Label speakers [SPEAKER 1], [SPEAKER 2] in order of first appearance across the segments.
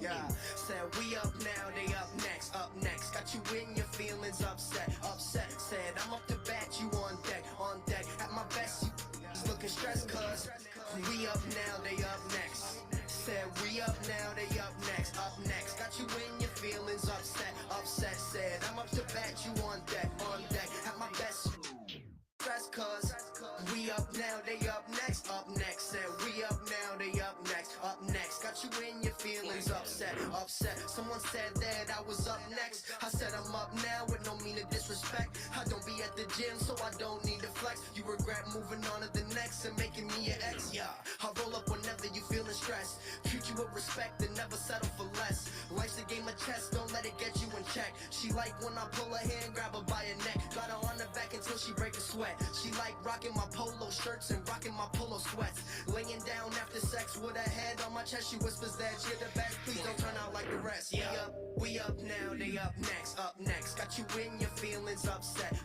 [SPEAKER 1] Yeah. Said we up now, they up next. Got you in your feelings upset. Said I'm up to bat, you on deck. At my best, you looking stressed, cuz we up now, they up next. Said we up now, they up next. Got you in your feelings upset. Said I'm up to bat, you on deck. At my best, stress, cuz we up now, they up next. Said we up now, they up next. Got you in your feelings upset. Someone said that I was up next. I said I'm up now with no mean of disrespect. I don't be at the gym, so I don't need to flex. You regret moving on to the next and making me your ex. Yeah, I roll up whenever you feeling stressed. Treat you with respect and never settle for less. Life's a game of chess, don't let it get you in check. She like when I pull her hair and grab her by her neck. Got her on the back until she break a sweat. She like rocking my polo shirts and rocking my polo sweats. Laying down after sex with her head on my chest. She whispers that you're the best, please don't turn out like the rest. We up now, they up next. Got you in your feelings upset.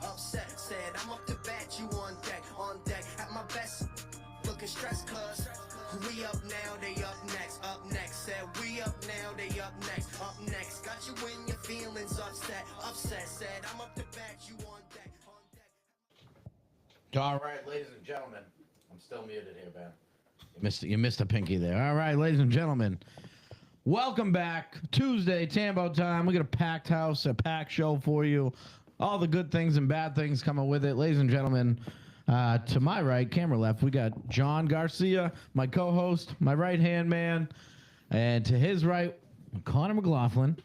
[SPEAKER 1] Said I'm up to bat, you on deck. At my best, looking stressed, cuz we up now, they up next. Said we up now, they up next. Got you in your feelings upset. Said I'm up to bat, you on deck.
[SPEAKER 2] All right, ladies and gentlemen. I'm still muted here, Ben. You missed a pinky there. All right, ladies and gentlemen. Welcome back. Tuesday, Tambo time. We got a packed house, a packed show for you. All the good things and bad things coming with it. Ladies and gentlemen, to my right, camera left, we got John Garcia, my co-host, my right-hand man. And to his right, Connor McLaughlin.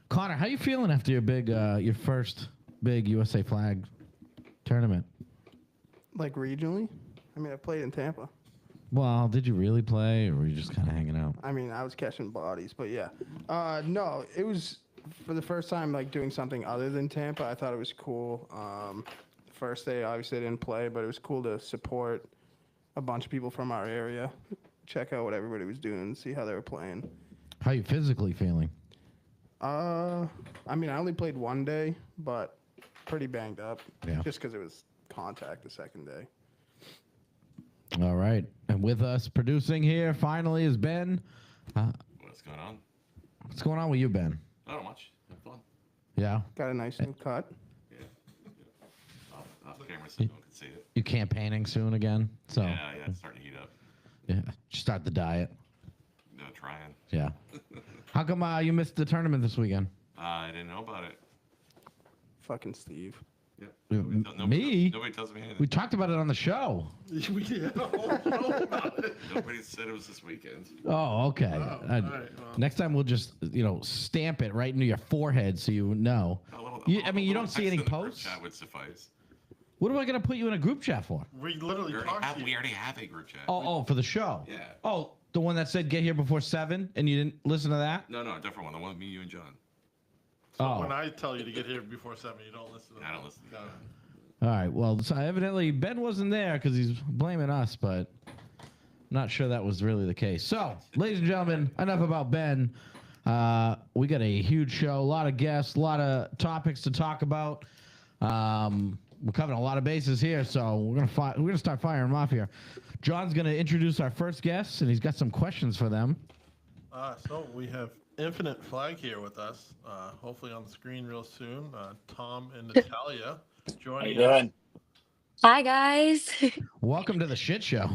[SPEAKER 2] Connor, how you feeling after your first big USA flag tournament?
[SPEAKER 3] Like regionally? I mean, I played in Tampa.
[SPEAKER 2] Well, did you really play, or were you just kind of hanging out?
[SPEAKER 3] I mean, I was catching bodies, but yeah. No, it was for the first time like doing something other than Tampa. I thought it was cool. The first day, obviously, I didn't play, but it was cool to support a bunch of people from our area, check out what everybody was doing, see how they were playing.
[SPEAKER 2] How you physically feeling?
[SPEAKER 3] I mean, I only played one day, but pretty banged up.
[SPEAKER 2] Yeah.
[SPEAKER 3] Just because it was contact the second day.
[SPEAKER 2] All right. And with us producing here, finally, is Ben.
[SPEAKER 4] What's going on?
[SPEAKER 2] What's going on with you, Ben?
[SPEAKER 4] Not much. Have fun.
[SPEAKER 2] Yeah?
[SPEAKER 3] Got a nice new cut.
[SPEAKER 4] Yeah. Off camera so no one can see it.
[SPEAKER 2] You campaigning soon again? So
[SPEAKER 4] Yeah, it's starting to heat up.
[SPEAKER 2] Yeah. Start the diet.
[SPEAKER 4] No, trying.
[SPEAKER 2] Yeah. How come you missed the tournament this weekend?
[SPEAKER 4] I didn't know about it.
[SPEAKER 3] Fucking Steve.
[SPEAKER 4] Yep.
[SPEAKER 2] Me?
[SPEAKER 4] Nobody tells me anything.
[SPEAKER 2] We talked about it on the show.
[SPEAKER 5] We did a whole show about it.
[SPEAKER 4] Nobody said it was this weekend.
[SPEAKER 2] Oh, okay.
[SPEAKER 5] Oh, all right, well.
[SPEAKER 2] Next time we'll just, stamp it right into your forehead so you know. You don't see any posts?
[SPEAKER 4] Chat would suffice.
[SPEAKER 2] What am I going to put you in a group chat for?
[SPEAKER 5] We literally talked to you.
[SPEAKER 4] We already have a group chat.
[SPEAKER 2] Oh, for the show?
[SPEAKER 4] Yeah.
[SPEAKER 2] Oh, the one that said get here before 7 and you didn't listen to that?
[SPEAKER 4] No, a different one. The one with me, you, and John.
[SPEAKER 2] Oh.
[SPEAKER 5] When I tell you to get here before 7, you don't listen to
[SPEAKER 4] I don't listen.
[SPEAKER 5] No.
[SPEAKER 2] All right. Well, so evidently Ben wasn't there because he's blaming us, but not sure that was really the case. So, ladies and gentlemen, enough about Ben. We got a huge show, a lot of guests, a lot of topics to talk about. We're covering a lot of bases here, so we're gonna start firing them off here. John's gonna introduce our first guests, and he's got some questions for them.
[SPEAKER 5] So we have Infinite Flag here with us, hopefully on the screen real soon. Tom and Natalia joining us.
[SPEAKER 6] Hi, guys.
[SPEAKER 2] Welcome to the shit show.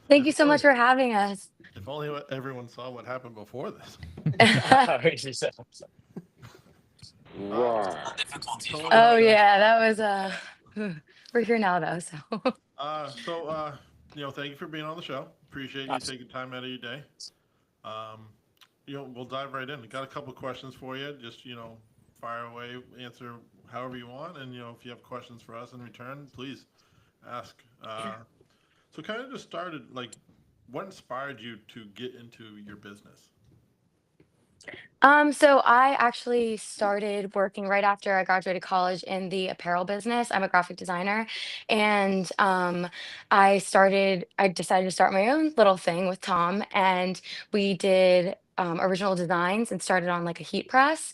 [SPEAKER 6] Thank you so much for having us.
[SPEAKER 5] If only everyone saw what happened before this.
[SPEAKER 6] Oh, yeah, that was, we're here now, though, so.
[SPEAKER 5] Thank you for being on the show. Appreciate you taking time out of your day. We'll dive right in. I got a couple questions for you. Just, fire away, answer however you want. And, if you have questions for us in return, please ask. So kind of just started, what inspired you to get into your business?
[SPEAKER 6] So I actually started working right after I graduated college in the apparel business. I'm a graphic designer, and I decided to start my own little thing with Tom, and we did original designs and started on like a heat press.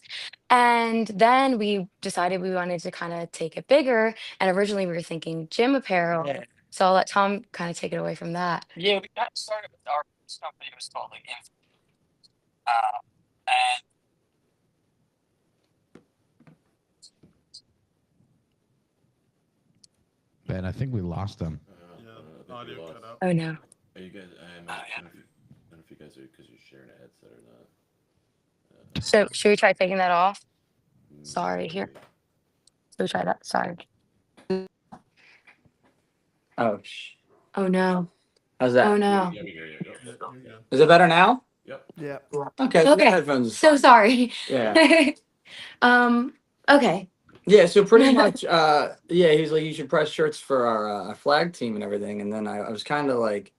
[SPEAKER 6] And then we decided we wanted to kind of take it bigger. And originally we were thinking gym apparel. So I'll let Tom kind of take it away from that.
[SPEAKER 7] Yeah, we got started with our company was called like and
[SPEAKER 2] Ben, I think we lost them.
[SPEAKER 5] Yeah, audio cut out.
[SPEAKER 6] Oh no.
[SPEAKER 4] Are you guys?
[SPEAKER 7] yeah.
[SPEAKER 4] I don't know if you guys are because you're sharing a headset or not.
[SPEAKER 6] So should we try taking that off? Sorry, here. Should we try that? Sorry.
[SPEAKER 7] Oh,
[SPEAKER 6] Oh no.
[SPEAKER 7] how's that?
[SPEAKER 6] Oh no.
[SPEAKER 4] Yeah, we hear you. Go.
[SPEAKER 5] Yeah, you're good.
[SPEAKER 7] Is it better now?
[SPEAKER 4] Yep.
[SPEAKER 3] Yeah.
[SPEAKER 7] Okay. So the
[SPEAKER 6] Okay.
[SPEAKER 7] headphones.
[SPEAKER 6] So sorry.
[SPEAKER 7] Yeah.
[SPEAKER 6] Okay.
[SPEAKER 7] Yeah, so pretty much, yeah, he's like, you should press shirts for our flag team and everything. And then I was kind of like,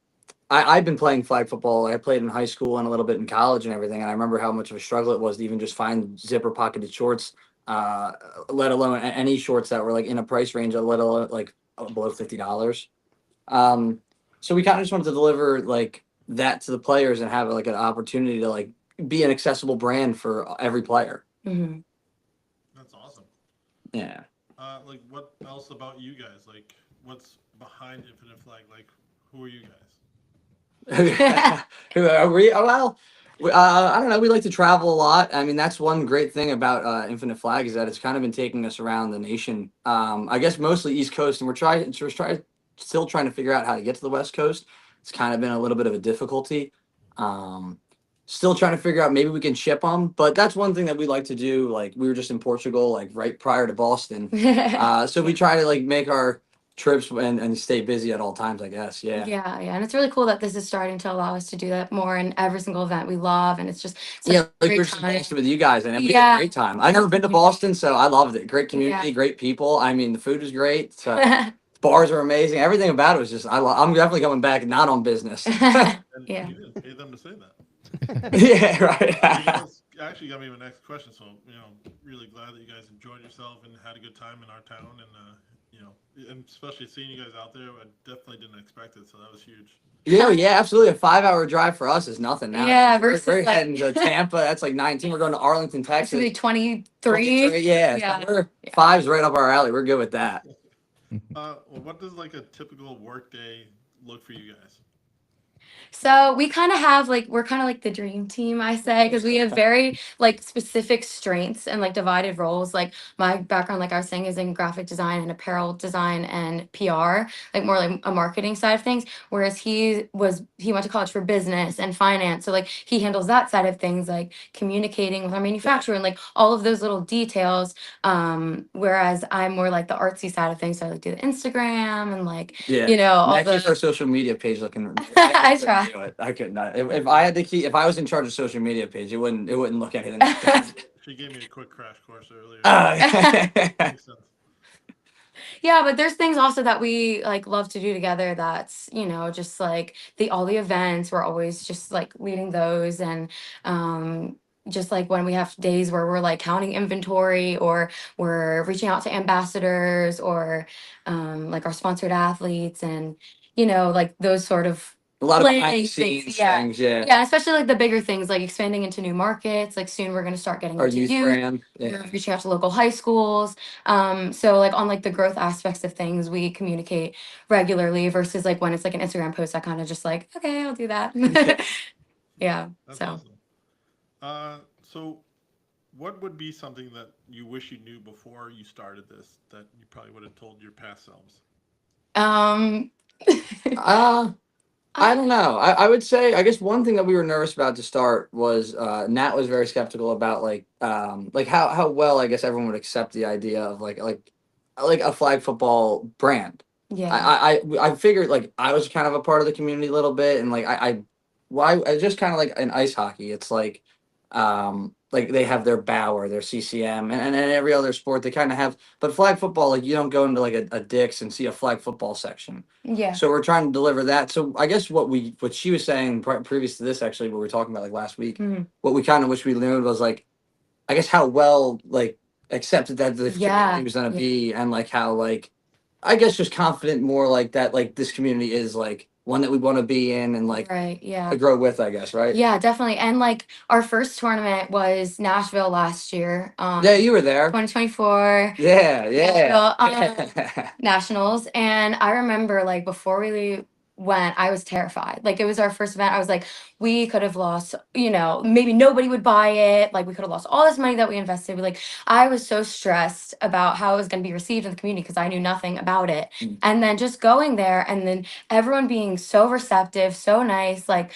[SPEAKER 7] I've been playing flag football. I played in high school and a little bit in college and everything. And I remember how much of a struggle it was to even just find zipper pocketed shorts, let alone any shorts that were like in a price range, let alone like below $50. So we kind of just wanted to deliver like that to the players and have like an opportunity to like be an accessible brand for every player.
[SPEAKER 6] Hmm.
[SPEAKER 5] That's awesome.
[SPEAKER 7] Yeah.
[SPEAKER 5] Like, what else about you guys? Like, what's behind Infinite Flag? Like, who are you guys?
[SPEAKER 7] Who are we? Oh, well, I don't know. We like to travel a lot. I mean, that's one great thing about Infinite Flag is that it's kind of been taking us around the nation. I guess mostly East Coast, and still trying to figure out how to get to the West Coast. It's kind of been a little bit of a difficulty. Still trying to figure out maybe we can ship them, but that's one thing that we like to do. Like we were just in Portugal, like right prior to Boston. So we try to like make our trips and stay busy at all times, I guess. Yeah.
[SPEAKER 6] Yeah, and it's really cool that this is starting to allow us to do that more in every single event we love, and it's just such
[SPEAKER 7] Yeah,
[SPEAKER 6] a
[SPEAKER 7] like
[SPEAKER 6] great
[SPEAKER 7] we're just in
[SPEAKER 6] time.
[SPEAKER 7] Boston with you guys, and we had a
[SPEAKER 6] Yeah.
[SPEAKER 7] great time. I've never been to Boston, so I loved it. Great community,
[SPEAKER 6] Yeah.
[SPEAKER 7] great people. I mean, the food is great. So bars are amazing. Everything about it was just I'm definitely coming back, not on business.
[SPEAKER 5] And
[SPEAKER 6] Yeah.
[SPEAKER 5] you didn't pay them to say that.
[SPEAKER 7] Yeah,
[SPEAKER 5] You
[SPEAKER 7] right.
[SPEAKER 5] guys actually got me my next question, so really glad that you guys enjoyed yourself and had a good time in our town, and especially seeing you guys out there, I definitely didn't expect it, so that was huge.
[SPEAKER 7] Yeah, absolutely. A 5-hour drive for us is nothing now.
[SPEAKER 6] Yeah,
[SPEAKER 7] we're
[SPEAKER 6] versus,
[SPEAKER 7] we're
[SPEAKER 6] like-
[SPEAKER 7] heading to Tampa. That's like 19. We're going to Arlington,
[SPEAKER 6] It's
[SPEAKER 7] Texas.
[SPEAKER 6] gonna be 23.
[SPEAKER 7] 23, yeah.
[SPEAKER 6] Yeah.
[SPEAKER 7] So we're five's right up our alley. We're good with that.
[SPEAKER 5] Well, what does like a typical work day look for you guys?
[SPEAKER 6] So we kind of have like we're kind of like the dream team, I say, because we have very like specific strengths and like divided roles. Like my background, like I was saying, is in graphic design and apparel design and PR, like more like a marketing side of things. Whereas he went to college for business and finance, so like he handles that side of things, like communicating with our manufacturer and like all of those little details. Whereas I'm more like the artsy side of things, so I like do the Instagram and like
[SPEAKER 7] Yeah.
[SPEAKER 6] all
[SPEAKER 7] Next
[SPEAKER 6] the.
[SPEAKER 7] our social media page looking.
[SPEAKER 6] I try.
[SPEAKER 7] Do it. I could not. If I had to keep, if I was in charge of social media page, it wouldn't look anything like that.
[SPEAKER 5] She gave me a quick crash course earlier. Makes sense.
[SPEAKER 6] Yeah, but there's things also that we like love to do together. That's just like all the events. We're always just like leading those, and just like when we have days where we're like counting inventory, or we're reaching out to ambassadors, or like our sponsored athletes, and like those sort of
[SPEAKER 7] A lot of behind the
[SPEAKER 6] planning things.
[SPEAKER 7] scenes
[SPEAKER 6] Yeah.
[SPEAKER 7] things. Yeah.
[SPEAKER 6] Yeah, especially like the bigger things, like expanding into new markets. Like soon we're gonna start getting
[SPEAKER 7] Our
[SPEAKER 6] into
[SPEAKER 7] youth
[SPEAKER 6] youth.
[SPEAKER 7] brand.
[SPEAKER 6] We're
[SPEAKER 7] Yeah.
[SPEAKER 6] reaching out to local high schools. So like on like the growth aspects of things, we communicate regularly versus like when it's like an Instagram post, I kind of just like, okay, I'll do that. Yeah.
[SPEAKER 5] That's
[SPEAKER 6] So
[SPEAKER 5] awesome. So what would be something that you wish you knew before you started this that you probably would have told your past selves?
[SPEAKER 7] I don't know. I would say I guess one thing that we were nervous about to start was Nat was very skeptical about like how well I guess everyone would accept the idea of like a flag football brand.
[SPEAKER 6] yeah.
[SPEAKER 7] I figured like I was kind of a part of the community a little bit, and like I just kind of like in ice hockey. It's like they have their bow or their CCM, and every other sport they kind of have. But flag football, like you don't go into like a Dick's and see a flag football section.
[SPEAKER 6] Yeah.
[SPEAKER 7] So we're trying to deliver that. So I guess what she was saying previous to this, actually, what we were talking about like last week,
[SPEAKER 6] Mhm.
[SPEAKER 7] what we kind of wish we learned was like, I guess how well like accepted that the
[SPEAKER 6] Yeah,
[SPEAKER 7] community was gonna
[SPEAKER 6] yeah.
[SPEAKER 7] be, and like how like I guess just confident more like that like this community is like one that we want to be in and like
[SPEAKER 6] Right. Yeah.
[SPEAKER 7] grow with, I guess, right?
[SPEAKER 6] Yeah, definitely. And like our first tournament was Nashville last year.
[SPEAKER 7] Yeah, you were there.
[SPEAKER 6] 2024
[SPEAKER 7] Yeah,
[SPEAKER 6] Nashville, Nationals. And I remember like before we went, I was terrified. Like it was our first event. I was like, we could have lost, maybe nobody would buy it. Like we could have lost all this money that we invested. Like I was so stressed about how it was going to be received in the community because I knew nothing about it. And then just going there and then everyone being so receptive, so nice, like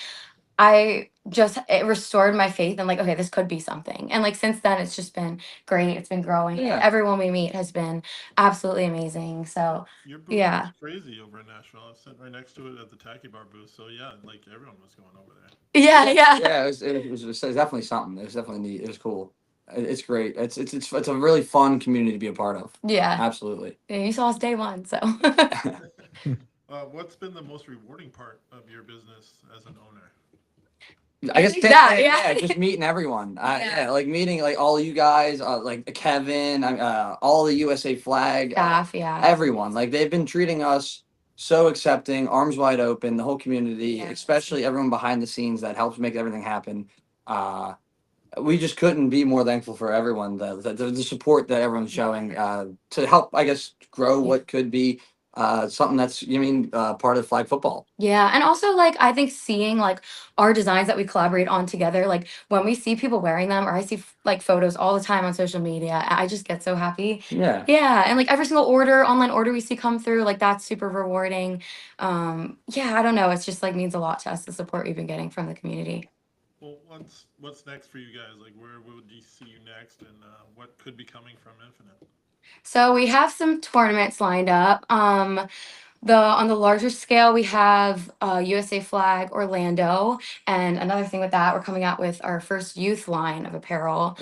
[SPEAKER 6] it restored my faith and like, okay, this could be something. And like since then it's just been great. It's been growing.
[SPEAKER 7] Yeah.
[SPEAKER 6] Everyone we meet has been absolutely amazing. So
[SPEAKER 5] Your booth
[SPEAKER 6] yeah.
[SPEAKER 5] was crazy over in Nashville. I was sitting right next to it at the Tacky Bar booth. So yeah, like everyone was going over there.
[SPEAKER 6] Yeah.
[SPEAKER 7] Yeah, it was definitely something. It was definitely neat. It was cool. It's great. It's a really fun community to be a part of.
[SPEAKER 6] Yeah.
[SPEAKER 7] Absolutely.
[SPEAKER 6] Yeah, you saw us day one, so
[SPEAKER 5] What's been the most rewarding part of your business as an owner?
[SPEAKER 7] I guess
[SPEAKER 6] think that,
[SPEAKER 7] yeah,
[SPEAKER 6] yeah.
[SPEAKER 7] just meeting everyone.
[SPEAKER 6] Yeah.
[SPEAKER 7] Yeah, like meeting like all of you guys, like Kevin, all the USA Flag,
[SPEAKER 6] staff, yeah.
[SPEAKER 7] everyone. Like they've been treating us so accepting, arms wide open, the whole community,
[SPEAKER 6] Yeah.
[SPEAKER 7] especially everyone behind the scenes that helps make everything happen. We just couldn't be more thankful for everyone, the support that everyone's showing to help, I guess, grow what could be something that's part of flag football.
[SPEAKER 6] Yeah, and also like I think seeing like our designs that we collaborate on together, like when we see people wearing them, or I see like photos all the time on social media, I just get so happy.
[SPEAKER 7] Yeah.
[SPEAKER 6] Yeah, and like every single online order we see come through, like that's super rewarding. Yeah, I don't know, it's just like means a lot to us, the support we've been getting from the community.
[SPEAKER 5] Well, what's next for you guys? Like, where would you see you next, and what could be coming from Infinite?
[SPEAKER 6] So we have some tournaments lined up. On the larger scale, we have USA Flag Orlando, and another thing with that, we're coming out with our first youth line of apparel,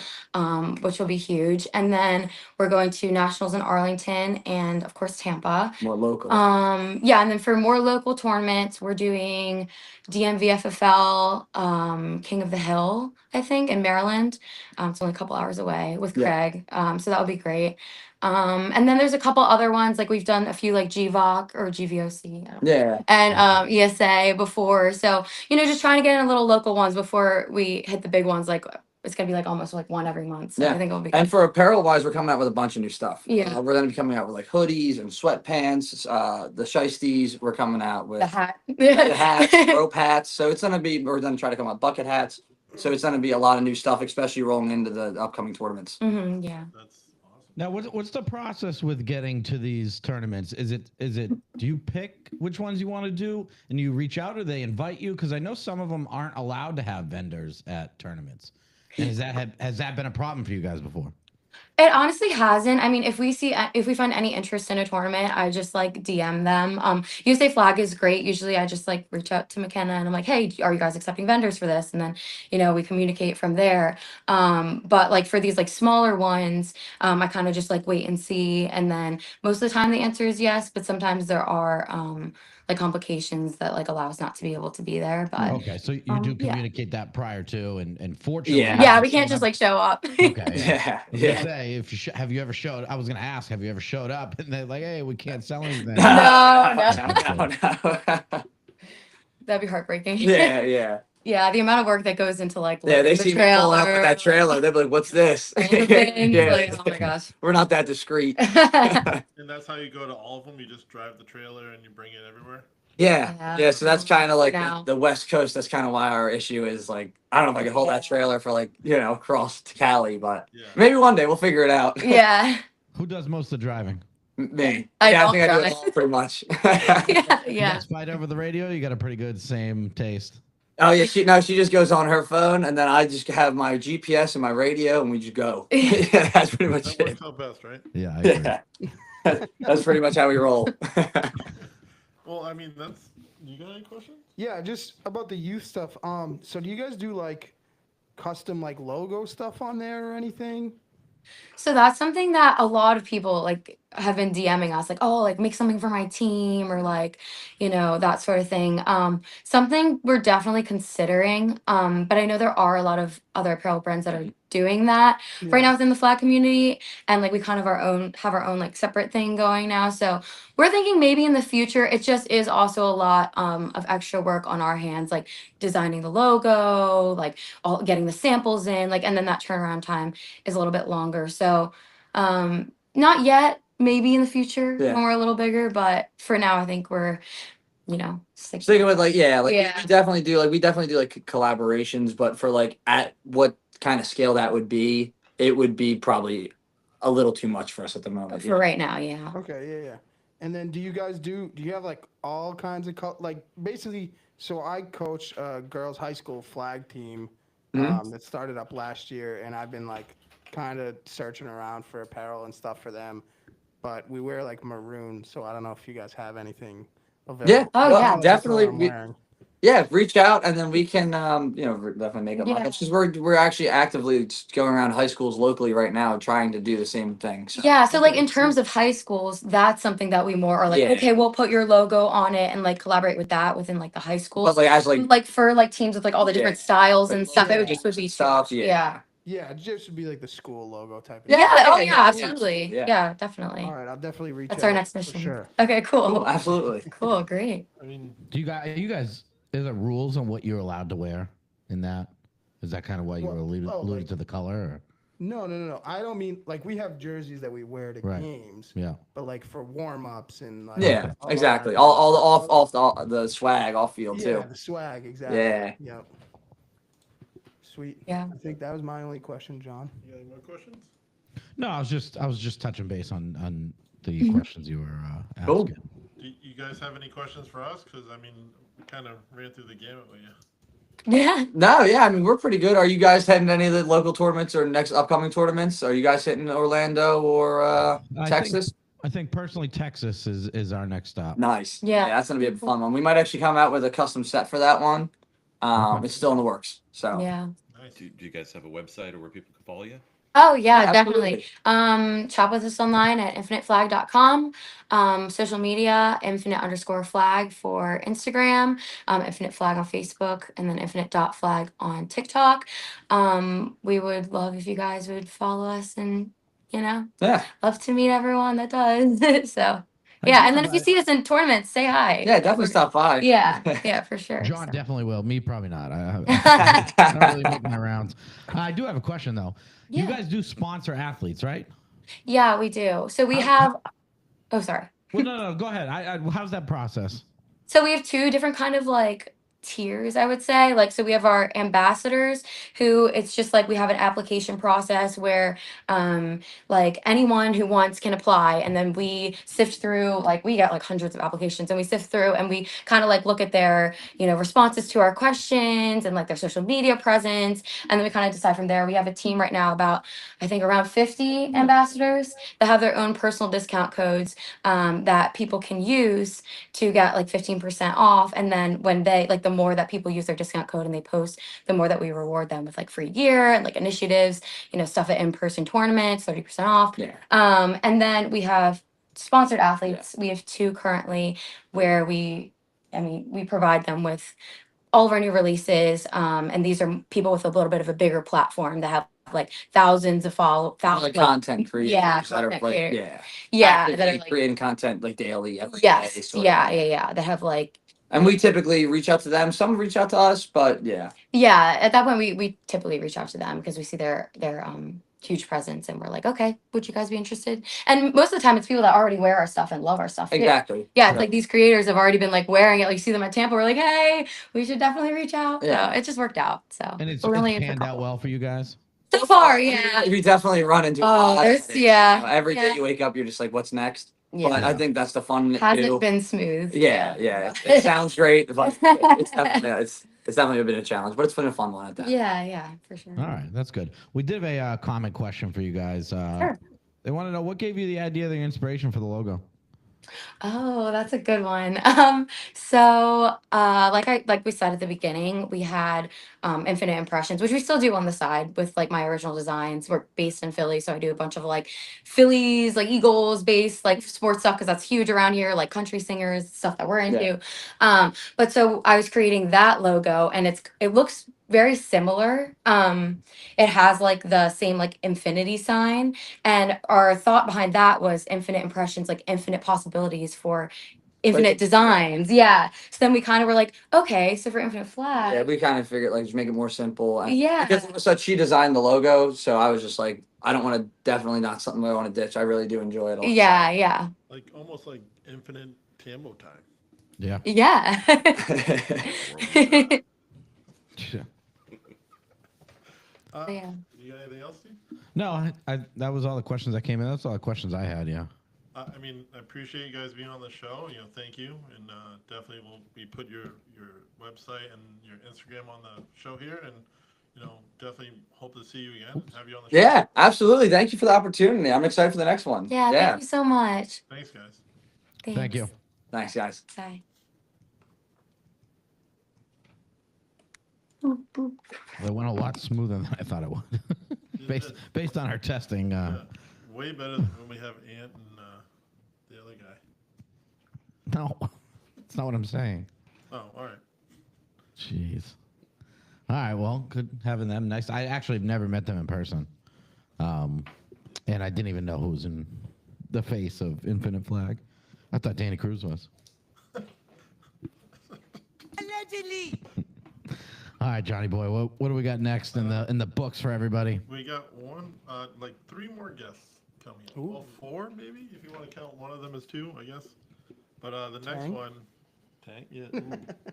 [SPEAKER 6] which will be huge. And then we're going to nationals in Arlington and of course Tampa.
[SPEAKER 7] More local.
[SPEAKER 6] Yeah, and then for more local tournaments, we're doing DMVFFL, King of the Hill, I think, in Maryland. It's only a couple hours away with
[SPEAKER 7] Yeah.
[SPEAKER 6] Craig, so that would be great. And then there's a couple other ones, like we've done a few like GVOC or GVOC, I don't know,
[SPEAKER 7] Yeah.
[SPEAKER 6] and ESA before. So, just trying to get in little local ones before we hit the big ones. Like it's gonna be like almost like one every month. So I think it'll be good.
[SPEAKER 7] And for apparel wise, we're coming out with a bunch of new stuff.
[SPEAKER 6] Yeah.
[SPEAKER 7] We're going to be coming out with like hoodies and sweatpants. The shiesties, we're coming out with
[SPEAKER 6] The hat.
[SPEAKER 7] the hats, rope hats. So we're going to try to come out with bucket hats. So it's going to be a lot of new stuff, especially rolling into the upcoming tournaments.
[SPEAKER 6] Yeah.
[SPEAKER 5] That's awesome.
[SPEAKER 2] Now, what's the process with getting to these tournaments? Is it do you pick which ones you want to do and you reach out, or they invite you? Because I know some of them aren't allowed to have vendors at tournaments. And has that been a problem for you guys before?
[SPEAKER 6] It honestly hasn't. I mean, if we find any interest in a tournament, I just like DM them. USA Flag is great. Usually I just like reach out to McKenna and I'm like, hey, are you guys accepting vendors for this? And then, we communicate from there. But like for these like smaller ones, I kind of just like wait and see. And then most of the time the answer is yes, but sometimes there are like complications that like allow us not to be able to be there. But
[SPEAKER 2] Okay, so you do
[SPEAKER 6] yeah.
[SPEAKER 2] communicate that prior to, and fortunately,
[SPEAKER 6] Yeah, we can't just like show up.
[SPEAKER 2] Okay.
[SPEAKER 7] Yeah.
[SPEAKER 2] Say, have you ever showed? I was gonna ask, have you ever showed up? And they're like, hey, we can't sell anything.
[SPEAKER 6] No.
[SPEAKER 7] No.
[SPEAKER 6] That'd be heartbreaking.
[SPEAKER 7] Yeah.
[SPEAKER 6] Yeah, the amount of work that goes into like
[SPEAKER 7] Yeah, they
[SPEAKER 6] the
[SPEAKER 7] see me pull up with that trailer. They'll be like, "What's this?"
[SPEAKER 6] and the bins, like, oh my gosh.
[SPEAKER 7] We're not that discreet.
[SPEAKER 5] And that's how you go to all of them. You just drive the trailer and you bring it everywhere.
[SPEAKER 7] Yeah. So that's kind of like
[SPEAKER 6] Now.
[SPEAKER 7] the West Coast. That's kind of why our issue is like, I don't know if I can hold that trailer for like across to Cali, but
[SPEAKER 5] Yeah.
[SPEAKER 7] maybe one day we'll figure it out.
[SPEAKER 6] Yeah.
[SPEAKER 2] Who does most of the driving?
[SPEAKER 7] Me.
[SPEAKER 6] I
[SPEAKER 7] I
[SPEAKER 6] don't
[SPEAKER 7] think I do it
[SPEAKER 6] drive.
[SPEAKER 7] all pretty much.
[SPEAKER 2] You
[SPEAKER 6] Yeah.
[SPEAKER 2] guys fight over the radio. You got a pretty good same taste.
[SPEAKER 7] Oh yeah, she just goes on her phone, and then I just have my GPS and my radio, and we just go. Yeah, that's pretty much
[SPEAKER 5] That
[SPEAKER 7] it.
[SPEAKER 5] works out best, right?
[SPEAKER 2] Yeah, I agree.
[SPEAKER 7] Yeah, that's pretty much how we roll.
[SPEAKER 5] Well, I mean, you got any questions?
[SPEAKER 3] Yeah, just about the youth stuff. So do you guys do like custom like logo stuff on there or anything?
[SPEAKER 6] So that's something that a lot of people like have been DMing us, like, oh, like make something for my team or like, that sort of thing. Something we're definitely considering. But I know there are a lot of other apparel brands that are doing that right now within the flag community. And like we kind of have our own like separate thing going now. So we're thinking maybe in the future, it just is also a lot of extra work on our hands, like designing the logo, like getting the samples in, like, and then that turnaround time is a little bit longer. So not yet, maybe in the future
[SPEAKER 7] Yeah.
[SPEAKER 6] when we're a little bigger, but for now I think we're
[SPEAKER 7] Sticking with like
[SPEAKER 6] Yeah.
[SPEAKER 7] we definitely do like collaborations, but for like at what kind of scale that would be, it would be probably a little too much for us at the moment.
[SPEAKER 6] For right now, yeah.
[SPEAKER 3] Okay, yeah. And then do you have like all kinds of like basically? So I coach a girls' high school flag team that started up last year, and I've been like kind of searching around for apparel and stuff for them. But we wear like maroon, so I don't know if you guys have anything available.
[SPEAKER 7] Yeah.
[SPEAKER 6] Oh,
[SPEAKER 7] well,
[SPEAKER 6] yeah.
[SPEAKER 7] definitely. Reach out and then we can, definitely make up
[SPEAKER 6] Yeah.
[SPEAKER 7] markets because we're actually actively just going around high schools locally right now trying to do the same thing. So.
[SPEAKER 6] Yeah, so like in terms of high schools, that's something that we more are like,
[SPEAKER 7] Yeah.
[SPEAKER 6] okay, we'll put your logo on it and like collaborate with that within like the high schools.
[SPEAKER 7] But like as like
[SPEAKER 6] For like teams with like all the different styles
[SPEAKER 7] like
[SPEAKER 6] and stuff, it would
[SPEAKER 3] yeah.
[SPEAKER 6] just would be
[SPEAKER 7] stuff,
[SPEAKER 6] too-
[SPEAKER 7] yeah.
[SPEAKER 3] Yeah, it just would be like the school logo type of
[SPEAKER 6] Yeah.
[SPEAKER 3] thing.
[SPEAKER 6] Oh
[SPEAKER 7] Yeah,
[SPEAKER 6] yeah,
[SPEAKER 7] yeah,
[SPEAKER 6] absolutely.
[SPEAKER 7] yeah.
[SPEAKER 6] Yeah, definitely.
[SPEAKER 3] All right, I'll definitely reach
[SPEAKER 6] That's
[SPEAKER 3] out.
[SPEAKER 6] our next
[SPEAKER 3] for
[SPEAKER 6] mission.
[SPEAKER 3] Sure.
[SPEAKER 6] Okay, cool.
[SPEAKER 7] Cool, absolutely.
[SPEAKER 6] Cool, great.
[SPEAKER 5] I mean,
[SPEAKER 2] Do you guys? Is there rules on what you're allowed to wear in that? Is that kind of why you were alluded
[SPEAKER 3] like-
[SPEAKER 2] to the color? Or?
[SPEAKER 3] No. I don't mean like we have jerseys that we wear to
[SPEAKER 2] Right.
[SPEAKER 3] games,
[SPEAKER 2] Yeah.
[SPEAKER 3] but like for warm ups and like
[SPEAKER 7] Yeah,
[SPEAKER 3] all
[SPEAKER 7] exactly.
[SPEAKER 3] that-
[SPEAKER 7] All the off the swag off field
[SPEAKER 3] yeah,
[SPEAKER 7] too.
[SPEAKER 3] the swag exactly.
[SPEAKER 7] Yeah.
[SPEAKER 3] Yep. Sweet.
[SPEAKER 6] Yeah.
[SPEAKER 3] I think that was my only question, John.
[SPEAKER 5] you got any more questions?
[SPEAKER 2] No, I was just touching base on the questions you were asking.
[SPEAKER 7] Cool.
[SPEAKER 5] Do you guys have any questions for us? Because I mean, we kind of ran through the gamut with you.
[SPEAKER 6] Yeah.
[SPEAKER 7] No, yeah, I mean we're pretty good. Are you guys heading to any of the local tournaments or next upcoming tournaments? Are you guys hitting Orlando or
[SPEAKER 2] I
[SPEAKER 7] Texas?
[SPEAKER 2] I think personally Texas is our next stop.
[SPEAKER 7] Nice.
[SPEAKER 6] Yeah.
[SPEAKER 7] That's gonna be a fun one. We might actually come out with a custom set for that one.
[SPEAKER 2] Okay.
[SPEAKER 7] It's still in the works. So
[SPEAKER 6] Yeah.
[SPEAKER 5] Nice.
[SPEAKER 4] Do you guys have a website or where people can follow you?
[SPEAKER 6] Oh yeah,
[SPEAKER 7] Yeah,
[SPEAKER 6] definitely. Shop with us online at infiniteflag.com. Social media, infinite_flag for Instagram, infinite flag on Facebook, and then infinite.flag on TikTok. We would love if you guys would follow us and
[SPEAKER 7] yeah,
[SPEAKER 6] love to meet everyone that does. So
[SPEAKER 2] Hey,
[SPEAKER 6] yeah,
[SPEAKER 2] John,
[SPEAKER 6] and then if you see us in tournaments, say hi.
[SPEAKER 7] yeah, definitely stop by.
[SPEAKER 6] Yeah, for sure.
[SPEAKER 2] John
[SPEAKER 6] so.
[SPEAKER 2] definitely will. Me probably not. I don't really make my rounds. I do have a question though. You
[SPEAKER 6] Yeah.
[SPEAKER 2] guys do sponsor athletes, right?
[SPEAKER 6] Yeah, we do. So we have. Oh, sorry.
[SPEAKER 2] Well, no. Go ahead. How's that process?
[SPEAKER 6] So we have two different kind of like tiers, I would say. Like, so we have our ambassadors who it's just like we have an application process where like anyone who wants can apply, and then we sift through, like we get like hundreds of applications, and we sift through and we kind of like look at their responses to our questions and like their social media presence, and then we kind of decide from there. We have a team right now about I think around 50 ambassadors that have their own personal discount codes that people can use to get like 15% off. And then when they like the more that people use their discount code and they post, the more that we reward them with like free gear and like initiatives, stuff at in-person tournaments, 30% off.
[SPEAKER 7] Yeah.
[SPEAKER 6] And then we have sponsored athletes. We have two currently where we provide them with all of our new releases. And these are people with a little bit of a bigger platform that have like thousands of
[SPEAKER 7] Like content creators
[SPEAKER 6] yeah,
[SPEAKER 7] that are
[SPEAKER 6] content
[SPEAKER 7] like
[SPEAKER 6] creator. that are
[SPEAKER 7] actively
[SPEAKER 6] like
[SPEAKER 7] creating content like daily every day.
[SPEAKER 6] yes,
[SPEAKER 7] sort of.
[SPEAKER 6] yeah. They have like
[SPEAKER 7] And we typically reach out to them. Some reach out to us, but yeah.
[SPEAKER 6] yeah. At that point, we typically reach out to them because we see their huge presence, and we're like, okay, would you guys be interested? And most of the time, it's people that already wear our stuff and love our stuff. too.
[SPEAKER 7] Exactly.
[SPEAKER 6] Yeah, it's like these creators have already been like wearing it. Like, you see them at Tampa, we're like, hey, we should definitely reach out.
[SPEAKER 7] Yeah.
[SPEAKER 6] So it just worked out. So
[SPEAKER 2] And it's
[SPEAKER 6] we're really
[SPEAKER 2] panned out well for you guys.
[SPEAKER 6] so far. Yeah.
[SPEAKER 7] We definitely run into a
[SPEAKER 6] Oh,
[SPEAKER 7] lot of
[SPEAKER 6] there's
[SPEAKER 7] it.
[SPEAKER 6] yeah.
[SPEAKER 7] Every day
[SPEAKER 6] yeah.
[SPEAKER 7] you wake up, you're just like, what's next?
[SPEAKER 6] Yeah.
[SPEAKER 7] But I think that's the fun
[SPEAKER 6] Hasn't
[SPEAKER 7] too.
[SPEAKER 6] been smooth.
[SPEAKER 7] Yeah. It sounds great, but it's definitely been a challenge, but it's been a fun one at that.
[SPEAKER 6] Yeah, for sure.
[SPEAKER 2] All right, that's good. We did have a comment question for you guys.
[SPEAKER 6] Sure.
[SPEAKER 2] They want to know what gave you the idea, the inspiration for the logo.
[SPEAKER 6] Oh, that's a good one. So like we said at the beginning, we had Infinite Impressions, which we still do on the side with like my original designs. We're based in Philly, so I do a bunch of like Phillies, like Eagles based like sports stuff because that's huge around here, like country singers, stuff that we're into. But so I was creating that logo, and it looks very similar. It has like the same like infinity sign, and our thought behind that was infinite impressions, like infinite possibilities for infinite designs. Yeah. So then we kind of were like, okay, so for Infinite Flag.
[SPEAKER 7] Yeah, we kind of figured like just make it more simple. And
[SPEAKER 6] Yeah.
[SPEAKER 7] because it was such, she designed the logo, so I was just like, I don't want to, definitely not something I want to ditch. I really do enjoy it a lot.
[SPEAKER 6] Yeah.
[SPEAKER 5] Like almost like infinite Tambo time.
[SPEAKER 2] Yeah.
[SPEAKER 6] Yeah. Yeah.
[SPEAKER 5] You got anything else, Steve?
[SPEAKER 2] No, that was all the questions that came in. That's all the questions I had. Yeah.
[SPEAKER 5] I mean, I appreciate you guys being on the show. Thank you, and definitely we put your website and your Instagram on the show here, and definitely hope to see you again and have you on the show.
[SPEAKER 7] Yeah, absolutely. Thank you for the opportunity. I'm excited for the next one.
[SPEAKER 6] Yeah, thank you so much.
[SPEAKER 5] Thanks, guys.
[SPEAKER 2] Thank you.
[SPEAKER 7] Thanks, guys.
[SPEAKER 6] Bye.
[SPEAKER 2] It went a lot smoother than I thought it would. based on our testing.
[SPEAKER 5] Yeah, way better than when we have Ant and the other guy.
[SPEAKER 2] No, that's not what I'm saying.
[SPEAKER 5] Oh, all right.
[SPEAKER 2] Jeez. All right, well, good having them. Nice. I actually have never met them in person. And I didn't even know who was in the face of Infinite Flag. I thought Danny Cruz was.
[SPEAKER 1] Allegedly.
[SPEAKER 2] All right, Johnny boy, what do we got next in the books for everybody?
[SPEAKER 5] We got like 3 more guests coming. Well, 4 maybe, if you want to count one of them as 2, I guess. But the next
[SPEAKER 3] Tang?
[SPEAKER 5] one, Tang, yeah.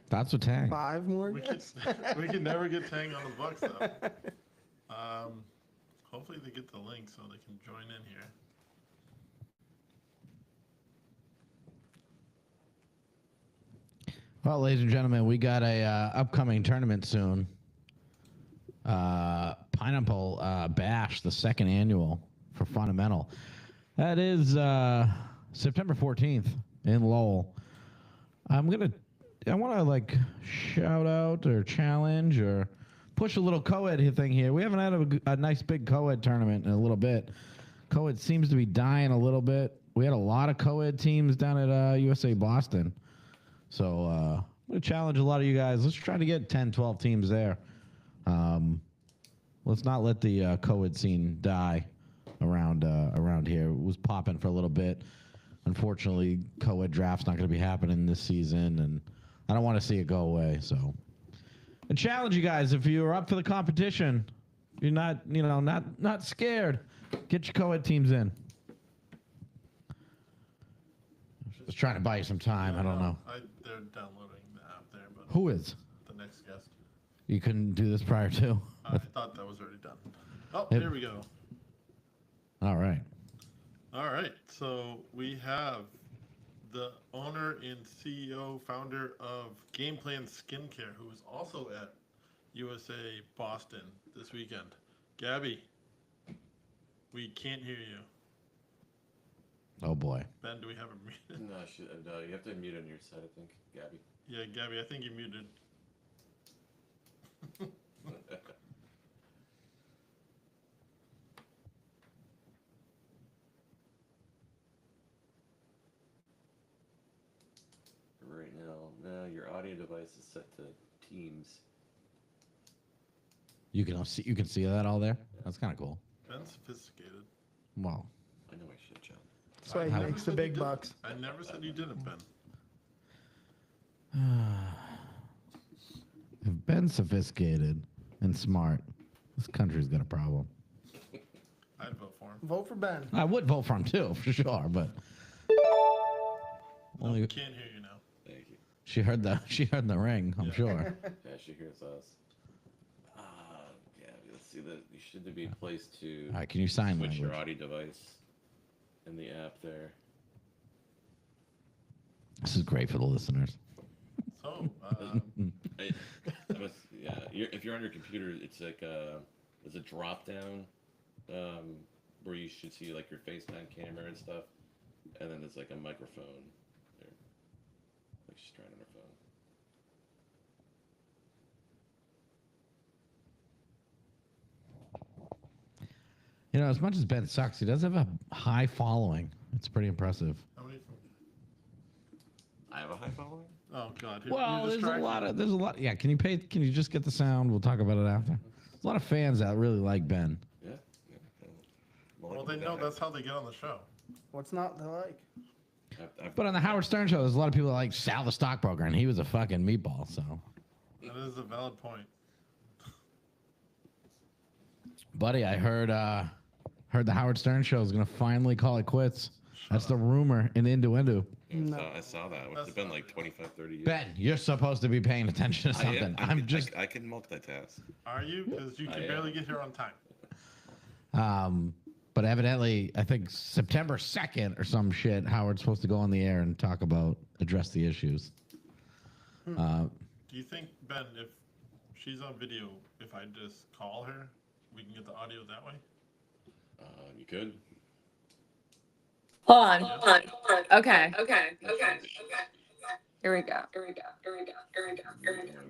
[SPEAKER 2] That's what Tang.
[SPEAKER 3] 5 more.
[SPEAKER 5] We can never get Tang on the Bucks though. Hopefully they get the link so they can join in here.
[SPEAKER 2] Well, ladies and gentlemen, we got a upcoming tournament soon. Pineapple Bash, the 2nd annual for Fundamental. That is September 14th in Lowell. I want to like shout out or challenge or push a little co-ed thing here. We haven't had a nice big co-ed tournament in a little bit. Co-ed seems to be dying a little bit. We had a lot of co-ed teams down at USA Boston. So I'm going to challenge a lot of you guys. Let's try to get 10, 12 teams there. Let's not let the co-ed scene die around here. It was popping for a little bit. Unfortunately, co-ed draft's not going to be happening this season, and I don't want to see it go away. So I challenge you guys, if you're up for the competition, you're not scared, get your co-ed teams in. Just trying to buy you some time. I don't know.
[SPEAKER 5] They're downloading the app there, but
[SPEAKER 2] Who is?
[SPEAKER 5] the next guest.
[SPEAKER 2] You couldn't do this prior to?
[SPEAKER 5] I thought that was already done. Oh,
[SPEAKER 2] Yep.
[SPEAKER 5] here we go.
[SPEAKER 2] All right.
[SPEAKER 5] All right, so we have the owner and CEO, founder of Game Plan Skincare, who is also at USA Boston this weekend. Gabby, we can't hear you.
[SPEAKER 2] Oh, boy.
[SPEAKER 5] Ben, do we have a mute?
[SPEAKER 4] No, you have to mute on your side, I think, Gabby.
[SPEAKER 5] Yeah, Gabby, I think you muted.
[SPEAKER 4] Right now, your audio device is set to Teams.
[SPEAKER 2] You can see that all there? That's kind of cool.
[SPEAKER 5] Ben's sophisticated.
[SPEAKER 2] Wow.
[SPEAKER 4] I know I should, John.
[SPEAKER 3] That's why he
[SPEAKER 5] never
[SPEAKER 3] makes the
[SPEAKER 5] said
[SPEAKER 3] big
[SPEAKER 5] you didn't.
[SPEAKER 3] bucks.
[SPEAKER 5] I never said you didn't, Ben.
[SPEAKER 2] If Ben's sophisticated and smart, this country's got a problem.
[SPEAKER 5] I'd vote for him.
[SPEAKER 3] Vote for Ben.
[SPEAKER 2] I would vote for him too, for sure, but
[SPEAKER 5] No,
[SPEAKER 2] only
[SPEAKER 5] can't hear you now.
[SPEAKER 4] Thank you.
[SPEAKER 2] she heard the ring, I'm
[SPEAKER 5] Yeah.
[SPEAKER 2] sure.
[SPEAKER 4] Yeah, she hears us. Yeah, let's see that. You should be placed to
[SPEAKER 2] All right, can you sign
[SPEAKER 4] switch your
[SPEAKER 2] language?
[SPEAKER 4] audio device in the app there.
[SPEAKER 2] This is great for the listeners.
[SPEAKER 5] So,
[SPEAKER 4] If you're on your computer, it's like there's a drop down where you should see like your FaceTime camera and stuff, and then there's like a microphone there. Like she's trying on her phone.
[SPEAKER 2] You know, as much as Ben sucks, he does have a high following. It's pretty impressive.
[SPEAKER 5] how many?
[SPEAKER 4] I have a high following.
[SPEAKER 5] Oh God.
[SPEAKER 2] Well,
[SPEAKER 5] you're distracted.
[SPEAKER 2] there's a lot. Yeah, can you just get the sound? We'll talk about it after. There's a lot of fans that really like Ben.
[SPEAKER 4] Yeah.
[SPEAKER 5] Well, they know that's how they get on the show.
[SPEAKER 3] What's not to like?
[SPEAKER 2] But on the Howard Stern show, there's a lot of people that like Sal the stockbroker, and he was a fucking meatball. So,
[SPEAKER 5] That is a valid point.
[SPEAKER 2] buddy, I heard the Howard Stern show is gonna finally call it quits. That's the rumor in the innuendo.
[SPEAKER 3] No.
[SPEAKER 4] I saw that. What's it been like 25, 30 years?
[SPEAKER 2] Ben, you're supposed to be paying attention to
[SPEAKER 4] I
[SPEAKER 2] something.
[SPEAKER 4] am.
[SPEAKER 2] just
[SPEAKER 4] I can multitask.
[SPEAKER 5] Are you? Because you can barely get here on time.
[SPEAKER 2] But evidently, I think September 2nd or some shit, Howard's supposed to go on the air and address the issues.
[SPEAKER 5] Do you think, Ben, if she's on video, if I just call her, we can get the audio that way?
[SPEAKER 4] You could.
[SPEAKER 6] Hold on. Okay. Here we go.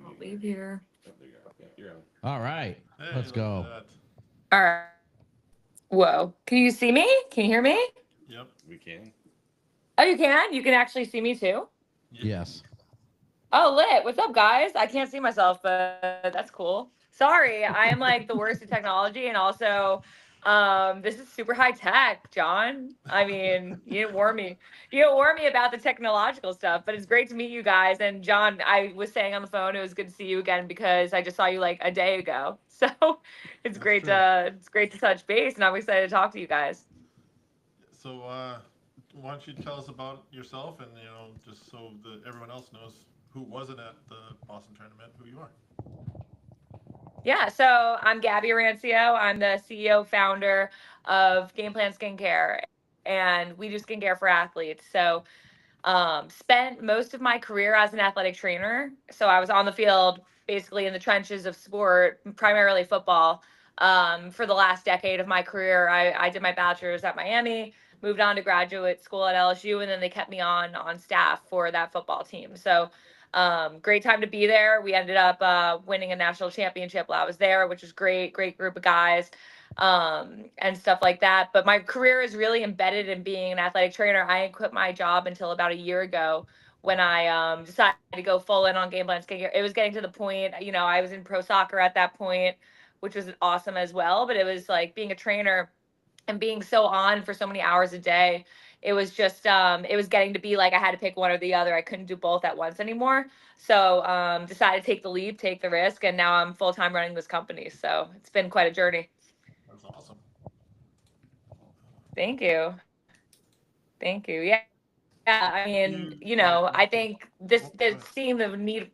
[SPEAKER 6] I'll leave here.
[SPEAKER 4] Oh, there you go. Yeah, you're on.
[SPEAKER 2] All right,
[SPEAKER 5] Hey,
[SPEAKER 2] let's
[SPEAKER 5] look
[SPEAKER 2] go.
[SPEAKER 5] at
[SPEAKER 6] All right. Whoa. Can you see me? Can you hear me?
[SPEAKER 5] that. Yep.
[SPEAKER 4] We can.
[SPEAKER 6] Oh, you can? You can actually see me too?
[SPEAKER 2] Yes.
[SPEAKER 6] Oh, lit. What's up, guys? I can't see myself, but that's cool. Sorry, I am like the worst at technology, and also, this is super high tech, John. I mean, you didn't warn me. You didn't warn me about the technological stuff, but it's great to meet you guys. And John, I was saying on the phone, it was good to see you again because I just saw you like a day ago. So it's
[SPEAKER 5] That's
[SPEAKER 6] great
[SPEAKER 5] true.
[SPEAKER 6] it's great to touch base, and I'm excited to talk to you guys.
[SPEAKER 5] So, why don't you tell us about yourself and, just so that everyone else knows who wasn't at the Boston tournament, who you are.
[SPEAKER 6] Yeah, so I'm Gabby Arancio. I'm the CEO founder of Game Plan Skincare, and we do skincare for athletes. So, spent most of my career as an athletic trainer. So I was on the field, basically in the trenches of sport, primarily football. For the last decade of my career, I did my bachelor's at Miami, moved on to graduate school at LSU, and then they kept me on staff for that football team. So great time to be there. We ended up winning a national championship while I was there, which was great group of guys, and stuff like that. But my career is really embedded in being an athletic trainer. I didn't quit my job until about a year ago when I decided to go full in on Game Plan Skincare. It was getting to the point, I was in pro soccer at that point, which was awesome as well. But it was like being a trainer and being so on for so many hours a day. It was just it was getting to be like I had to pick one or the other. I couldn't do both at once anymore. So decided to take the leap, take the risk, and now I'm full time running this company. So it's been quite a journey.
[SPEAKER 5] That's awesome.
[SPEAKER 6] Thank you. Yeah. Yeah. I mean, I think seeing the need.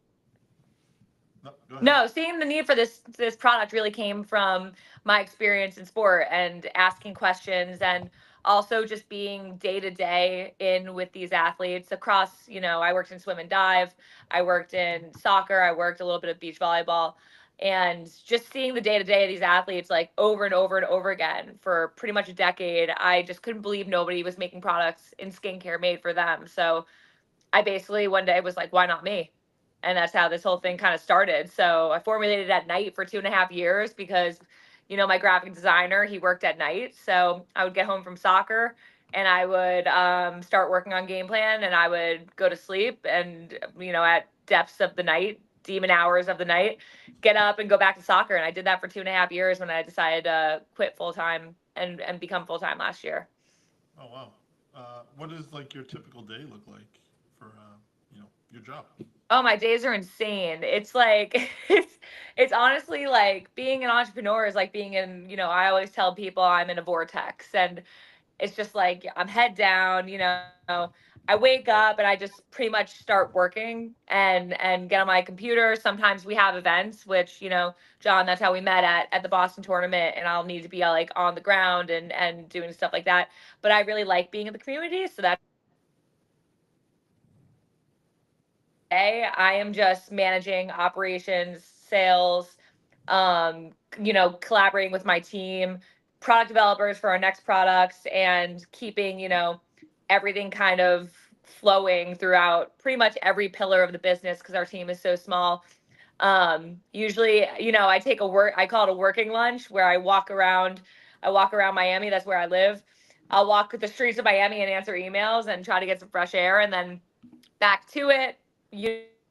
[SPEAKER 5] No, go ahead.
[SPEAKER 6] No, seeing the need for this product really came from my experience in sport and asking questions, and also just being day to day in with these athletes across, I worked in swim and dive, I worked in soccer, I worked a little bit of beach volleyball, and just seeing the day to day of these athletes like over and over and over again for pretty much a decade. I just couldn't believe nobody was making products in skincare made for them. So I basically one day was like, why not me? And that's how this whole thing kind of started. So I formulated at night for 2.5 years because, my graphic designer, he worked at night. So I would get home from soccer and I would start working on Game Plan, and I would go to sleep and, at depths of the night, demon hours of the night, get up and go back to soccer. And I did that for 2.5 years when I decided to quit full time and become full time last year.
[SPEAKER 5] Oh, wow. What does, like, your typical day look like for, your job?
[SPEAKER 6] Oh, my days are insane. It's like it's honestly like being an entrepreneur is like being in, I always tell people I'm in a vortex, and it's just like I'm head down, I wake up and I just pretty much start working and get on my computer. Sometimes we have events, which, John, that's how we met at the Boston tournament, and I'll need to be like on the ground and doing stuff like that. But I really like being in the community, so that's I am just managing operations, sales, collaborating with my team, product developers for our next products, and keeping, everything kind of flowing throughout pretty much every pillar of the business because our team is so small. Usually, I call it a working lunch where I walk around Miami. That's where I live. I'll walk the streets of Miami and answer emails and try to get some fresh air, and then back to it.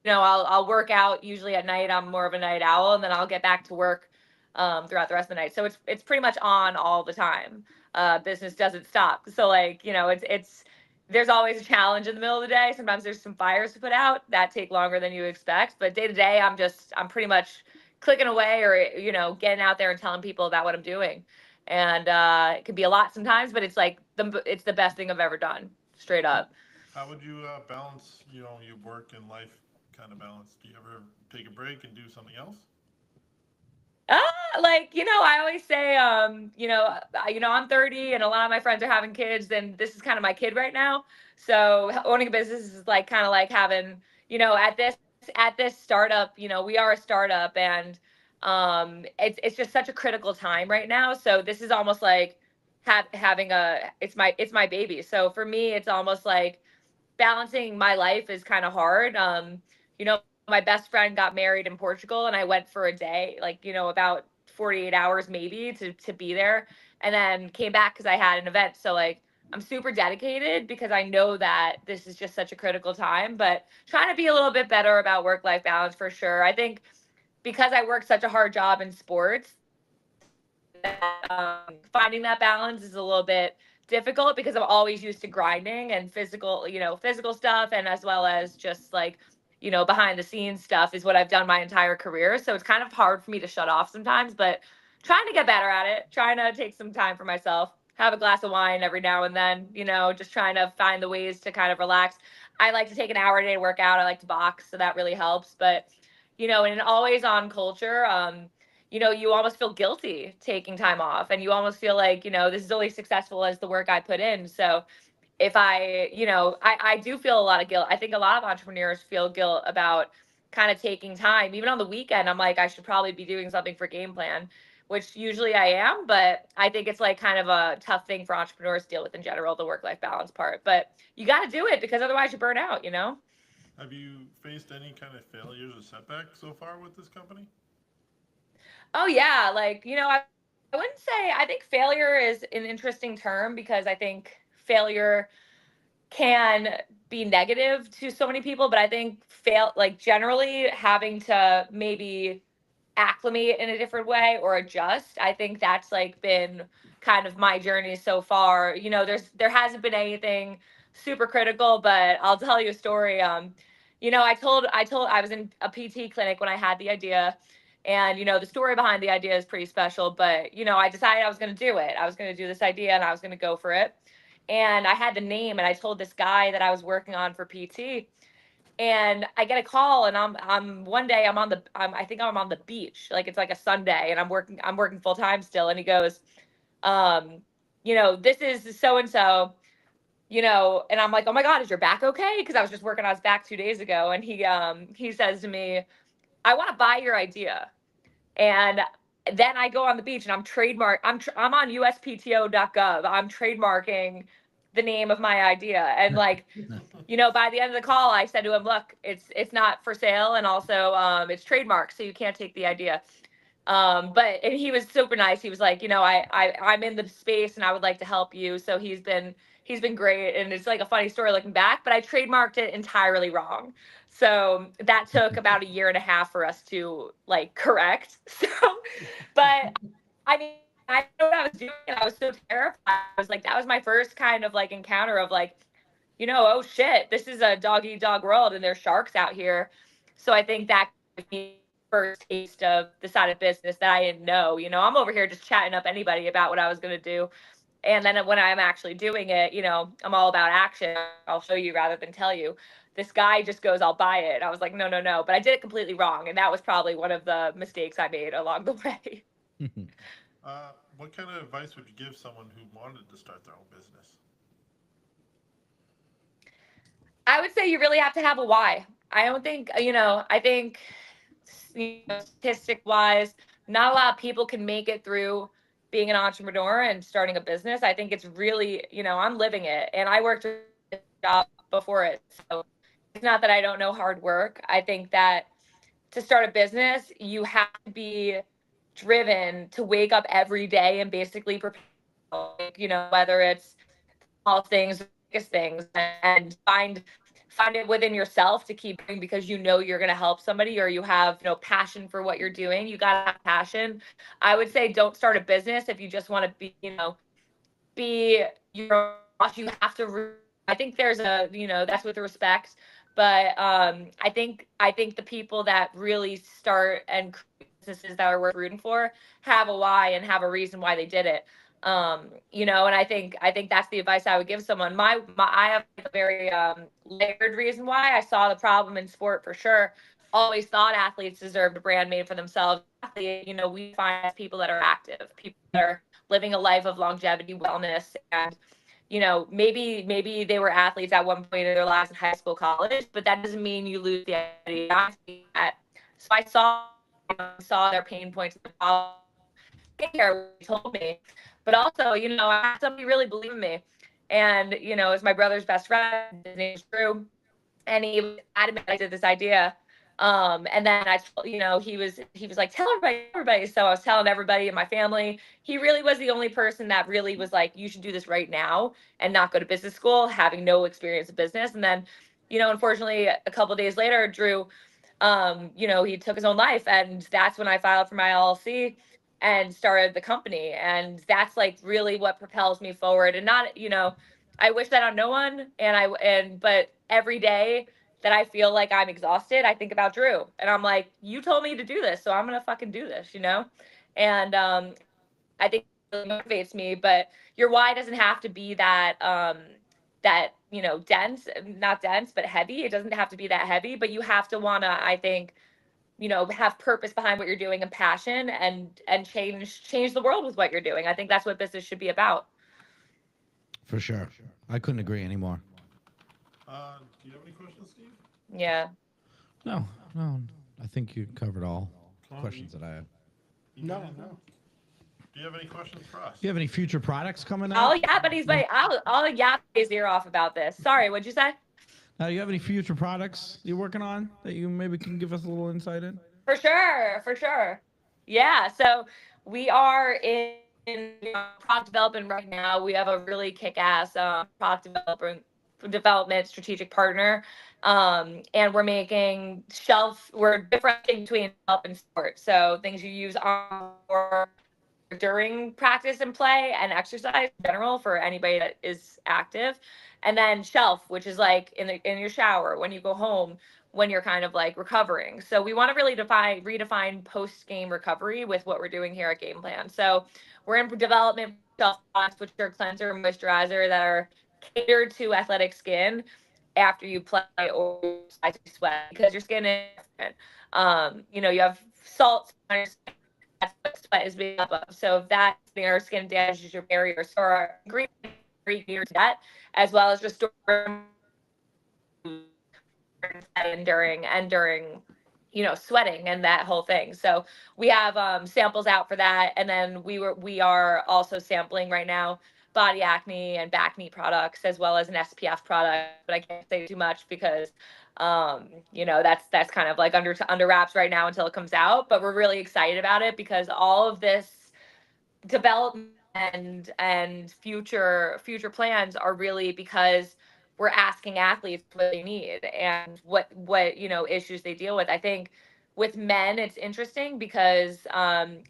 [SPEAKER 6] I'll work out usually at night. I'm more of a night owl, and then I'll get back to work throughout the rest of the night. So it's pretty much on all the time. Business doesn't stop. So it's there's always a challenge in the middle of the day. Sometimes there's some fires to put out that take longer than you expect. But day to day, I'm pretty much clicking away or getting out there and telling people about what I'm doing. And it can be a lot sometimes, but it's like it's the best thing I've ever done, straight up.
[SPEAKER 5] How would you balance, your work and life kind of balance? Do you ever take a break and do something else?
[SPEAKER 8] Like, I always say, I'm 30 and a lot of my friends are having kids, and this is kind of my kid right now. So owning a business is like kind of like having, at this startup, we are a startup, and it's just such a critical time right now. So this is almost like having it's my baby. So for me, it's almost like balancing my life is kind of hard. My best friend got married in Portugal, and I went for a day, like, about 48 hours maybe to be there, and then came back because I had an event. So like I'm super dedicated because I know that this is just such a critical time, but trying to be a little bit better about work life balance for sure. I think because I work such a hard job in sports, finding that balance is a little bit difficult because I'm always used to grinding and physical stuff, and as well as just like, behind the scenes stuff is what I've done my entire career. So it's kind of hard for me to shut off sometimes, but trying to get better at it, trying to take some time for myself, have a glass of wine every now and then, just trying to find the ways to kind of relax. I like to take an hour a day to work out. I like to box, so that really helps. But, in an always on culture, you almost feel guilty taking time off, and you almost feel like, this is only successful as the work I put in. So if I do feel a lot of guilt. I think a lot of entrepreneurs feel guilt about kind of taking time. Even on the weekend, I'm like, I should probably be doing something for game plan, which usually I am, but I think it's like kind of a tough thing for entrepreneurs to deal with in general, the work-life balance part. But you got to do it because otherwise you burn out.
[SPEAKER 5] Have you faced any kind of failures or setbacks so far with this company?
[SPEAKER 8] Oh yeah, like, I wouldn't say, I think failure is an interesting term because I think failure can be negative to so many people, but I think like generally having to maybe acclimate in a different way or adjust. I think that's like been kind of my journey so far. There hasn't been anything super critical, but I'll tell you a story. I was in a PT clinic when I had the idea, and the story behind the idea is pretty special, but I decided I was going to do it. I was going to do this idea and I was going to go for it. And I had the name, and I told this guy that I was working on for PT, and I get a call, and I'm one day I think I'm on the beach, like it's like a Sunday, and I'm working full time still, and he goes, this is so and so, and I'm like, oh my god, is your back okay? Because I was just working on his back 2 days ago, and he says to me, I want to buy your idea. And then I go on the beach and I'm on uspto.gov. I'm trademarking the name of my idea. And like, by the end of the call, I said to him, look, it's not for sale, and also it's trademarked, so you can't take the idea. And he was super nice. He was like, I'm in the space and I would like to help you. So he's been great, and it's like a funny story looking back, but I trademarked it entirely wrong. So that took about a year and a half for us to like correct. So, but I mean, I know what I was doing, and I was so terrified. I was like, that was my first kind of like encounter of like, oh shit, this is a dog eat dog world, and there's sharks out here. So I think that gave me first taste of the side of business that I didn't know. I'm over here just chatting up anybody about what I was going to do. And then when I'm actually doing it, I'm all about action. I'll show you rather than tell you. This guy just goes, I'll buy it. I was like, no, no, no. But I did it completely wrong. And that was probably one of the mistakes I made along the way.
[SPEAKER 5] What kind of advice would you give someone who wanted to start their own business?
[SPEAKER 8] I would say you really have to have a why. I don't think, I think, statistic wise, not a lot of people can make it through being an entrepreneur and starting a business. I think it's really, I'm living it, and I worked a job before it. So it's not that I don't know hard work. I think that to start a business, you have to be driven to wake up every day and basically prepare, whether it's small things, biggest things, and find it within yourself to keep doing because you're going to help somebody, or you have passion for what you're doing. You got to have passion. I would say don't start a business if you just want to be your boss. You have to I think there's that's with respect, but I think the people that really start and create businesses that are worth rooting for have a why and have a reason why they did it. You know, and I think that's the advice I would give someone. I have a very layered reason why. I saw the problem in sport for sure. Always thought athletes deserved a brand made for themselves. You know, we find people that are active, people that are living a life of longevity, wellness, and you know, maybe they were athletes at one point in their lives in high school, college, but that doesn't mean you lose the identity. So I saw their pain points, care what he told me. But also, you know, I had somebody really believe in me. And, you know, it's my brother's best friend. His name's Drew. And he was adamant I did this idea. And then you know, he was like, tell everybody. So I was telling everybody in my family. He really was the only person that really was like, you should do this right now and not go to business school, having no experience in business. And then, you know, unfortunately, a couple of days later, Drew, you know, he took his own life, and that's when I filed for my LLC and started the company. And that's like really what propels me forward. And not, you know, I wish that on no one. But every day that I feel like I'm exhausted, I think about Drew, and I'm like, you told me to do this, so I'm gonna fucking do this, you know. And I think it really motivates me. But your why doesn't have to be that you know, dense, not dense, but heavy. It doesn't have to be that heavy, but you have to wanna, I think, you know, have purpose behind what you're doing and passion, and change the world with what you're doing. I think that's what business should be about.
[SPEAKER 2] For sure. I couldn't agree anymore.
[SPEAKER 5] Do you have any questions, Steve?
[SPEAKER 8] Yeah.
[SPEAKER 2] No, no. I think you covered all
[SPEAKER 5] Come on,
[SPEAKER 2] questions that I had.
[SPEAKER 5] You got
[SPEAKER 3] No,
[SPEAKER 5] anything?
[SPEAKER 3] no.
[SPEAKER 5] Do you have any questions for us?
[SPEAKER 2] Do you have any future products coming out?
[SPEAKER 8] I'll yap, but he's like, I'll yap his ear off about this. Sorry, what'd you say?
[SPEAKER 2] Do you have any future products you're working on that you maybe can give us a little insight in?
[SPEAKER 8] For sure, for sure. Yeah, so we are in product development right now. We have a really kick-ass development strategic partner, and we're differentiating between shelf and sport. So things you use on or during practice and play and exercise in general for anybody that is active, and then shelf, which is like in your shower, when you go home, when you're kind of like recovering. So we want to really redefine post game recovery with what we're doing here at Game Plan. So we're in development shelf products, which are cleanser and moisturizer, that are catered to athletic skin after you play or decide to sweat, because your skin is different. You know, you have salts on your skin. That's what sweat is made up of. So if that your skin damages your barrier, so our ingredients to that, as well as just during you know, sweating and that whole thing. So we have samples out for that, and then we are also sampling right now body acne and back knee products, as well as an SPF product, but I can't say too much because you know, that's kind of like under wraps right now until it comes out. But we're really excited about it because all of this development and future plans are really because we're asking athletes what they need and what you know, issues they deal with. I think with men it's interesting because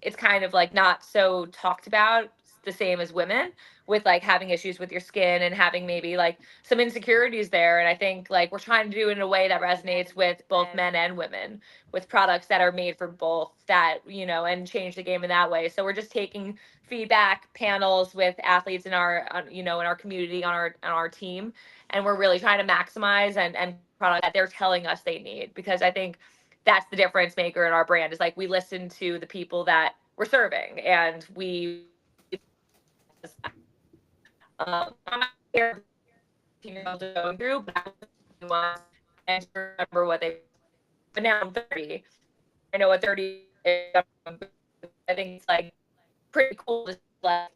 [SPEAKER 8] it's kind of like not so talked about the same as women, with like having issues with your skin and having maybe like some insecurities there. And I think like we're trying to do it in a way that resonates with both men and women, with products that are made for both, that, you know, and change the game in that way. So we're just taking feedback panels with athletes in our you know, in our community, on our team, and we're really trying to maximize and product that they're telling us they need, because I think that's the difference maker in our brand, is like we listen to the people that we're serving, and we I'm not here are going through, but I want to remember what they. But now I'm 30. I know what 30 is. I think it's like pretty cool to like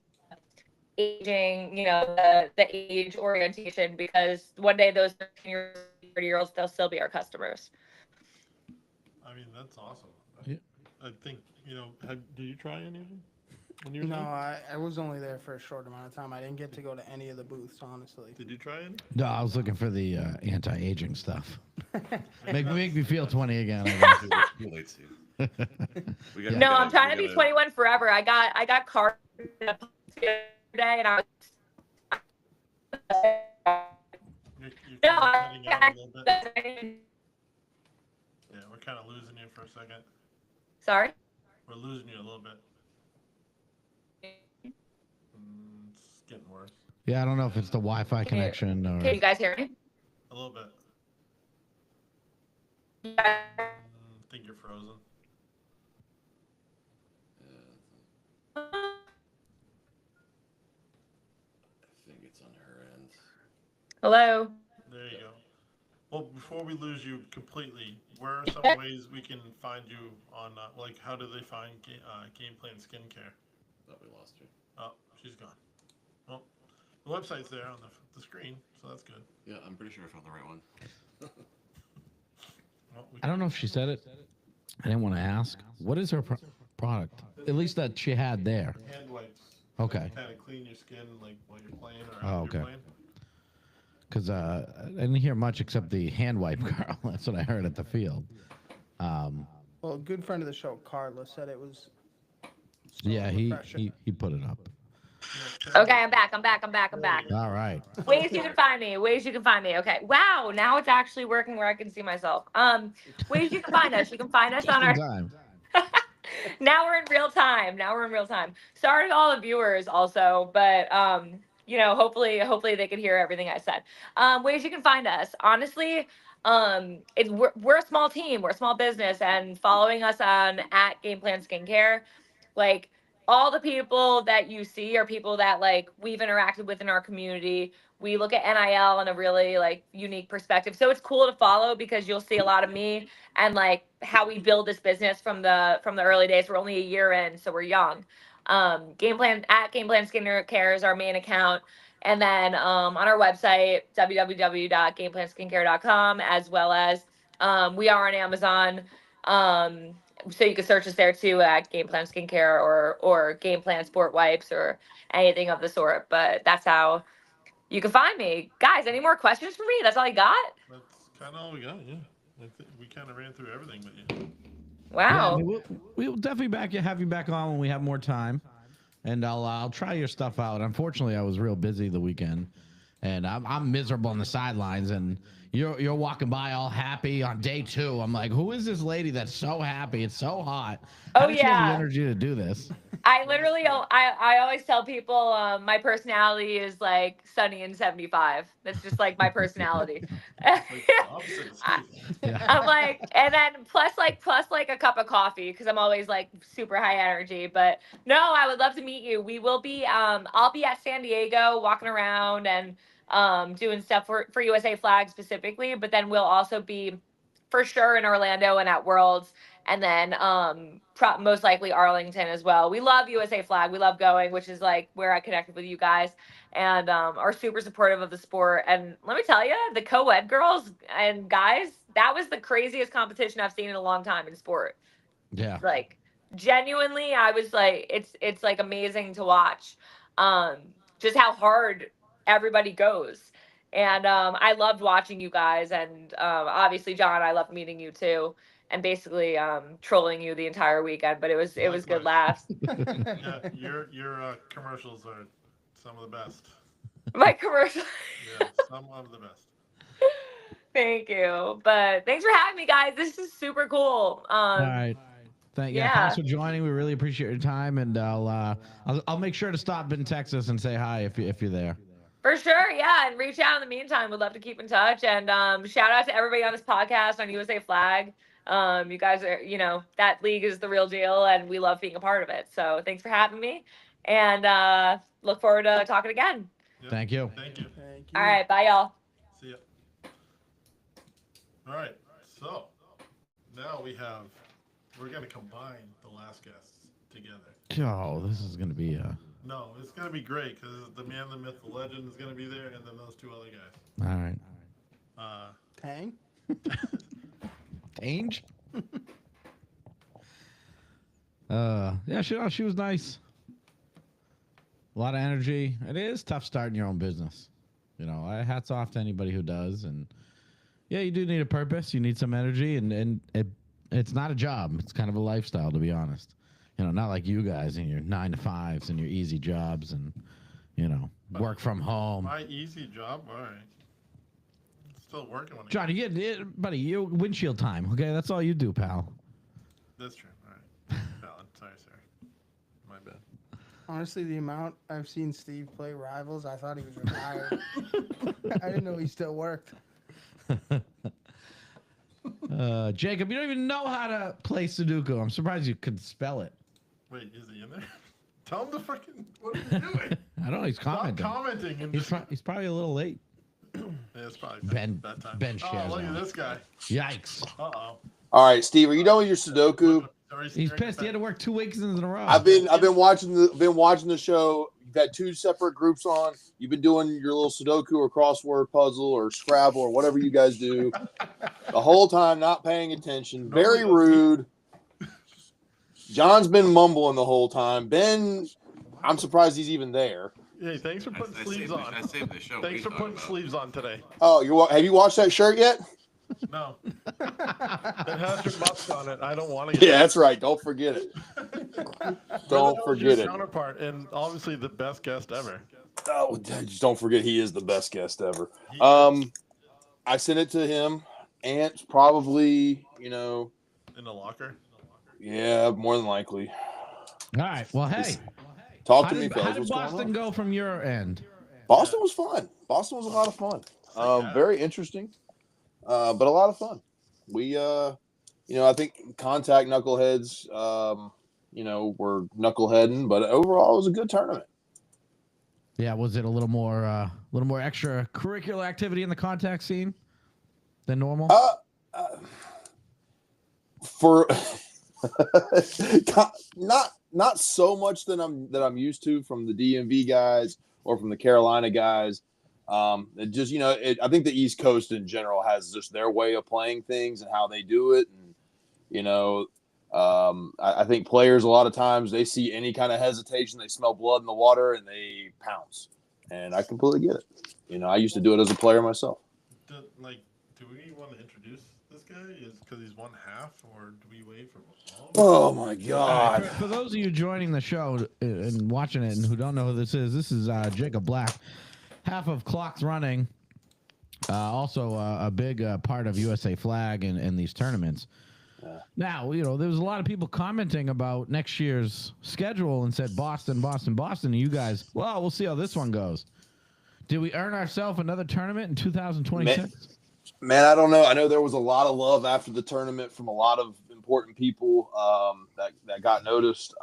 [SPEAKER 8] aging, you know, the age orientation, because one day those 30-year-olds, they'll still be our customers.
[SPEAKER 5] I mean, that's awesome.
[SPEAKER 2] Yeah.
[SPEAKER 5] I think, you know, did you try anything when you were
[SPEAKER 3] No,
[SPEAKER 5] there?
[SPEAKER 3] I was only there for a short amount of time. I didn't get to go to any of the booths, honestly.
[SPEAKER 5] Did you try any?
[SPEAKER 2] No, I was looking for the anti-aging stuff. Make me feel 20 again, I guess.
[SPEAKER 4] Too late, Steve.
[SPEAKER 8] No, I'm trying to be 21 forever. I got cards the other day, and I was
[SPEAKER 5] You're
[SPEAKER 8] no,
[SPEAKER 5] kind of cutting out a little bit.
[SPEAKER 8] I,
[SPEAKER 5] Yeah, we're kind of losing you for a second.
[SPEAKER 8] sorry.
[SPEAKER 5] We're losing you a little bit. getting worse.
[SPEAKER 2] Yeah, I don't know if it's the Wi-Fi connection or.
[SPEAKER 8] Can you guys hear me?
[SPEAKER 5] A little bit. Think you're frozen.
[SPEAKER 4] I think it's on her end.
[SPEAKER 8] Hello.
[SPEAKER 5] There you go. Well, before we lose you completely, where are some ways we can find you on, like, how do they find Game Plan Skincare?
[SPEAKER 4] Thought we lost her.
[SPEAKER 5] Oh, she's gone. Well, the website's there on the screen, so that's good.
[SPEAKER 4] Yeah, I'm pretty sure I found the right one.
[SPEAKER 5] Well,
[SPEAKER 2] I don't know if she said it. I didn't want to ask. What is her product? At least that she had there.
[SPEAKER 5] Hand wipes.
[SPEAKER 2] Okay.
[SPEAKER 5] Kind of clean your skin, like, while you're playing or
[SPEAKER 2] Oh,
[SPEAKER 5] after
[SPEAKER 2] okay.
[SPEAKER 5] you're playing.
[SPEAKER 2] Because I didn't hear much except the hand wipe girl. That's what I heard at the field.
[SPEAKER 3] Well, a good friend of the show, Carla, said it was.
[SPEAKER 2] Yeah,
[SPEAKER 3] refreshing.
[SPEAKER 2] he put it up.
[SPEAKER 8] Okay, I'm back.
[SPEAKER 2] All right.
[SPEAKER 8] Ways you can find me. Okay. Wow. Now it's actually working where I can see myself. Ways you can find us. You can find us on our.
[SPEAKER 2] Time.
[SPEAKER 8] Now we're in real time. Sorry to all the viewers also, but hopefully they can hear everything I said. Ways you can find us. Honestly, we're a small team, we're a small business, and following us on at Game Plan Skincare, like all the people that you see are people that like we've interacted with in our community. We look at NIL in a really like unique perspective. So it's cool to follow because you'll see a lot of me and like how we build this business from the early days. We're only a year in, so we're young. Game Plan Skincare is our main account. And then on our website, www.gameplansskincare.com, as well as we are on Amazon. So you can search us there too at Game Plan Skincare or Game Plan Sport Wipes or anything of the sort. But that's how you can find me. Guys, any more questions for me? That's all I got?
[SPEAKER 5] That's kind of all we got, yeah. We kind of ran through everything with you.
[SPEAKER 2] Yeah, I
[SPEAKER 8] Wow.
[SPEAKER 2] mean, we'll definitely have you back on when we have more time, and I'll try your stuff out. Unfortunately, I was real busy the weekend, and I'm miserable on the sidelines, and you're walking by all happy on day 2. I'm like, who is this lady that's so happy? It's so hot. How
[SPEAKER 8] Oh,
[SPEAKER 2] does she have the
[SPEAKER 8] yeah.
[SPEAKER 2] energy to do this?
[SPEAKER 8] I literally, I always tell people my personality is like sunny and 75. That's just like my personality.
[SPEAKER 5] Like opposite of Steve.
[SPEAKER 2] Yeah.
[SPEAKER 8] I'm like, and then plus like a cup of coffee because I'm always like super high energy. But no, I would love to meet you. We will be, I'll be at San Diego walking around and doing stuff for USA Flag specifically. But then we'll also be for sure in Orlando and at Worlds. And then most likely Arlington as well. We love USA Flag. We love going, which is like where I connected with you guys and are super supportive of the sport. And let me tell you, the co-ed girls and guys, that was the craziest competition I've seen in a long time in sport.
[SPEAKER 2] Yeah.
[SPEAKER 8] Like genuinely, I was like, it's like amazing to watch just how hard everybody goes. And I loved watching you guys. And obviously, John, I loved meeting you too. And basically trolling you the entire weekend, but it was good laughs.
[SPEAKER 5] Yeah, your commercials are some of the best.
[SPEAKER 8] My commercial.
[SPEAKER 5] Yeah, some of the best.
[SPEAKER 8] Thank you. But thanks for having me, guys. This is super cool.
[SPEAKER 2] All right. Thanks
[SPEAKER 8] Yeah.
[SPEAKER 2] for joining. We really appreciate your time, and I'll make sure to stop in Texas and say hi if you're there.
[SPEAKER 8] For sure, yeah. And reach out in the meantime. We'd love to keep in touch. And shout out to everybody on this podcast on USA Flag. You guys are, that league is the real deal, and we love being a part of it. So thanks for having me, and look forward to talking again.
[SPEAKER 5] Yep.
[SPEAKER 2] Thank you.
[SPEAKER 5] Thank you.
[SPEAKER 8] All right, bye, y'all.
[SPEAKER 5] See ya. All right, so now we're going to combine the last guests together.
[SPEAKER 2] Oh, this is gonna be
[SPEAKER 5] No, it's going to be great because the man, the myth, the legend is going to be there, and then those 2 other guys.
[SPEAKER 2] all right.
[SPEAKER 3] Tang?
[SPEAKER 2] Tange? Yeah, she was nice. A lot of energy. It is tough starting your own business. Hats off to anybody who does. And yeah, you do need a purpose. You need some energy, and it's not a job. It's kind of a lifestyle, to be honest. Not like you guys and your 9 to 5s and your easy jobs and work from home.
[SPEAKER 5] My easy job, all right. Still working on it.
[SPEAKER 2] John, you get, buddy, you windshield time. Okay, that's all you do, pal.
[SPEAKER 5] That's true. All right. Valid. Sorry, sir. My bad.
[SPEAKER 3] Honestly, the amount I've seen Steve play Rivals, I thought he was retired. I didn't know he still worked.
[SPEAKER 2] Jacob, you don't even know how to play Sudoku. I'm surprised you could spell it.
[SPEAKER 5] Wait, is he in there? Tell him to fucking. What are you doing?
[SPEAKER 2] I don't know. He's commenting.
[SPEAKER 5] Stop commenting. And
[SPEAKER 2] He's probably a little late.
[SPEAKER 5] Yeah, it's probably
[SPEAKER 2] Ben
[SPEAKER 5] bedtime.
[SPEAKER 2] shares
[SPEAKER 5] Oh, look
[SPEAKER 2] out.
[SPEAKER 5] at this guy.
[SPEAKER 2] Yikes.
[SPEAKER 5] Uh-oh.
[SPEAKER 9] All right, Steve, are you done with your Sudoku?
[SPEAKER 2] He's pissed. He had to work 2 weeks in a row.
[SPEAKER 9] I've been watching the show. You've had 2 separate groups on. You've been doing your little Sudoku or crossword puzzle or Scrabble or whatever you guys do the whole time, not paying attention. Very rude. John's been mumbling the whole time. Ben, I'm surprised he's even there.
[SPEAKER 5] Hey, thanks for putting sleeves on.
[SPEAKER 4] I saved the show.
[SPEAKER 5] Thanks for putting sleeves on today.
[SPEAKER 9] Oh, have you watched that shirt yet?
[SPEAKER 5] No. It has your butts on it. I don't want to get
[SPEAKER 9] Yeah, that's right. Don't forget it. Don't forget it.
[SPEAKER 5] Counterpart, and obviously the best guest ever.
[SPEAKER 9] Oh, just don't forget he is the best guest ever. I sent it to him. Ant's probably,
[SPEAKER 5] in the locker.
[SPEAKER 9] Yeah, more than likely.
[SPEAKER 2] All right. Well, hey.
[SPEAKER 9] Talk to me, fellas.
[SPEAKER 2] How did
[SPEAKER 9] What's going
[SPEAKER 2] Boston
[SPEAKER 9] on?
[SPEAKER 2] go from your end?
[SPEAKER 9] Boston was fun. Boston was a lot of fun. Very interesting, but a lot of fun. We, I think contact knuckleheads, were knuckleheading, but overall it was a good tournament.
[SPEAKER 2] Yeah, was it a little more extracurricular activity in the contact scene than normal?
[SPEAKER 9] For not so much that I'm used to from the DMV guys or from the Carolina guys. It just I think the East Coast in general has just their way of playing things and how they do it, and I think players a lot of times they see any kind of hesitation, they smell blood in the water, and they pounce. And I completely get it. I used to do it as a player myself.
[SPEAKER 5] Do we want to introduce this guy? Is because he's one half, or do we wait for?
[SPEAKER 9] Oh my God!
[SPEAKER 2] For those of you joining the show and watching it and who don't know who this is Jacob Black, half of Clocks Running, also a big part of USA Flag in these tournaments. Now, there was a lot of people commenting about next year's schedule and said Boston. And you guys, well, we'll see how this one goes. Did we earn ourselves another tournament in 2026?
[SPEAKER 9] Man, I don't know. I know there was a lot of love after the tournament from a lot of important people that got noticed.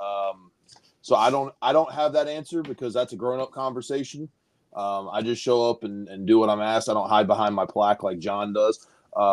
[SPEAKER 9] So I don't have that answer because that's a grown-up conversation. I just show up and do what I'm asked. I don't hide behind my plaque like John does.
[SPEAKER 5] You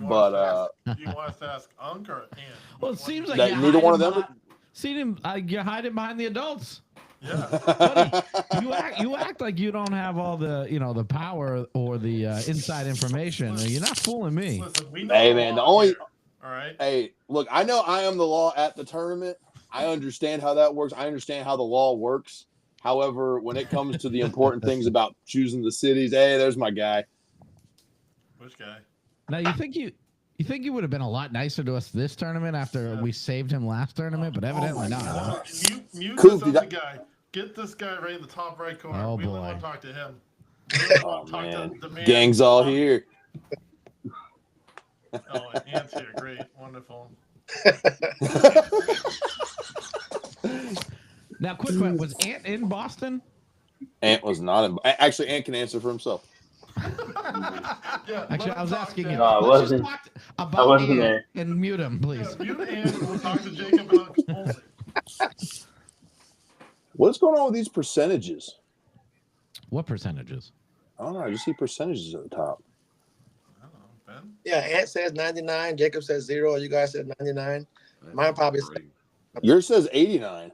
[SPEAKER 5] want us to ask Unc or Ant?
[SPEAKER 2] Well, it seems like
[SPEAKER 9] neither one of them.
[SPEAKER 2] See him, you're hiding behind the adults.
[SPEAKER 5] Yeah.
[SPEAKER 2] Buddy, you act like you don't have all the the power or the inside information. You're not fooling me.
[SPEAKER 5] Listen, we know
[SPEAKER 9] hey man, the only.
[SPEAKER 5] All right.
[SPEAKER 9] Hey, look, I know I am the law at the tournament. I understand how that works. I understand how the law works. However, when it comes to the important things about choosing the cities, hey, there's my guy.
[SPEAKER 5] Which guy?
[SPEAKER 2] Now you think you would have been a lot nicer to us this tournament after we saved him last tournament, but evidently not.
[SPEAKER 5] Mute
[SPEAKER 9] Coop,
[SPEAKER 5] this other guy. Get this guy right in the top right corner.
[SPEAKER 2] Oh,
[SPEAKER 5] we
[SPEAKER 2] boy.
[SPEAKER 5] want to talk to him.
[SPEAKER 9] Oh man, gang's all here.
[SPEAKER 5] Oh, Ant's here. Great, wonderful.
[SPEAKER 2] Now, quick question: was Ant in Boston?
[SPEAKER 9] Ant was not in. Actually, Ant can answer for himself.
[SPEAKER 5] Yeah,
[SPEAKER 2] Actually, I was asking you.
[SPEAKER 10] No, I
[SPEAKER 2] Let's just
[SPEAKER 10] wasn't.
[SPEAKER 2] talk
[SPEAKER 10] I
[SPEAKER 2] about
[SPEAKER 10] wasn't
[SPEAKER 2] Ant
[SPEAKER 10] there.
[SPEAKER 2] and mute him, please.
[SPEAKER 5] Mute Ant and we'll talk to Jacob about only.
[SPEAKER 9] What's going on with these percentages?
[SPEAKER 2] What percentages?
[SPEAKER 9] I don't know. I just see percentages at the top.
[SPEAKER 5] I don't know, Ben.
[SPEAKER 10] Yeah, Ant says 99. Jacob says 0. You guys said 99. Mine probably.
[SPEAKER 9] Yours says 89.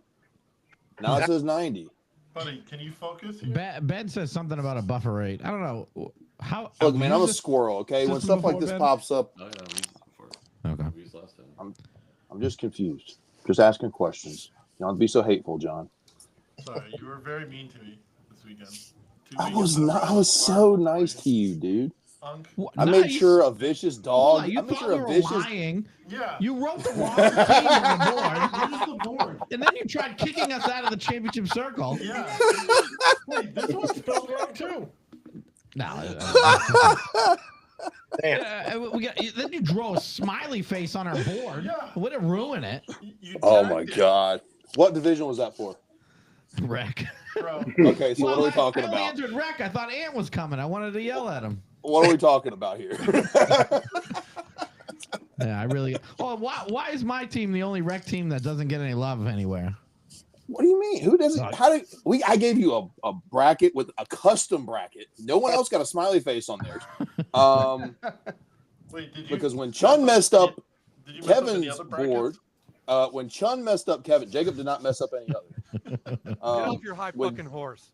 [SPEAKER 9] Now it says 90.
[SPEAKER 5] Buddy, can you focus here?
[SPEAKER 2] Ben says something about a buffer rate. I don't know how.
[SPEAKER 9] Look, man, I'm a squirrel. Okay, when stuff like this pops up,
[SPEAKER 4] Oh, yeah, we used it before.
[SPEAKER 2] Okay.
[SPEAKER 4] We used last time.
[SPEAKER 9] I'm just confused. Just asking questions. You don't be so hateful, John.
[SPEAKER 5] Sorry, you were very mean to me this weekend.
[SPEAKER 9] I was not. I was so nice to you, dude.
[SPEAKER 5] Unc.
[SPEAKER 9] I made sure a vicious dog.
[SPEAKER 2] You
[SPEAKER 9] I made
[SPEAKER 2] thought
[SPEAKER 9] sure
[SPEAKER 2] we
[SPEAKER 9] a
[SPEAKER 2] were
[SPEAKER 9] vicious.
[SPEAKER 2] lying.
[SPEAKER 5] Yeah.
[SPEAKER 2] You wrote the wrong team on the board,
[SPEAKER 5] Where's the board?
[SPEAKER 2] and then you tried kicking us out of the championship circle.
[SPEAKER 5] Yeah. Wait, this one's spelled wrong too.
[SPEAKER 2] No.
[SPEAKER 10] Damn.
[SPEAKER 2] Then you draw a smiley face on our board.
[SPEAKER 5] Yeah.
[SPEAKER 2] Would it ruin it?
[SPEAKER 5] You
[SPEAKER 9] Oh
[SPEAKER 5] tagged
[SPEAKER 9] my
[SPEAKER 5] it.
[SPEAKER 9] God! What division was that for?
[SPEAKER 2] Wreck.
[SPEAKER 5] Bro,
[SPEAKER 9] Okay, so what are we talking
[SPEAKER 2] I only
[SPEAKER 9] about?
[SPEAKER 2] answered Wreck. I thought Ant was coming. I wanted to yell at him.
[SPEAKER 9] What are we talking about here?
[SPEAKER 2] Yeah, I really. Oh, why is my team the only Wreck team that doesn't get any love anywhere?
[SPEAKER 9] What do you mean? Who doesn't? How do we? I gave you a bracket with a custom bracket. No one else got a smiley face on theirs.
[SPEAKER 5] wait, did you?
[SPEAKER 9] Because when Chun messed up
[SPEAKER 5] Did you mess up any
[SPEAKER 9] Kevin's
[SPEAKER 5] other brackets?
[SPEAKER 9] board, when Chun messed up Kevin, Jacob did not mess up any other.
[SPEAKER 11] Get off your high fucking horse.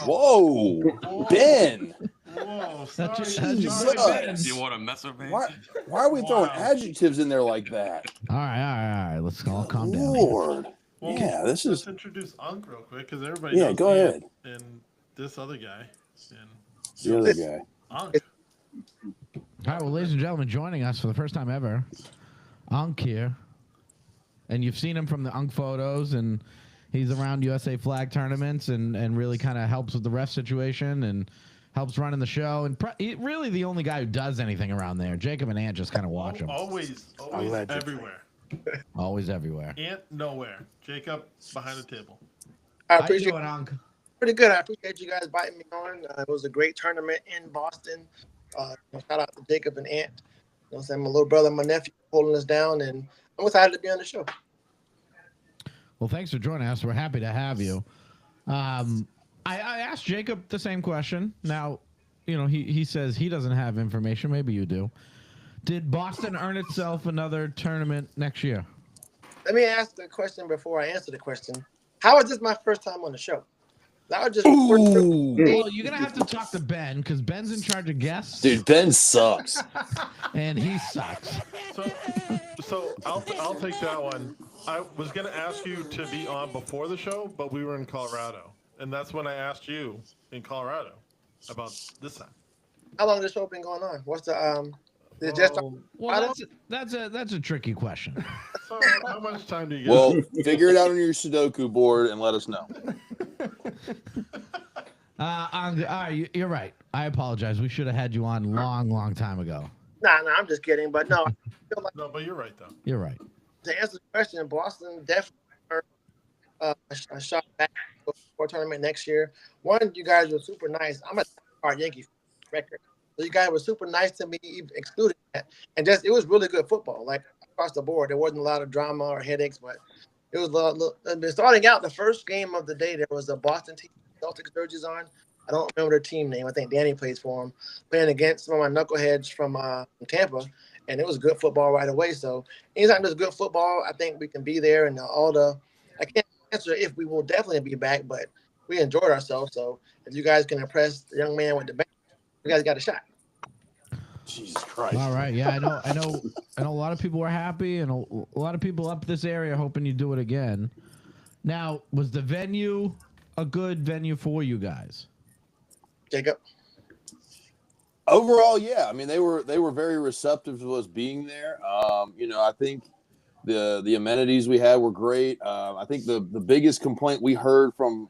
[SPEAKER 9] Whoa, Ben.
[SPEAKER 5] Whoa,
[SPEAKER 2] That's
[SPEAKER 5] sorry.
[SPEAKER 2] just- that's just
[SPEAKER 9] Jesus.
[SPEAKER 2] my bad.
[SPEAKER 12] Do you want to mess with me?
[SPEAKER 9] Why are we throwing
[SPEAKER 5] Wow.
[SPEAKER 9] adjectives in there like that?
[SPEAKER 2] All right. Let's all calm down.
[SPEAKER 9] Lord.
[SPEAKER 5] Well,
[SPEAKER 9] Yeah, this
[SPEAKER 5] let's
[SPEAKER 9] is.
[SPEAKER 5] introduce Unc real quick because everybody
[SPEAKER 9] Yeah,
[SPEAKER 5] knows
[SPEAKER 9] go
[SPEAKER 5] Ant
[SPEAKER 9] ahead.
[SPEAKER 5] and this other guy and
[SPEAKER 9] The other guy.
[SPEAKER 5] Unc.
[SPEAKER 2] All right, well, ladies and gentlemen, joining us for the first time ever, Unc here. And you've seen him from the Unc photos, and he's around USA flag tournaments and really kind of helps with the ref situation and helps running the show. And really the only guy who does anything around there. Jacob and Ant just kind of watch him.
[SPEAKER 5] Always
[SPEAKER 3] Allegedly.
[SPEAKER 5] everywhere.
[SPEAKER 2] Always everywhere.
[SPEAKER 5] Ant nowhere. Jacob behind the table.
[SPEAKER 10] I
[SPEAKER 2] How you
[SPEAKER 10] appreciate
[SPEAKER 2] doing, Unc?
[SPEAKER 10] pretty good. I appreciate you guys inviting me on. It was a great tournament in Boston. Shout out to Jacob and Ant. You know what I'm saying? My little brother, my nephew holding us down, and I'm excited to be on the show.
[SPEAKER 2] Well, thanks for joining us. We're happy to have you. I asked Jacob the same question. Now, you know, he says he doesn't have information. Maybe you do. Did Boston earn itself another tournament next year?
[SPEAKER 10] Let me ask the question before I answer the question. How is this my first time on the show? I was just
[SPEAKER 9] Ooh.
[SPEAKER 2] Well, you're going to have to talk to Ben because Ben's in charge of guests.
[SPEAKER 9] Dude, Ben sucks.
[SPEAKER 2] And he sucks.
[SPEAKER 5] So I'll take that one. I was gonna ask you to be on before the show, but we were in Colorado, and that's when I asked you in Colorado about this time.
[SPEAKER 10] how long this show been going on? What's the just
[SPEAKER 2] Well, that's a tricky question.
[SPEAKER 5] So how much time do you get?
[SPEAKER 9] Well, figure it out on your Sudoku board and let us know.
[SPEAKER 2] All right, you're right. I apologize. We should have had you on long time ago.
[SPEAKER 10] Nah, I'm just kidding. But no, I feel like
[SPEAKER 5] No, but you're right though.
[SPEAKER 2] You're right.
[SPEAKER 10] to answer the question, Boston definitely earned, a shot back for a tournament next year. One, you guys were super nice. I'm a hard Yankee record. So you guys were super nice to me, even excluding that. And just it was really good football, like across the board. There wasn't a lot of drama or headaches, but it was a lot. Starting out, the first game of the day, there was a Boston team, Celtics jerseys on. I don't remember their team name. I think Danny plays for them, playing against some of my knuckleheads from Tampa, and it was good football right away. So anytime there's good football, I think we can be there. And I can't answer if we will definitely be back, but we enjoyed ourselves. So if you guys can impress the young man with the band, you guys got a shot.
[SPEAKER 9] Jesus Christ.
[SPEAKER 2] All right. Yeah, I know a lot of people were happy, and a lot of people up this area hoping you do it again. Now, was the venue a good venue for you guys?
[SPEAKER 10] Jacob.
[SPEAKER 9] Overall, yeah. I mean, they were very receptive to us being there. I think the amenities we had were great. I think the biggest complaint we heard from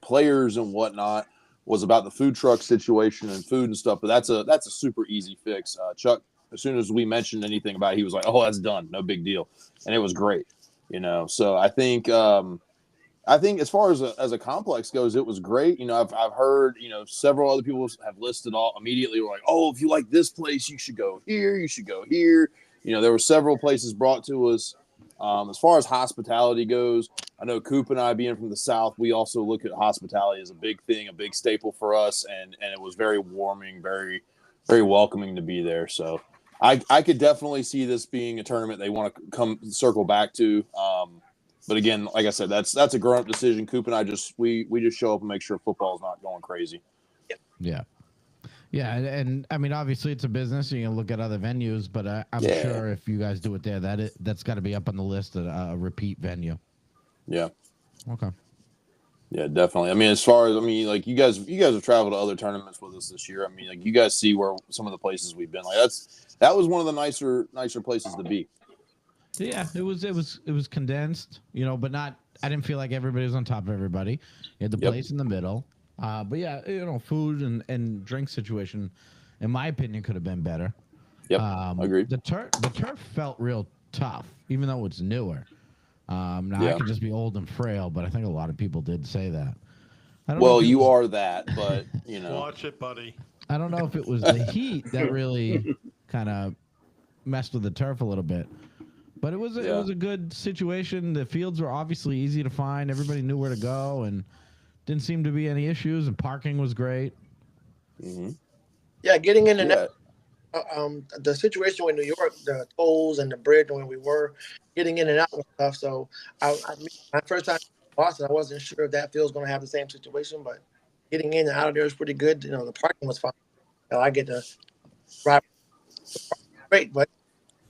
[SPEAKER 9] players and whatnot was about the food truck situation and food and stuff. But that's a super easy fix. Chuck, as soon as we mentioned anything about it, he was like, "Oh, that's done. No big deal," and it was great. So I think as far as a complex goes, it was great. I've heard, several other people have listed all immediately were like, "Oh, if you like this place, you should go here. You should go here." There were several places brought to us. As far as hospitality goes, I know Coop and I, being from the South, we also look at hospitality as a big thing, a big staple for us, and it was very warming, very, very welcoming to be there. So I could definitely see this being a tournament they want to come circle back to. But again, like I said, that's a grown-up decision. Coop and I we just show up and make sure football's not going crazy.
[SPEAKER 2] Yeah. Yeah, and I mean, obviously it's a business. You can look at other venues, but I'm sure if you guys do it there, that's got to be up on the list of a repeat venue.
[SPEAKER 9] Yeah.
[SPEAKER 2] Okay.
[SPEAKER 9] Yeah, definitely. I mean, like you guys have traveled to other tournaments with us this year. I mean, like you guys see where some of the places we've been. Like that was one of the nicer places to be.
[SPEAKER 2] Yeah, it was condensed, but not. I didn't feel like everybody was on top of everybody. You had the place in the middle. But yeah, food and drink situation, in my opinion, could have been better.
[SPEAKER 9] Yep, agreed.
[SPEAKER 2] The turf felt real tough, even though it's newer. Now I could just be old and frail, but I think a lot of people did say that. I don't know
[SPEAKER 9] Well,
[SPEAKER 2] if it
[SPEAKER 9] you
[SPEAKER 2] was-
[SPEAKER 9] are that, but you know.
[SPEAKER 5] Watch it, buddy.
[SPEAKER 2] I don't know if it was the heat that really kind of messed with the turf a little bit. But it was a good situation. The fields were obviously easy to find. Everybody knew where to go, and didn't seem to be any issues. And parking was great.
[SPEAKER 9] Mm-hmm.
[SPEAKER 10] Yeah, getting in and out. The situation with New York, the tolls and the bridge where we were, getting in and out was tough. So my first time in Boston, I wasn't sure if that field was going to have the same situation, but getting in and out of there was pretty good. You know, the parking was fine. I get to drive great, but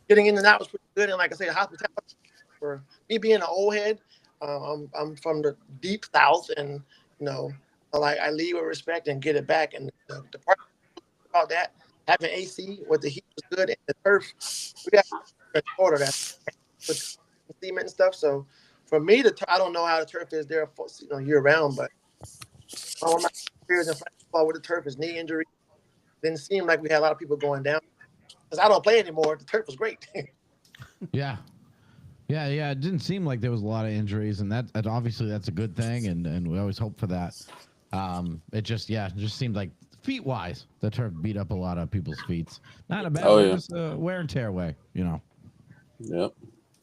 [SPEAKER 10] getting in and out was pretty good. And like I say, hospitality for me being an old head, I'm from the deep South, and you know, like I leave with respect and get it back. And the part about that, having AC with the heat was good, and the turf we got in Florida that with cement and stuff. So for me, I don't know how the turf is there for, year round, but all my experience in flag football with the turf is knee injury. Didn't seem like we had a lot of people going down. Because I don't play anymore, the turf was great.
[SPEAKER 2] Yeah. It didn't seem like there was a lot of injuries, and that obviously that's a good thing, and we always hope for that. It just seemed like feet wise, the turf beat up a lot of people's feet. Not in a bad way, just a wear and tear way, you know.
[SPEAKER 9] Yep.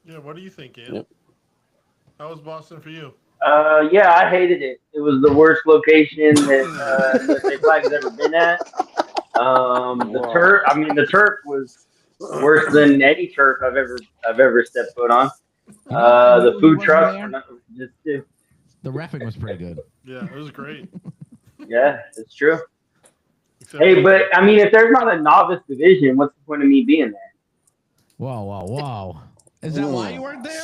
[SPEAKER 5] Yeah, what do you think, Ian?
[SPEAKER 9] Yep.
[SPEAKER 5] How was Boston for you?
[SPEAKER 12] Yeah, I hated it. It was the worst location that USA Flag has ever been at. The turf was worse than any turf I've ever stepped foot on. The food trucks were just
[SPEAKER 2] the reffing was pretty good.
[SPEAKER 5] Yeah, it was great.
[SPEAKER 12] Yeah, it's true. Hey, but I mean, if there's not a novice division, what's the point of me being there?
[SPEAKER 2] Whoa. Is that why you weren't there?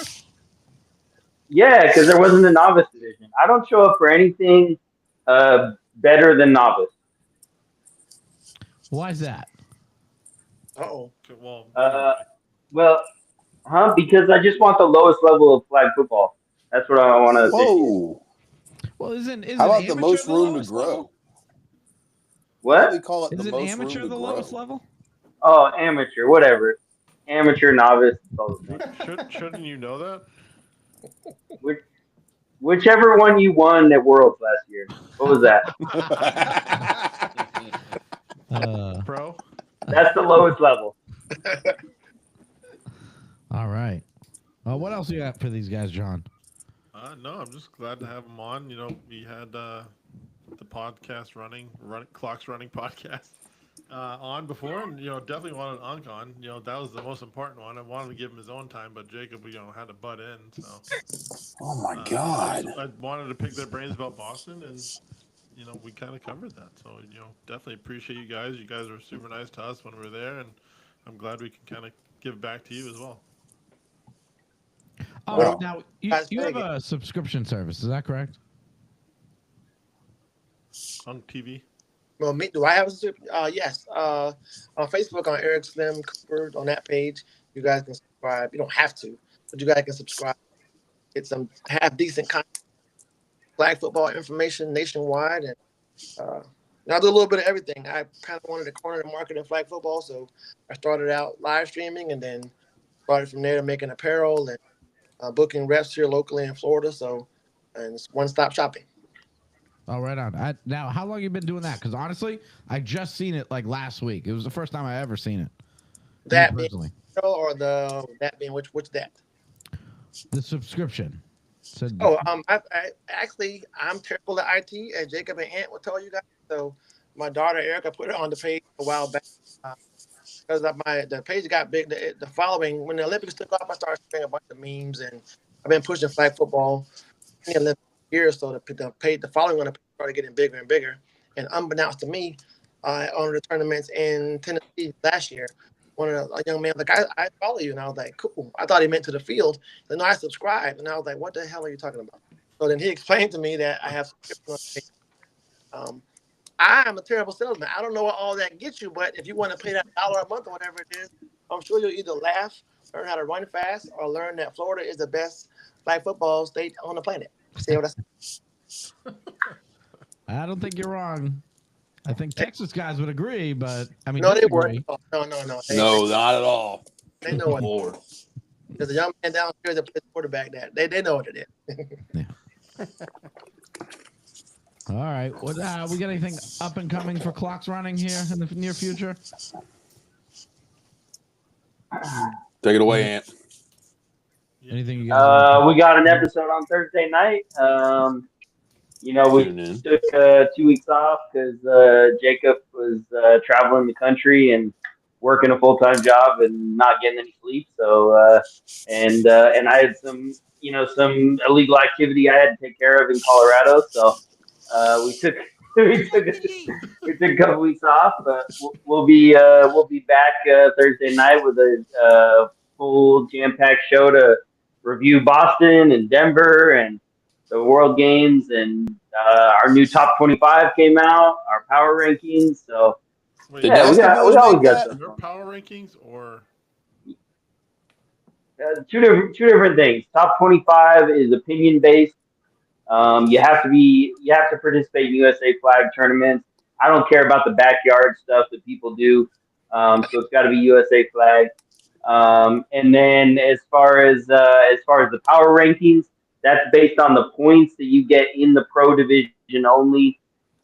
[SPEAKER 12] Yeah, because there wasn't a novice division. I don't show up for anything better than novice.
[SPEAKER 2] Why is that?
[SPEAKER 10] Uh-oh.
[SPEAKER 12] Because I just want the lowest level of flag football. That's what I want to see.
[SPEAKER 9] Whoa.
[SPEAKER 2] Well, isn't
[SPEAKER 9] how about the most room to grow?
[SPEAKER 2] Level?
[SPEAKER 12] What?
[SPEAKER 9] They call it
[SPEAKER 2] is
[SPEAKER 9] the most
[SPEAKER 2] amateur
[SPEAKER 9] room to
[SPEAKER 2] the
[SPEAKER 9] grow.
[SPEAKER 2] lowest level?
[SPEAKER 12] Oh, amateur, whatever. Amateur, novice, it's all the same.
[SPEAKER 5] Shouldn't you know that?
[SPEAKER 12] Whichever one you won at Worlds last year. What was that?
[SPEAKER 5] Pro?
[SPEAKER 12] That's the lowest level.
[SPEAKER 2] All right. What else you got for these guys, John?
[SPEAKER 5] No, I'm just glad to have them on. You know, we had the podcast Clocks Running podcast on before, and definitely wanted Unc on. That was the most important one. I wanted to give him his own time, but Jacob, had to butt in. So.
[SPEAKER 9] Oh my God!
[SPEAKER 5] I wanted to pick their brains about Boston, and we kind of covered that. So definitely appreciate you guys. You guys were super nice to us when we were there, and I'm glad we can kind of give back to you as well.
[SPEAKER 2] Now you have a subscription service, is that correct?
[SPEAKER 5] On TV.
[SPEAKER 10] Well, do I have a subscription? Yes. On Facebook, on Eric Slim Cooper, on that page, you guys can subscribe. You don't have to, but you guys can subscribe. Get some half decent content, flag football information nationwide, and I do a little bit of everything. I kind of wanted to corner the market in flag football, so I started out live streaming, and then started from there to making apparel and booking reps here locally in Florida. So, and it's one-stop shopping.
[SPEAKER 2] Oh, right on. Now, how long have you been doing that? Because honestly, I just seen it like last week. It was the first time I ever seen it.
[SPEAKER 10] That being or that being which that?
[SPEAKER 2] The subscription.
[SPEAKER 10] I'm terrible at IT, as Jacob and Ant will tell you guys. So my daughter Erica put it on the page a while back because the page got big. The following, when the Olympics took off, I started sharing a bunch of memes, and I've been pushing flag football in the Olympics years. So the following on the page started getting bigger and bigger. And unbeknownst to me, on the tournaments in Tennessee last year, a young man was like, I follow you. And I was like, cool. I thought he meant to the field. Then no, I subscribed. And I was like, what the hell are you talking about? So then he explained to me that I have subscription. I'm a terrible salesman. I don't know what all that gets you, but if you want to pay that $1 a month or whatever it is, I'm sure you'll either laugh, learn how to run fast, or learn that Florida is the best flag football state on the planet. See what I say?
[SPEAKER 2] I don't think you're wrong. I think Texas guys would agree, but I mean,
[SPEAKER 10] no, they
[SPEAKER 2] disagree.
[SPEAKER 10] weren't. No.
[SPEAKER 9] No, not at all.
[SPEAKER 10] They know what.
[SPEAKER 9] Lord.
[SPEAKER 10] There's a young man downstairs that plays quarterback. That they know what it is.
[SPEAKER 2] All right. What, we got anything up and coming for Clocks Running here in the near future?
[SPEAKER 9] Take it away, Ant.
[SPEAKER 2] Anything you guys?
[SPEAKER 12] We got an episode on Thursday night. You know, we took 2 weeks off because Jacob was traveling the country and working a full-time job and not getting any sleep. So, and I had some illegal activity I had to take care of in Colorado. So, we took a couple weeks off, but we'll be back Thursday night with a full jam-packed show to review Boston and Denver and the World Games, and our new top 25 came out, our power rankings. So
[SPEAKER 5] Wait,
[SPEAKER 12] we always got stuff.
[SPEAKER 5] Your power rankings or
[SPEAKER 12] Two different things. Top 25 is opinion based. You have to participate in USA flag tournaments. I don't care about the backyard stuff that people do. So it's got to be USA flag. And then as far as the power rankings, that's based on the points that you get in the pro division only.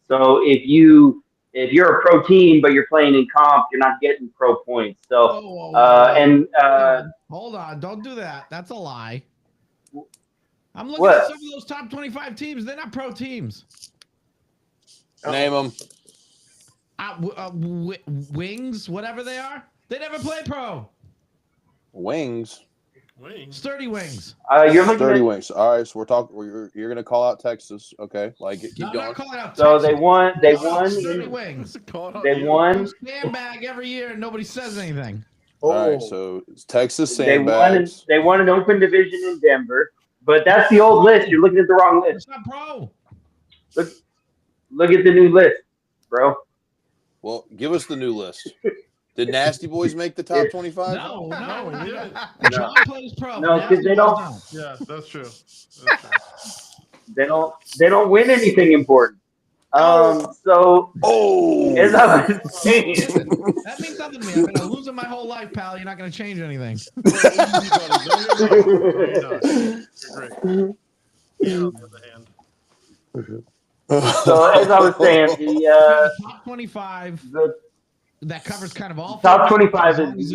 [SPEAKER 12] So if you're a pro team but you're playing in comp, you're not getting pro points. So
[SPEAKER 2] hold on, don't do that. That's a lie. I'm looking at some of those top 25 teams. They're not pro teams.
[SPEAKER 9] Name them.
[SPEAKER 2] Wings, whatever they are. They never play pro.
[SPEAKER 9] Wings.
[SPEAKER 2] Sturdy Wings.
[SPEAKER 12] You're looking
[SPEAKER 9] Sturdy
[SPEAKER 12] at
[SPEAKER 9] Wings. All right, so we're talking. You're going to call out Texas, okay? Like, keep
[SPEAKER 2] I'm
[SPEAKER 9] going.
[SPEAKER 2] not calling out
[SPEAKER 12] So
[SPEAKER 2] Texas.
[SPEAKER 12] they won.
[SPEAKER 2] Sturdy Wings.
[SPEAKER 12] They won.
[SPEAKER 2] Sandbag every year and nobody says anything.
[SPEAKER 9] All right, so it's Texas
[SPEAKER 12] They
[SPEAKER 9] Sandbags.
[SPEAKER 12] won an open division in Denver, but that's the old list. You're looking at the wrong list.
[SPEAKER 2] It's not pro.
[SPEAKER 12] Look at the new list, bro.
[SPEAKER 9] Well, give us the new list. Did Nasty Boys make the top 25?
[SPEAKER 2] No.
[SPEAKER 12] No.
[SPEAKER 2] John plays pro.
[SPEAKER 12] No, because they don't.
[SPEAKER 5] Yeah, that's true.
[SPEAKER 12] They don't win anything important. So as I was saying,
[SPEAKER 2] That means nothing to me. I've been losing my whole life, pal. You're not going to change anything.
[SPEAKER 5] You're great. Yeah, on the other hand.
[SPEAKER 12] so as I was saying, the
[SPEAKER 2] top 25 that covers kind of all.
[SPEAKER 12] top 25 is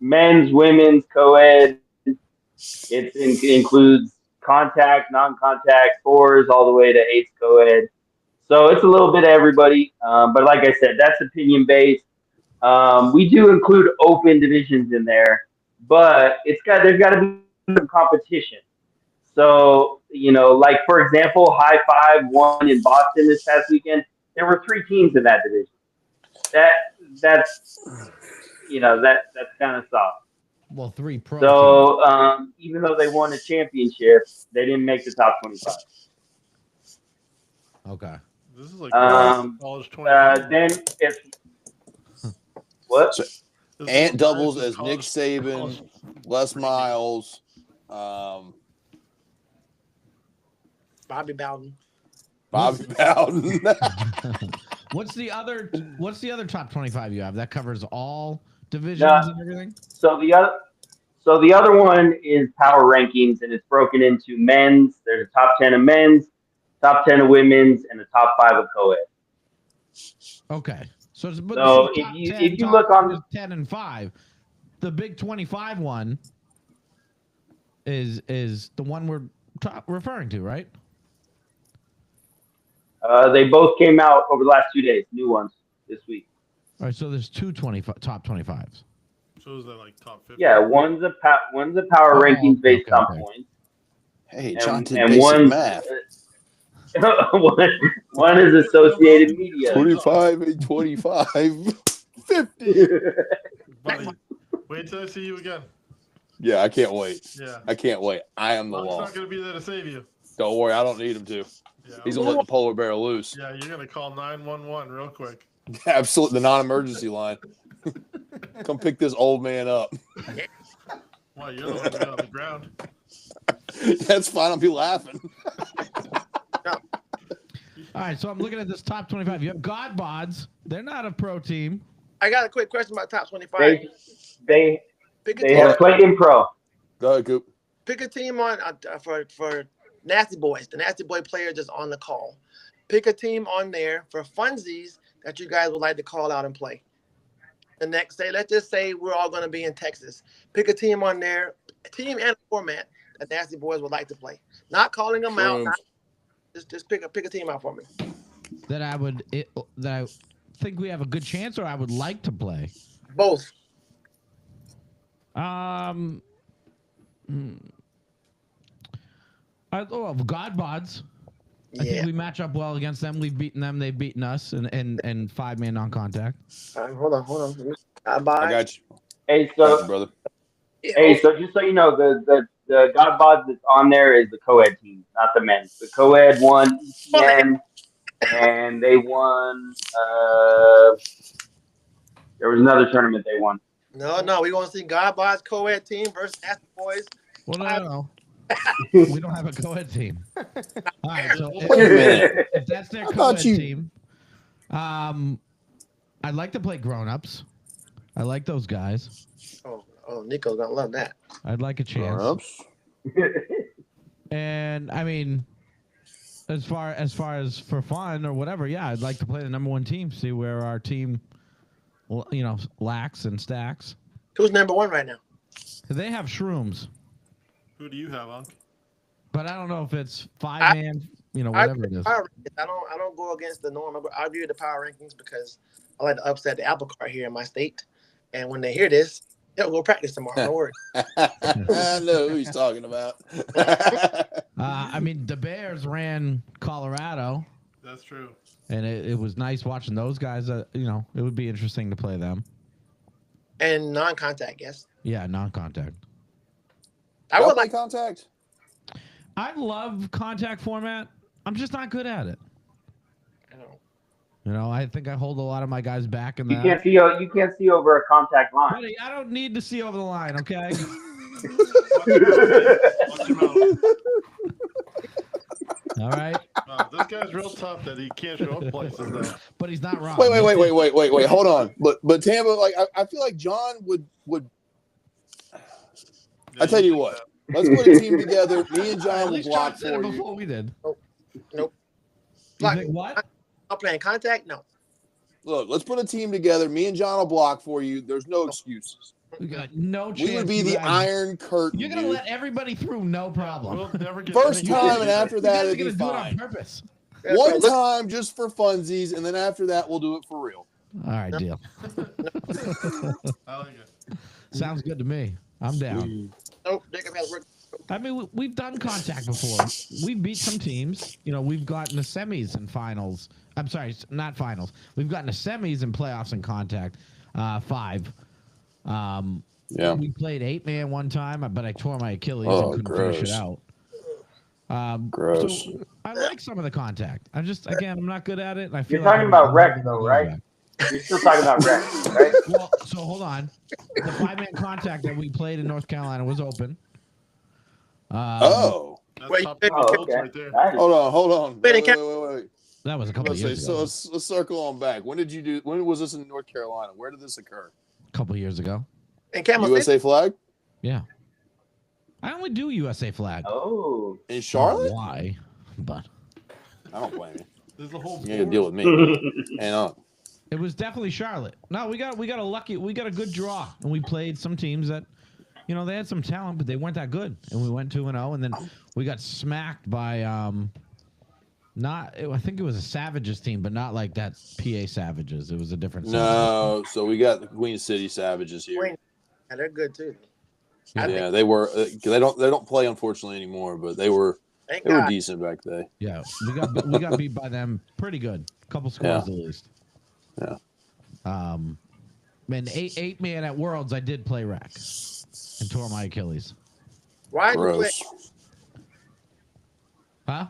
[SPEAKER 12] men's, women's, co-ed. It includes contact, non-contact, fours, all the way to eights co-ed. So it's a little bit of everybody. But like I said, that's opinion based. We do include open divisions in there, but there's got to be some competition. So, like for example, High Five won in Boston this past weekend. There were 3 teams in that division. That's kind of soft.
[SPEAKER 2] Well, 3 pro.
[SPEAKER 12] So even though they won a championship, they didn't make the top 25.
[SPEAKER 2] Okay.
[SPEAKER 5] This is like college 25.
[SPEAKER 12] Then if what?
[SPEAKER 9] So, Ant doubles as Nick Saban, Les Miles,
[SPEAKER 10] Bobby Bowden.
[SPEAKER 9] Bobby Bowden.
[SPEAKER 2] What's the other top 25 you have? That covers all divisions and everything?
[SPEAKER 12] So the other one is power rankings, and it's broken into men's. There's a top 10 of men's, top 10 of women's, and the top 5 of co-ed.
[SPEAKER 2] Okay. So
[SPEAKER 12] if you look on
[SPEAKER 2] 10 and 5, the big 25 one is the one we're referring to, right?
[SPEAKER 12] They both came out over the last 2 days, new ones this week.
[SPEAKER 2] All right, so there's 2 top 25s.
[SPEAKER 5] So is that like top 50?
[SPEAKER 12] Yeah, one's a power rankings based on points.
[SPEAKER 9] Hey, John did
[SPEAKER 12] and
[SPEAKER 9] basic math.
[SPEAKER 12] one is associated media.
[SPEAKER 9] 25 and 25. 50.
[SPEAKER 5] Buddy, wait till I see you again.
[SPEAKER 9] Yeah, I can't wait.
[SPEAKER 5] Yeah.
[SPEAKER 9] I can't wait. I am the
[SPEAKER 5] He's
[SPEAKER 9] law.
[SPEAKER 5] not going to be there to save you.
[SPEAKER 9] Don't worry, I don't need him to.
[SPEAKER 5] Yeah,
[SPEAKER 9] He's going to let the polar bear loose.
[SPEAKER 5] Yeah, you're going to call 911 real quick.
[SPEAKER 9] Absolutely, the non-emergency line. Come pick this old man up.
[SPEAKER 5] Why, you're the one who's on the ground.
[SPEAKER 9] That's fine. I'll be laughing.
[SPEAKER 2] All right, so I'm looking at this top 25. You have God Bods. They're not a pro team.
[SPEAKER 10] I got a quick question about top 25. Pick a
[SPEAKER 12] They
[SPEAKER 10] team.
[SPEAKER 12] have played in pro.
[SPEAKER 9] Go ahead, Coop.
[SPEAKER 10] Pick a team on for Nasty Boys. The Nasty Boy player just on the call. Pick a team on there for funsies that you guys would like to call out and play. The next day, let's just say we're all going to be in Texas. Pick a team on there, a team and a format that Nasty Boys would like to play. Not calling them out. Just pick a team out for me.
[SPEAKER 2] That I think we have a good chance, or I would like to play.
[SPEAKER 10] Both.
[SPEAKER 2] God Bods. I think we match up well against them. We've beaten them. They've beaten us, and 5-man non-contact.
[SPEAKER 10] Hold on.
[SPEAKER 9] I got you.
[SPEAKER 12] Hey,
[SPEAKER 9] Got you, brother.
[SPEAKER 12] Hey, so just so you know, the God Bods that's on there is the co-ed team, not the men's. The co-ed won ECN, and they won. There was another tournament they won.
[SPEAKER 10] No, we want to see God Bods co-ed team versus Nasty Boys.
[SPEAKER 2] Well, no. We don't have a co-ed team. All right, so if that's their co-ed team, I'd like to play grown-ups. I like those guys.
[SPEAKER 10] Oh, Nico's gonna love that.
[SPEAKER 2] I'd like a chance.
[SPEAKER 9] Grown-ups.
[SPEAKER 2] And I mean, as far as for fun or whatever, yeah, I'd like to play the number one team. See where our team, lacks and stacks.
[SPEAKER 10] Who's number one right now?
[SPEAKER 2] They have shrooms.
[SPEAKER 5] Who do you have, Unc?
[SPEAKER 2] But I don't know if it's 5-man, whatever it is.
[SPEAKER 10] I don't go against the norm. I view the power rankings because I like to upset the apple cart here in my state. And when they hear this, they'll go practice tomorrow. Don't worry.
[SPEAKER 9] I know who he's talking about.
[SPEAKER 2] I mean, the Bears ran Colorado.
[SPEAKER 5] That's true.
[SPEAKER 2] And it was nice watching those guys. It would be interesting to play them.
[SPEAKER 10] And non-contact, yes.
[SPEAKER 2] Yeah, non-contact.
[SPEAKER 10] I would like
[SPEAKER 9] contact.
[SPEAKER 2] I love contact format. I'm just not good at it. I think I hold a lot of my guys back in that.
[SPEAKER 12] You can't see over a contact line.
[SPEAKER 2] Buddy, I don't need to see over the line, okay? All right.
[SPEAKER 5] This guy's real tough that he can't show up places though.
[SPEAKER 2] But he's not wrong.
[SPEAKER 9] Wait. Hold on. But Tambo, I feel like John would. I tell you what. Let's put a team together. Me and John will block for you.
[SPEAKER 2] Before we did.
[SPEAKER 10] Nope.
[SPEAKER 2] You think what?
[SPEAKER 10] I'm playing contact. No.
[SPEAKER 9] Look, let's put a team together. Me and John will block for you. There's no excuses.
[SPEAKER 2] We got no chance.
[SPEAKER 9] We would be the Iron Curtain.
[SPEAKER 2] You're gonna let everybody through, no problem.
[SPEAKER 5] We'll never get
[SPEAKER 9] First time, and after that, it'll be
[SPEAKER 2] do it on
[SPEAKER 9] fine.
[SPEAKER 2] purpose.
[SPEAKER 9] One time, just for funsies, and then after that, we'll do it for real.
[SPEAKER 2] All right, deal.
[SPEAKER 5] I like it.
[SPEAKER 2] Sounds good to me. I'm down.
[SPEAKER 10] Nope. Jacob has work.
[SPEAKER 2] I mean, we've done contact before. We beat some teams. We've gotten to semis and finals. I'm sorry, not finals. We've gotten to semis and playoffs and contact. 5.
[SPEAKER 9] Yeah.
[SPEAKER 2] We played 8-man one time, but I tore my Achilles and couldn't finish it out.
[SPEAKER 9] Gross.
[SPEAKER 2] So I like some of the contact. I'm not good at it. And I feel
[SPEAKER 12] You're talking about rec, though, right?
[SPEAKER 2] Back.
[SPEAKER 12] You're still talking about rec, right?
[SPEAKER 2] Well, so hold on. The 5-man contact that we played in North Carolina was open.
[SPEAKER 9] Oh.
[SPEAKER 5] That's top
[SPEAKER 12] okay.
[SPEAKER 5] right there.
[SPEAKER 9] Hold on. Wait.
[SPEAKER 2] That was a couple of years ago.
[SPEAKER 9] So let's circle on back. When was this in North Carolina? Where did this occur?
[SPEAKER 2] A couple of years ago.
[SPEAKER 10] And Camel
[SPEAKER 9] USA flag?
[SPEAKER 2] Yeah. I only do USA flag.
[SPEAKER 12] Oh.
[SPEAKER 9] In Charlotte?
[SPEAKER 2] Why? But
[SPEAKER 9] I don't blame you.
[SPEAKER 5] There's a whole
[SPEAKER 9] You gotta deal with me. Hang on.
[SPEAKER 2] it was definitely Charlotte. No, we got a good draw, and we played some teams that, they had some talent, but they weren't that good, and we went 2-0, and then we got smacked by I think it was a Savages team, but not like that PA Savages. It was a different.
[SPEAKER 9] No, so we got the Queen City Savages here.
[SPEAKER 10] Yeah, they're good too.
[SPEAKER 9] Yeah, they were. They don't play unfortunately anymore, but they were decent back then.
[SPEAKER 2] Yeah, we got beat by them pretty good. A couple scores at least.
[SPEAKER 9] Yeah.
[SPEAKER 2] And 8-man at Worlds, I did play rec and tore my Achilles.
[SPEAKER 10] Why did you play?
[SPEAKER 9] Gross.
[SPEAKER 2] Huh?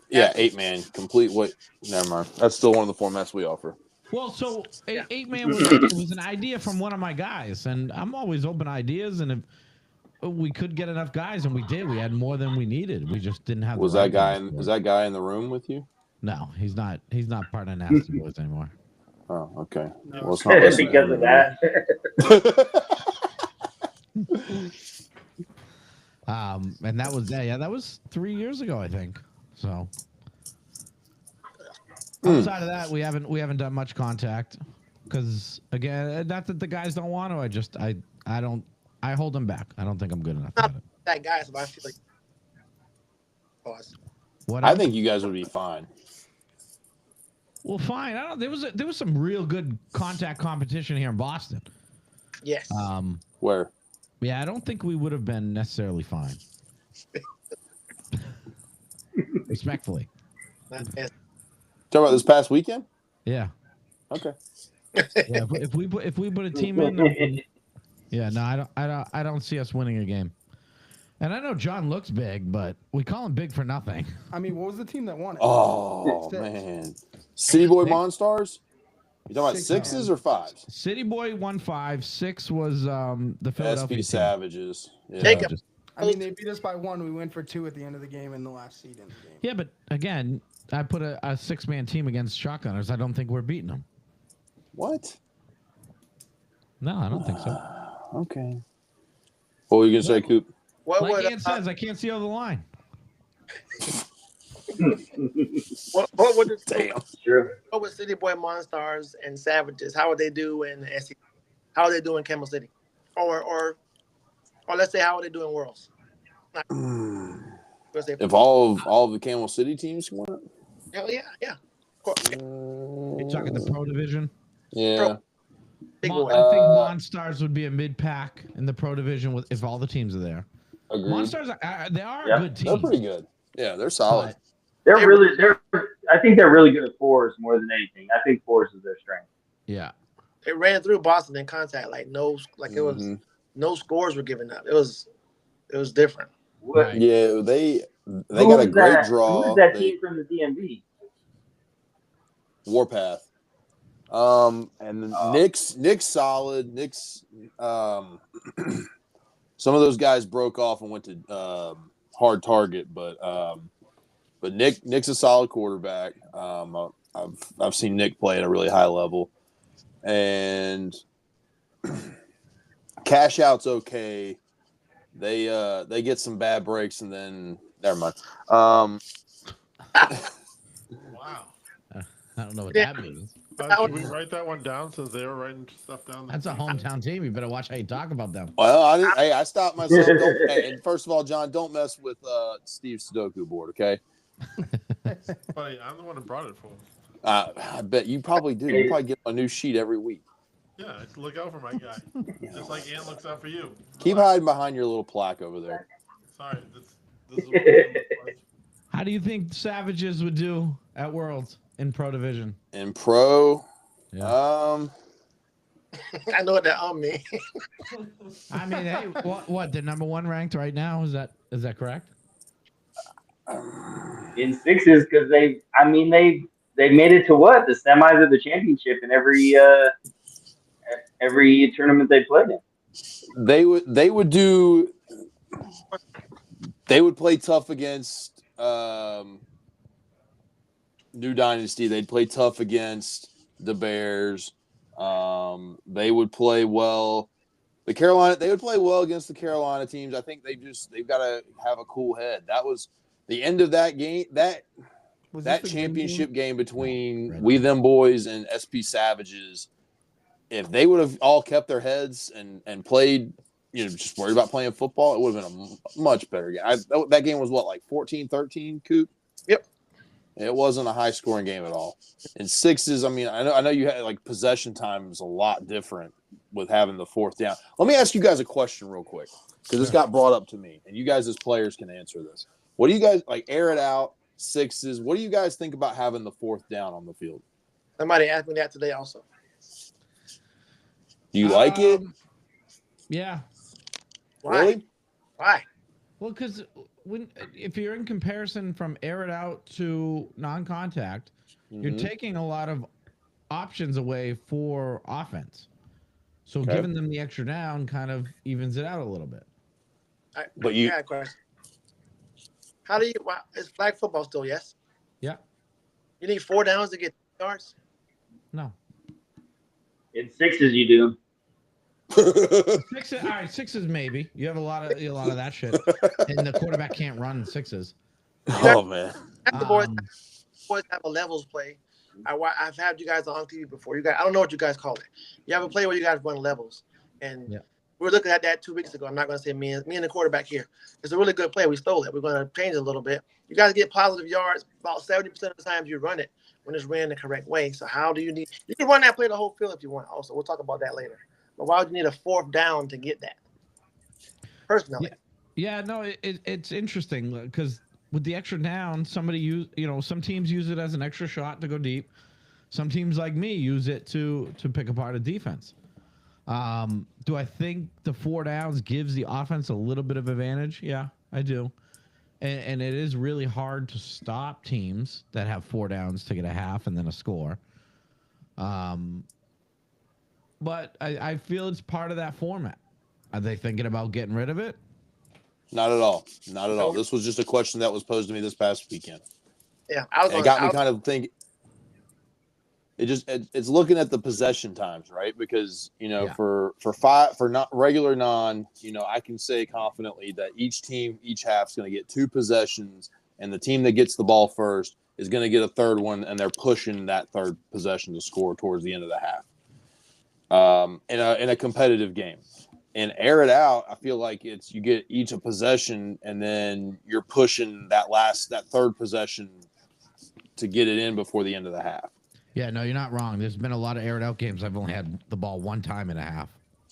[SPEAKER 9] Yeah, 8-man complete. Wait, never mind. That's still one of the formats we offer.
[SPEAKER 2] Well, so 8-man was an idea from one of my guys, and I'm always open to ideas. And if we could get enough guys, and we did, we had more than we needed. We just didn't have.
[SPEAKER 9] Was that guy in the room with you?
[SPEAKER 2] No, he's not. He's not part of Nasty Boys anymore.
[SPEAKER 9] Oh, okay.
[SPEAKER 5] No.
[SPEAKER 9] Well, it's not
[SPEAKER 12] Because of that.
[SPEAKER 2] And that was that was 3 years ago, I think. So outside of that, we haven't done much contact because again, not that the guys don't want to. I hold them back. I don't think I'm good enough
[SPEAKER 10] I'm
[SPEAKER 2] at
[SPEAKER 10] not
[SPEAKER 2] it.
[SPEAKER 10] that guy, so I feel like. Pause.
[SPEAKER 2] What?
[SPEAKER 9] I think you guys would be fine.
[SPEAKER 2] Well, fine. I don't. There was some real good contact competition here in Boston.
[SPEAKER 10] Yes.
[SPEAKER 9] Where?
[SPEAKER 2] Yeah, I don't think we would have been necessarily fine. Respectfully.
[SPEAKER 10] Not bad.
[SPEAKER 9] Talk about this past weekend?
[SPEAKER 2] Yeah.
[SPEAKER 9] Okay.
[SPEAKER 2] Yeah. If we put a team in, yeah. No, I don't see us winning a game. And I know John looks big, but we call him big for nothing.
[SPEAKER 3] I mean, what was the team that won it?
[SPEAKER 9] Oh, man. City Boy Monstars? You talking about sixes or fives?
[SPEAKER 2] City Boy won 5. 6 was the Philadelphia
[SPEAKER 9] SP
[SPEAKER 2] team.
[SPEAKER 9] Savages. Yeah.
[SPEAKER 10] Take it.
[SPEAKER 3] I mean, they beat us by 1. We went for 2 at the end of the game in the last seed in the game.
[SPEAKER 2] Yeah, but again, I put a 6-man team against Shotgunners. I don't think we're beating them.
[SPEAKER 9] What?
[SPEAKER 2] No, I don't think so.
[SPEAKER 9] Okay. What were you going to say, Coop?
[SPEAKER 10] What
[SPEAKER 2] Like
[SPEAKER 10] would
[SPEAKER 2] Ian says, I can't see over the line.
[SPEAKER 10] what would the
[SPEAKER 9] Damn.
[SPEAKER 12] Sure.
[SPEAKER 10] what would City Boy Monstars and Savages? How would they do in the SEC? How would they do in Camel City? Or let's say how would they do in Worlds? Let's say
[SPEAKER 9] If all of the Camel City teams won it?
[SPEAKER 10] hell yeah. Of course.
[SPEAKER 2] You're talking the Pro Division?
[SPEAKER 9] Yeah.
[SPEAKER 10] Big
[SPEAKER 2] I
[SPEAKER 10] boy.
[SPEAKER 2] think Monstars would be a mid-pack in the Pro Division if all the teams are there.
[SPEAKER 9] Agreed.
[SPEAKER 2] Monstars, they are
[SPEAKER 12] Yeah,
[SPEAKER 2] a good team.
[SPEAKER 9] They're pretty good. Yeah, they're solid.
[SPEAKER 12] I think they're really good at fours more than anything. I think fours is their strength.
[SPEAKER 2] Yeah.
[SPEAKER 10] It ran through Boston in contact, it was no scores were given up. It was different.
[SPEAKER 2] Right.
[SPEAKER 9] Yeah, they got a great draw.
[SPEAKER 12] Who's that team from the DMV?
[SPEAKER 9] Warpath. And then Nick's solid. Nick's some of those guys broke off and went to hard target, but Nick's a solid quarterback. I've seen Nick play at a really high level, and Cash Out's okay. They get some bad breaks and then never mind.
[SPEAKER 5] Wow.
[SPEAKER 2] I don't know what that means.
[SPEAKER 5] Should we write that one down since they were writing stuff down?
[SPEAKER 2] That's a hometown team. You better watch how you talk about them.
[SPEAKER 9] Well, I stopped myself. And first of all, John, don't mess with Steve's Sudoku board, okay?
[SPEAKER 5] Buddy, I'm the one who brought it for him.
[SPEAKER 9] I bet you probably do. You probably get a new sheet every week.
[SPEAKER 5] Yeah, look out for my guy. Just like Ant looks out for you.
[SPEAKER 9] Keep hiding behind your little plaque over there.
[SPEAKER 5] Sorry, this is what it was.
[SPEAKER 2] How do you think Savages would do at Worlds in Pro Division?
[SPEAKER 9] In Pro,
[SPEAKER 2] Yeah.
[SPEAKER 10] I know what that means.
[SPEAKER 2] I mean, hey, what? They're number 1 ranked right now. Is that correct?
[SPEAKER 12] In sixes because they made it to what? The semis of the championship in every tournament they played in.
[SPEAKER 9] They would play tough against New Dynasty. They'd play tough against the Bears. They would play well. They would play well against the Carolina teams. I think they've got to have a cool head. That was the end of that game. That championship game between We Them Boys and SP Savages. If they would have all kept their heads and played, just worried about playing football, it would have been a much better game. That game was like 14-13, Coop?
[SPEAKER 10] Yep.
[SPEAKER 9] It wasn't a high scoring game at all. In sixes, I mean, I know you had like possession time is a lot different with having the 4th down. Let me ask you guys a question real quick because this got brought up to me, and you guys as players can answer this. What do you guys like? Air it out, sixes. What do you guys think about having the 4th down on the field?
[SPEAKER 10] Somebody asked me that today also.
[SPEAKER 9] Do you like it?
[SPEAKER 2] Yeah.
[SPEAKER 10] Why?
[SPEAKER 9] Really?
[SPEAKER 10] Why?
[SPEAKER 2] Well, because if you're in comparison from air it out to non-contact, you're taking a lot of options away for offense. So giving them the extra down kind of evens it out a little bit.
[SPEAKER 9] But you
[SPEAKER 10] got a question. How do you? It's flag football still? Yes.
[SPEAKER 2] Yeah.
[SPEAKER 10] You need 4 downs to get yards.
[SPEAKER 2] No.
[SPEAKER 12] In sixes, you do.
[SPEAKER 2] All right, sixes maybe. You have a lot of that shit, and the quarterback can't run sixes.
[SPEAKER 9] Oh man.
[SPEAKER 10] The boys have a levels play. I've had you guys on TV before. You guys, I don't know what you guys call it. You have a play where you guys run levels, and we were looking at that 2 weeks ago. I'm not going to say me and the quarterback here. It's a really good play. We stole it. We're going to change it a little bit. You guys get positive yards about 70% of the times you run it when it's ran the correct way. So how do you need? You can run that play the whole field if you want. Also, we'll talk about that later. But why would you need a fourth down to get that? Personally,
[SPEAKER 2] No, it's interesting because with the extra down, some teams use it as an extra shot to go deep. Some teams like me use it to pick apart a defense. Do I think the 4 downs gives the offense a little bit of advantage? Yeah, I do. And it is really hard to stop teams that have 4 downs to get a half and then a score. But I feel it's part of that format. Are they thinking about getting rid of it?
[SPEAKER 9] Not at all. Not at all. This was just a question that was posed to me this past weekend.
[SPEAKER 10] Yeah,
[SPEAKER 9] it got me kind of thinking. It's looking at the possession times, right? Because for not regular non, I can say confidently that each half is going to get 2 possessions, and the team that gets the ball first is going to get a third one, and they're pushing that third possession to score towards the end of the half. In a competitive game. And air it out, I feel like you get each a possession, and then you're pushing that third possession to get it in before the end of the half.
[SPEAKER 2] Yeah, no, you're not wrong. There's been a lot of aired out games. I've only had the ball 1 time and a half.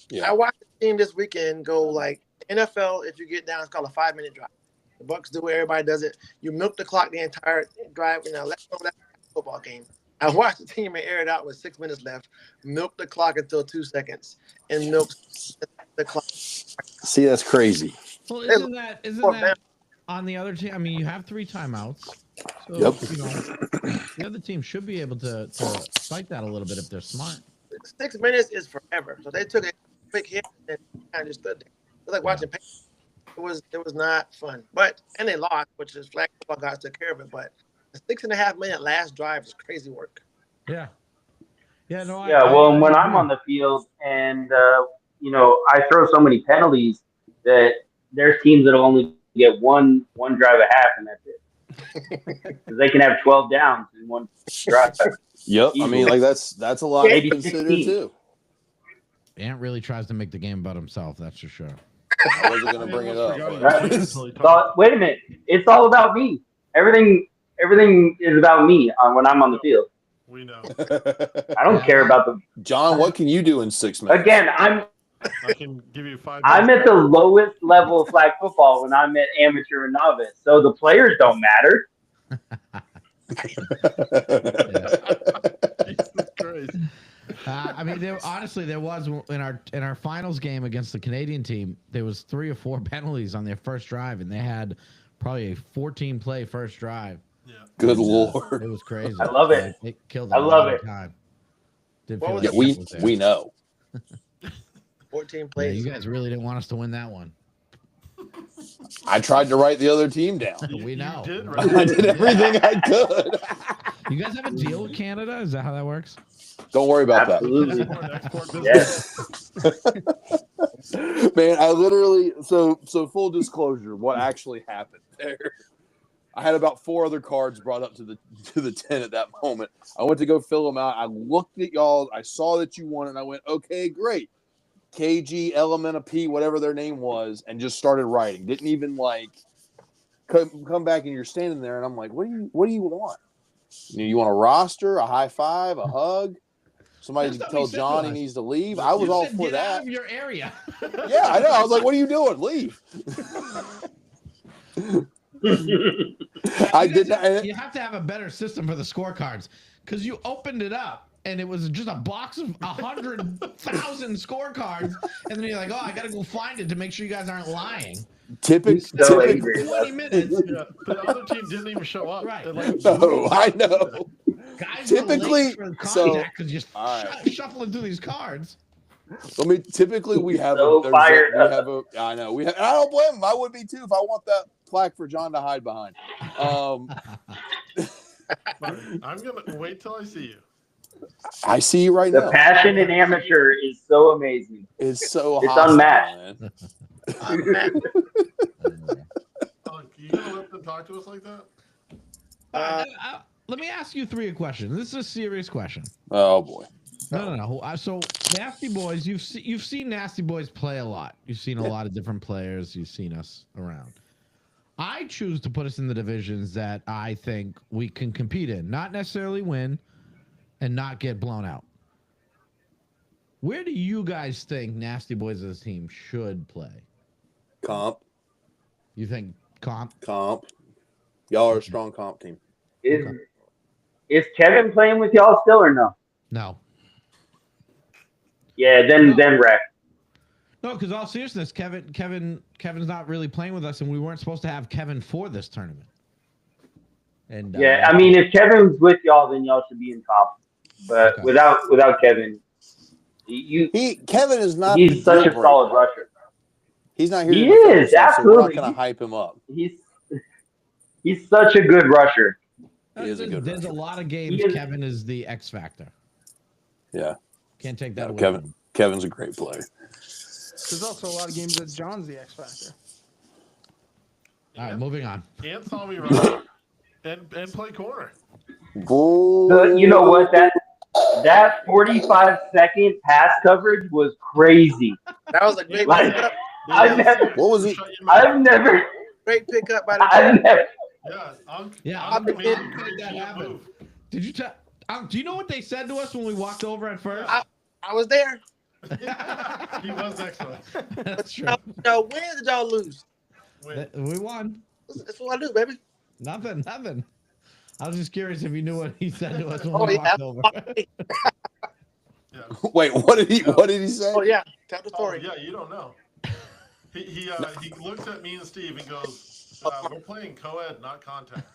[SPEAKER 10] Yeah. I watched the team this weekend go like NFL. If you get down, it's called a 5-minute drive. The Bucks do it. Everybody does it. You milk the clock the entire drive. Let's go that football game. I watched the team and air it out with 6 minutes left, milk the clock until 2 seconds, and milk the clock.
[SPEAKER 9] See, that's crazy.
[SPEAKER 2] Well, isn't that on the other team? I mean, you have 3 timeouts. So, the other team should be able to fight that a little bit if they're smart.
[SPEAKER 10] 6 minutes is forever. So they took a quick hit and kind of just stood there. It was like watching paint. It was not fun. And they lost, which is flag football guys took care of it. But the 6.5-minute last drive is crazy work.
[SPEAKER 2] Yeah. Yeah. No.
[SPEAKER 12] Well, when I'm on the field and I throw so many penalties that there's teams that'll only get one drive a half, and that's it. Because they can have 12 downs in one drive.
[SPEAKER 9] Yep. I mean, like that's a lot to consider too.
[SPEAKER 2] Ant really tries to make the game about himself. That's for sure.
[SPEAKER 9] I wasn't going to bring it up.
[SPEAKER 12] Wait a minute. It's all about me. Everything is about me when I'm on the field.
[SPEAKER 5] We know.
[SPEAKER 12] I don't care about the
[SPEAKER 9] John. What can you do in 6 minutes?
[SPEAKER 12] Again,
[SPEAKER 5] I can give you 5 minutes.
[SPEAKER 12] I'm at the lowest level of flag football when I'm at amateur and novice, so the players don't matter.
[SPEAKER 5] Jesus Christ.
[SPEAKER 2] I mean, there was in our finals game against the Canadian team, there was 3 or 4 penalties on their first drive, and they had probably a 14-play first drive.
[SPEAKER 5] Yeah.
[SPEAKER 9] Good Lord.
[SPEAKER 2] It was crazy.
[SPEAKER 12] I love it.
[SPEAKER 2] It killed.
[SPEAKER 12] I love it.
[SPEAKER 2] Time.
[SPEAKER 9] We know.
[SPEAKER 10] 14 plays.
[SPEAKER 2] Yeah, you guys really didn't want us to win that one.
[SPEAKER 9] I tried to write the other team down.
[SPEAKER 2] We know.
[SPEAKER 9] I did everything I could.
[SPEAKER 2] You guys have a deal with Canada? Is that how that works?
[SPEAKER 9] Don't worry about
[SPEAKER 12] Absolutely.
[SPEAKER 9] that.
[SPEAKER 12] Yes.
[SPEAKER 9] Man, I literally so full disclosure, what actually happened there. I had about 4 other cards brought up to the tent at that moment. I went to go fill them out. I looked at y'all. I saw that you won, and I went, okay, great. KG, Elementa P, whatever their name was, and just started writing. Didn't even come back, and you're standing there, and I'm like, what do you want? You want a roster, a high five, a hug? Somebody to tell John he needs to leave. I was all for that.
[SPEAKER 2] Out of your area.
[SPEAKER 9] Yeah, I know. I was like, what are you doing? Leave.
[SPEAKER 2] You have to have a better system for the scorecards because you opened it up and it was just a box of 100,000 scorecards, and then you're like, oh, I gotta go find it to make sure you guys aren't lying.
[SPEAKER 9] Typically,
[SPEAKER 2] 20 minutes.
[SPEAKER 5] Yeah, the other team didn't even show up.
[SPEAKER 2] Right.
[SPEAKER 9] No, I know.
[SPEAKER 2] Guys
[SPEAKER 9] Typically,
[SPEAKER 2] because you're shuffling through these cards.
[SPEAKER 9] Typically we have
[SPEAKER 12] so fired up.
[SPEAKER 9] I know we have. And I don't blame him. I would be too if I want that plaque for John to hide behind.
[SPEAKER 5] I'm gonna wait till I see you.
[SPEAKER 9] I see you right
[SPEAKER 12] The
[SPEAKER 9] now.
[SPEAKER 12] passion in amateur is so amazing.
[SPEAKER 9] It's so
[SPEAKER 12] It's
[SPEAKER 9] hostile,
[SPEAKER 12] unmatched.
[SPEAKER 9] man.
[SPEAKER 5] You gonna let them talk to us like that?
[SPEAKER 2] Let me ask you three a question. This is a serious question.
[SPEAKER 9] Oh boy.
[SPEAKER 2] No. So Nasty Boys, you've seen Nasty Boys play a lot. You've seen a lot of different players. You've seen us around. I choose to put us in the divisions that I think we can compete in, not necessarily win, and not get blown out. Where do you guys think Nasty Boys as a team should play?
[SPEAKER 9] Comp.
[SPEAKER 2] You think comp?
[SPEAKER 9] Comp. Y'all are a strong comp team.
[SPEAKER 12] Is Kevin playing with y'all still or no?
[SPEAKER 2] No.
[SPEAKER 12] Yeah, then wreck.
[SPEAKER 2] No, because all seriousness, Kevin's not really playing with us, and we weren't supposed to have Kevin for this tournament. And
[SPEAKER 12] Yeah, I mean, if Kevin's with y'all, then y'all should be in comp. But
[SPEAKER 2] Okay.
[SPEAKER 12] without Kevin,
[SPEAKER 9] Kevin is not.
[SPEAKER 12] He's such a solid rusher.
[SPEAKER 9] He's not here
[SPEAKER 12] He
[SPEAKER 9] to defend
[SPEAKER 12] is,
[SPEAKER 9] himself, so we're not
[SPEAKER 12] absolutely.
[SPEAKER 9] going to hype him up.
[SPEAKER 12] He's such a good rusher.
[SPEAKER 9] He is a good
[SPEAKER 2] There's
[SPEAKER 9] rusher.
[SPEAKER 2] a lot of games Kevin is the X factor.
[SPEAKER 9] Yeah.
[SPEAKER 2] Can't take that away.
[SPEAKER 9] Kevin's a great player.
[SPEAKER 3] There's also a lot of games that John's the X factor.
[SPEAKER 2] All right, moving on.
[SPEAKER 5] Ant saw me run and play corner.
[SPEAKER 12] You know what? That 45-second pass coverage was crazy.
[SPEAKER 10] That was a great pickup.
[SPEAKER 9] What was it?
[SPEAKER 12] I've never.
[SPEAKER 10] Great pickup by the
[SPEAKER 12] I've never.
[SPEAKER 2] Did you tell? Do you know what they said to us when we walked over at first?
[SPEAKER 10] I was there.
[SPEAKER 5] He was next to us.
[SPEAKER 2] That's true.
[SPEAKER 10] Y'all win or did y'all lose?
[SPEAKER 2] We won.
[SPEAKER 10] That's what I do, baby.
[SPEAKER 2] Nothing. I was just curious if you knew what he said to us when we walked over.
[SPEAKER 9] Wait, what did he say?
[SPEAKER 10] Oh yeah, tell the story.
[SPEAKER 5] Yeah, you don't know. He looks at me and Steve and goes, "We're playing co-ed, not contact."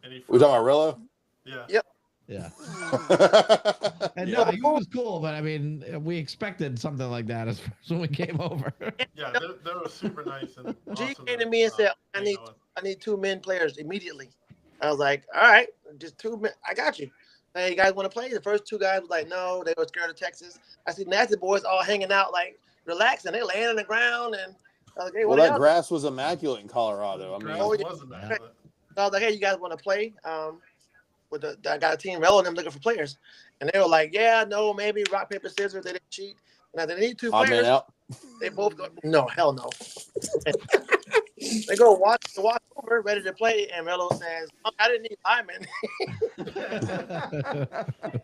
[SPEAKER 9] We talking about Rillo?
[SPEAKER 5] Yeah.
[SPEAKER 10] Yep.
[SPEAKER 2] Yeah. And no, he was cool, but I mean, we expected something like that as when we came over.
[SPEAKER 5] Yeah, they were super nice. And
[SPEAKER 10] G
[SPEAKER 5] awesome
[SPEAKER 10] came to me and said, "I need 2 men players immediately." I was like, "All right, just 2 men. I got you. Hey, you guys want to play?" The first 2 guys was like, "No, they were scared of Texas." I see Nasty Boys all hanging out, like relaxing. They laying on the ground, and I was like, "Hey,
[SPEAKER 9] well, that grass was immaculate in Colorado. I mean,
[SPEAKER 10] So I was like, "Hey, you guys want to play?" I got a team Rello and them looking for players, and they were like, "Yeah, no, maybe rock paper scissors. They didn't cheat." And I said, "They need 2 players."
[SPEAKER 9] out.
[SPEAKER 10] They both go, "No, hell no." They go watch over, ready to play, and Rello says, "Oh, I didn't need linemen."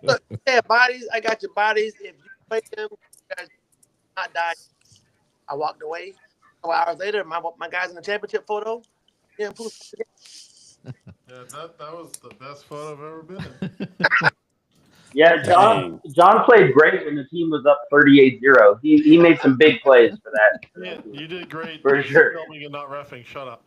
[SPEAKER 10] Look, yeah, bodies. I got your bodies. If you play them, you guys not die. I walked away. 4 hours later, my guys in the championship photo. Yeah,
[SPEAKER 5] Yeah, that was the best photo I've ever been in.
[SPEAKER 12] Yeah, John played great when the team was up 38-0. He made some big plays for that.
[SPEAKER 5] Yeah, you did great.
[SPEAKER 12] For sure.
[SPEAKER 5] Filming and not reffing. Shut up.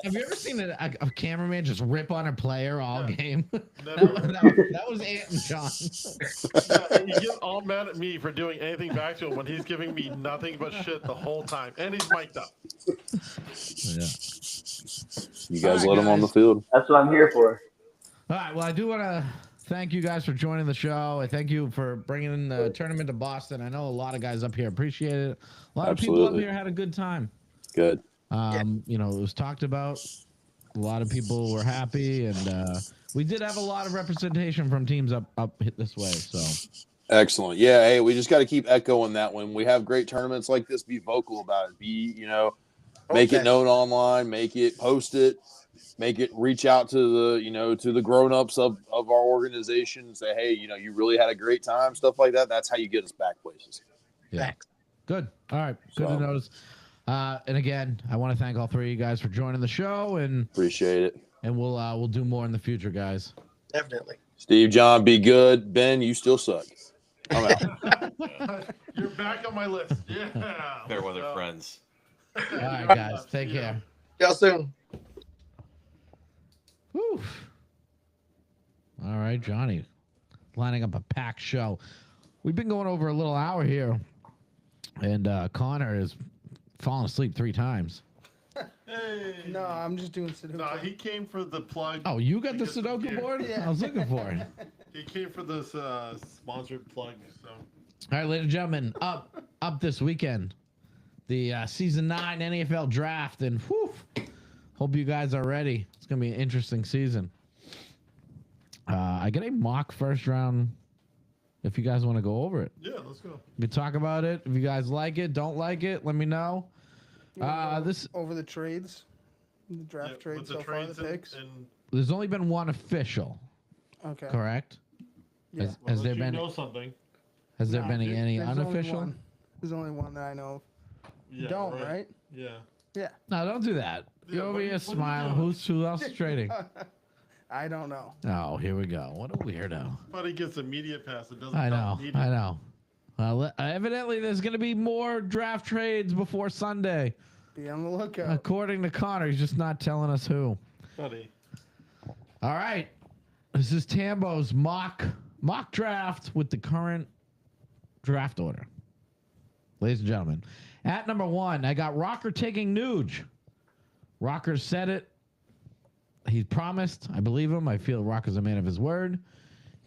[SPEAKER 2] Have you ever seen a cameraman just rip on a player all game? That was Ant and John.
[SPEAKER 5] And you get all mad at me for doing anything back to him when he's giving me nothing but shit the whole time, and he's mic'd up.
[SPEAKER 2] Yeah.
[SPEAKER 9] You guys let him on the field.
[SPEAKER 12] That's what I'm here for.
[SPEAKER 2] All right. Well, I do want to thank you guys for joining the show. I thank you for bringing the tournament to Boston. I know a lot of guys up here appreciate it. A lot of people up here had a good time.
[SPEAKER 9] Good.
[SPEAKER 2] You know, it was talked about. A lot of people were happy, and we did have a lot of representation from teams up this way. So
[SPEAKER 9] excellent. Yeah. Hey, we just got to keep echoing that when we have great tournaments like this. Be vocal about it. Make it known online. Post it. Make it reach out to the grown-ups of our organization and say, hey, you really had a great time, stuff like that. That's how you get us back places.
[SPEAKER 2] Yeah. Good. All right. Good to notice. And again, I want to thank all 3 of you guys for joining the show, and
[SPEAKER 9] appreciate it.
[SPEAKER 2] And we'll do more in the future, guys.
[SPEAKER 10] Definitely.
[SPEAKER 9] Steve, John, be good. Ben, you still suck. I'm out.
[SPEAKER 5] You're back on my list. Yeah.
[SPEAKER 4] Fair weather friends.
[SPEAKER 2] All right, guys. Take care.
[SPEAKER 10] See y'all soon.
[SPEAKER 2] Whew. All right, Johnny. Lining up a packed show. We've been going over a little hour here, and Connor has fallen asleep 3 times.
[SPEAKER 5] Hey.
[SPEAKER 3] No, I'm just doing Sudoku.
[SPEAKER 5] No, he came for the plug.
[SPEAKER 2] Oh, you got the
[SPEAKER 5] to get some
[SPEAKER 2] Sudoku
[SPEAKER 5] gear.
[SPEAKER 2] board?
[SPEAKER 3] Yeah.
[SPEAKER 2] I was looking for it.
[SPEAKER 5] He came for this sponsored plug. So
[SPEAKER 2] All right, ladies and gentlemen, up this weekend, the season 9 NFL draft, and whew, hope you guys are ready. It's gonna be an interesting season. I get a mock first round. If you guys want to go over it,
[SPEAKER 5] yeah, let's go.
[SPEAKER 2] we talk about it. If you guys like it, don't like it, let me know.
[SPEAKER 3] You wanna go
[SPEAKER 2] This
[SPEAKER 3] over the trades, the draft trades
[SPEAKER 5] with the
[SPEAKER 3] so far,
[SPEAKER 5] trades
[SPEAKER 3] the picks.
[SPEAKER 5] and
[SPEAKER 2] there's only been one official,
[SPEAKER 3] Okay.
[SPEAKER 2] correct?
[SPEAKER 3] Yeah.
[SPEAKER 2] Has
[SPEAKER 5] unless
[SPEAKER 2] there
[SPEAKER 5] you
[SPEAKER 2] been
[SPEAKER 5] know something.
[SPEAKER 2] has there
[SPEAKER 3] Nah,
[SPEAKER 2] been any
[SPEAKER 3] There's only
[SPEAKER 2] unofficial?
[SPEAKER 3] one. There's only one that I know of.
[SPEAKER 5] Yeah,
[SPEAKER 3] Don't, right?
[SPEAKER 5] Yeah.
[SPEAKER 3] Yeah.
[SPEAKER 2] No, don't do that.
[SPEAKER 5] Yeah,
[SPEAKER 2] You're over
[SPEAKER 5] what-
[SPEAKER 2] here
[SPEAKER 5] what are you
[SPEAKER 2] smiling.
[SPEAKER 5] doing?
[SPEAKER 2] Who else is trading?
[SPEAKER 3] I don't know.
[SPEAKER 2] Oh, here we go. What a weirdo.
[SPEAKER 5] But he gets immediate pass. It doesn't.
[SPEAKER 2] I know.
[SPEAKER 5] count
[SPEAKER 2] I know. Well, evidently, there's going to be more draft trades before Sunday.
[SPEAKER 3] Be on the lookout.
[SPEAKER 2] According to Connor, he's just not telling us who.
[SPEAKER 5] Buddy.
[SPEAKER 2] All right. This is Tambo's mock draft with the current draft order. Ladies and gentlemen, at number 1, I got Rocker taking Nuge. Rocker said it. He promised. I believe him. I feel Rocker's a man of his word.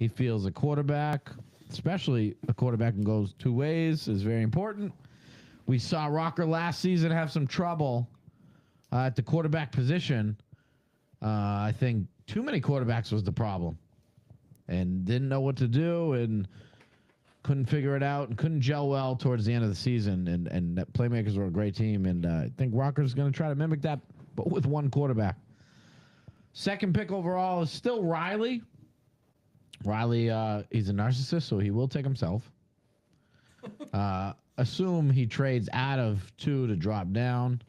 [SPEAKER 2] He feels a quarterback, especially a quarterback that goes 2 ways, is very important. We saw Rocker last season have some trouble at the quarterback position. I think too many quarterbacks was the problem, and didn't know what to do, and couldn't figure it out, and couldn't gel well towards the end of the season. And that Playmakers were a great team, and I think Rocker's going to try to mimic that, but with one quarterback. Second pick overall is still Riley. Riley, he's a narcissist, so he will take himself. Assume he trades out of 2 to drop down.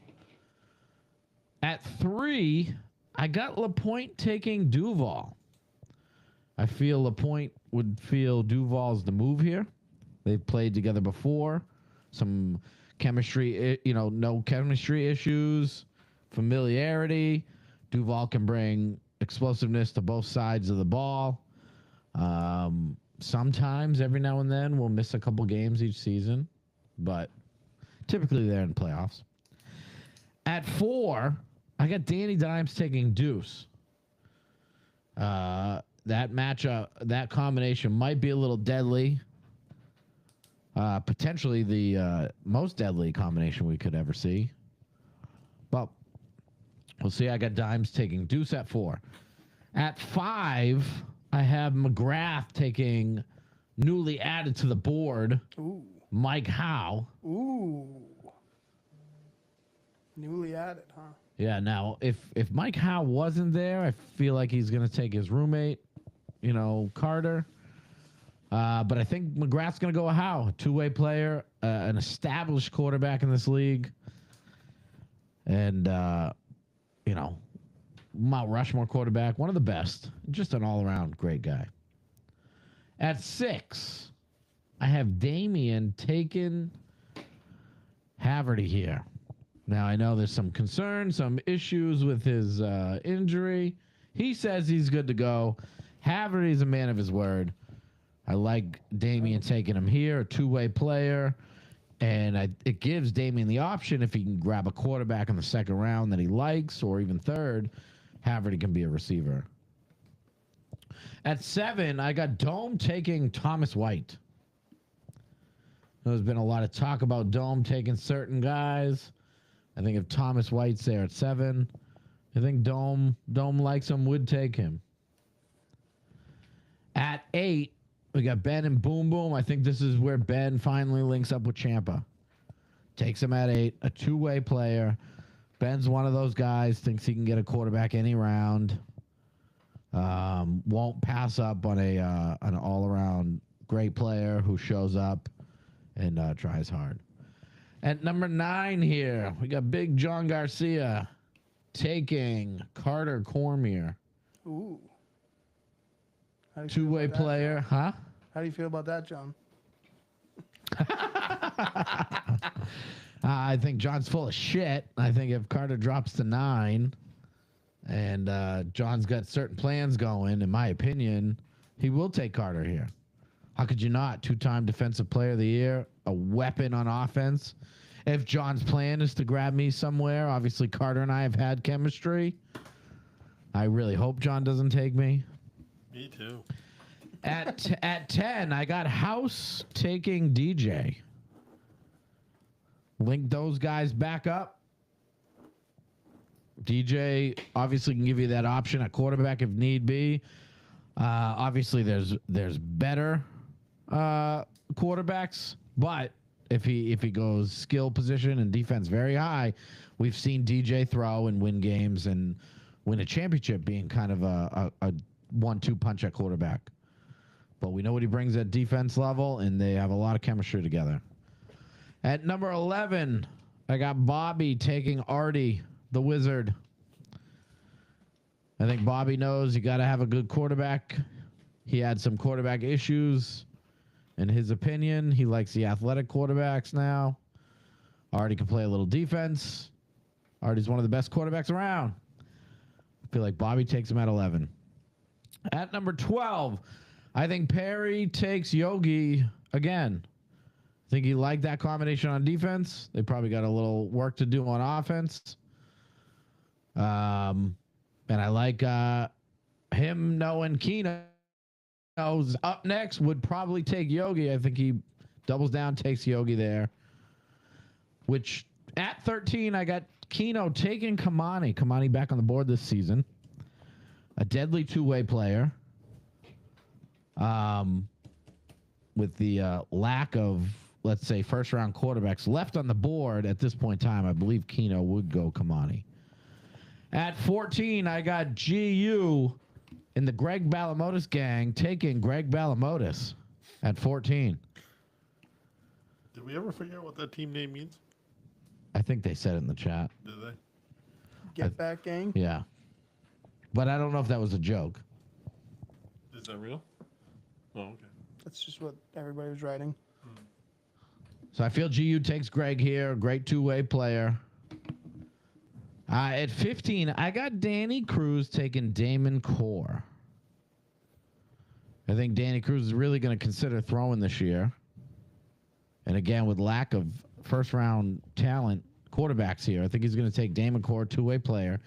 [SPEAKER 2] At 3, I got LaPointe taking Duval. I feel LaPointe would feel Duval's the move here. They've played together before. Some chemistry, no chemistry issues, familiarity. Duval can bring explosiveness to both sides of the ball. Sometimes, every now and then, we'll miss a couple games each season, but typically they're in playoffs. At 4, I got Danny Dimes taking Deuce. That matchup, that combination might be a little deadly. Potentially the most deadly combination we could ever see. But we'll see. I got Dimes taking Deuce at 4. At 5, I have McGrath taking newly added to the board,
[SPEAKER 3] Ooh.
[SPEAKER 2] Mike Howe.
[SPEAKER 3] Ooh. Newly added, huh?
[SPEAKER 2] Yeah, now, if Mike Howe wasn't there, I feel like he's going to take his roommate, Carter. But I think McGrath's going to go with Howe, a 2-way player, an established quarterback in this league. And, Mount Rushmore quarterback, one of the best, just an all-around great guy. At 6, I have Damian taking Haverty here. Now, I know there's some concern, some issues with his injury. He says he's good to go. Haverty's a man of his word. I like Damian taking him here, a 2-way player. And it gives Damian the option, if he can grab a quarterback in the second round that he likes, or even third, Haverty can be a receiver. At 7, I got Dome taking Thomas White. There's been a lot of talk about Dome taking certain guys. I think if Thomas White's there at 7, I think Dome likes him, would take him. At 8, we got Ben and Boom Boom. I think this is where Ben finally links up with Champa. Takes him at 8, a 2-way player. Ben's one of those guys, thinks he can get a quarterback any round. Won't pass up on an all-around great player who shows up and tries hard. At number 9 here, we got Big John Garcia taking Carter Cormier.
[SPEAKER 3] Ooh. How do you feel
[SPEAKER 2] 2-way
[SPEAKER 3] about that,
[SPEAKER 2] player,
[SPEAKER 3] John?
[SPEAKER 2] huh?
[SPEAKER 3] How do you feel about that, John?
[SPEAKER 2] I think John's full of shit. I think if Carter drops to 9 and John's got certain plans going, in my opinion, he will take Carter here. How could you not? 2-time Defensive Player of the Year, a weapon on offense. if John's plan is to grab me somewhere, obviously Carter and I have had chemistry. I really hope John doesn't take me.
[SPEAKER 5] Me too.
[SPEAKER 2] At 10, I got House taking DJ. Link those guys back up. DJ obviously can give you that option at quarterback if need be. Obviously, there's better quarterbacks, but if he goes skill position and defense very high, we've seen DJ throw and win games and win a championship being kind of a 1-2 punch at quarterback. But we know what he brings at defense level, and they have a lot of chemistry together. At number 11, I got Bobby taking Artie, the Wizard. I think Bobby knows you got to have a good quarterback. He had some quarterback issues. In his opinion, he likes the athletic quarterbacks now. Artie can play a little defense. Artie's one of the best quarterbacks around. I feel like Bobby takes him at 11. At number 12, I think Perry takes Yogi again. I think he liked that combination on defense. They probably got a little work to do on offense. And I like him knowing Keno's up next would probably take Yogi. I think he doubles down, takes Yogi there. Which at 13, I got Keno taking Kamani. Kamani back on the board this season. A deadly two-way player. With the lack of, let's say, first-round quarterbacks left on the board at this point in time, I believe Keno would go Kamani. At 14, I got GU in the Greg Balamotis gang taking Greg Balamotis at 14.
[SPEAKER 5] Did we ever figure out what that team name means?
[SPEAKER 2] I think they said it in the chat.
[SPEAKER 5] Did they?
[SPEAKER 3] Get back, gang.
[SPEAKER 2] Yeah. But I don't know if that was a joke.
[SPEAKER 5] Is that real? Oh, okay.
[SPEAKER 3] That's just what everybody was writing.
[SPEAKER 2] So I feel GU takes Greg here. Great two-way player. At 15, I got Danny Cruz taking Damon Core. I think Danny Cruz is really going to consider throwing this year. And again, with lack of first-round talent quarterbacks here, I think he's going to take Damon Core, two-way player.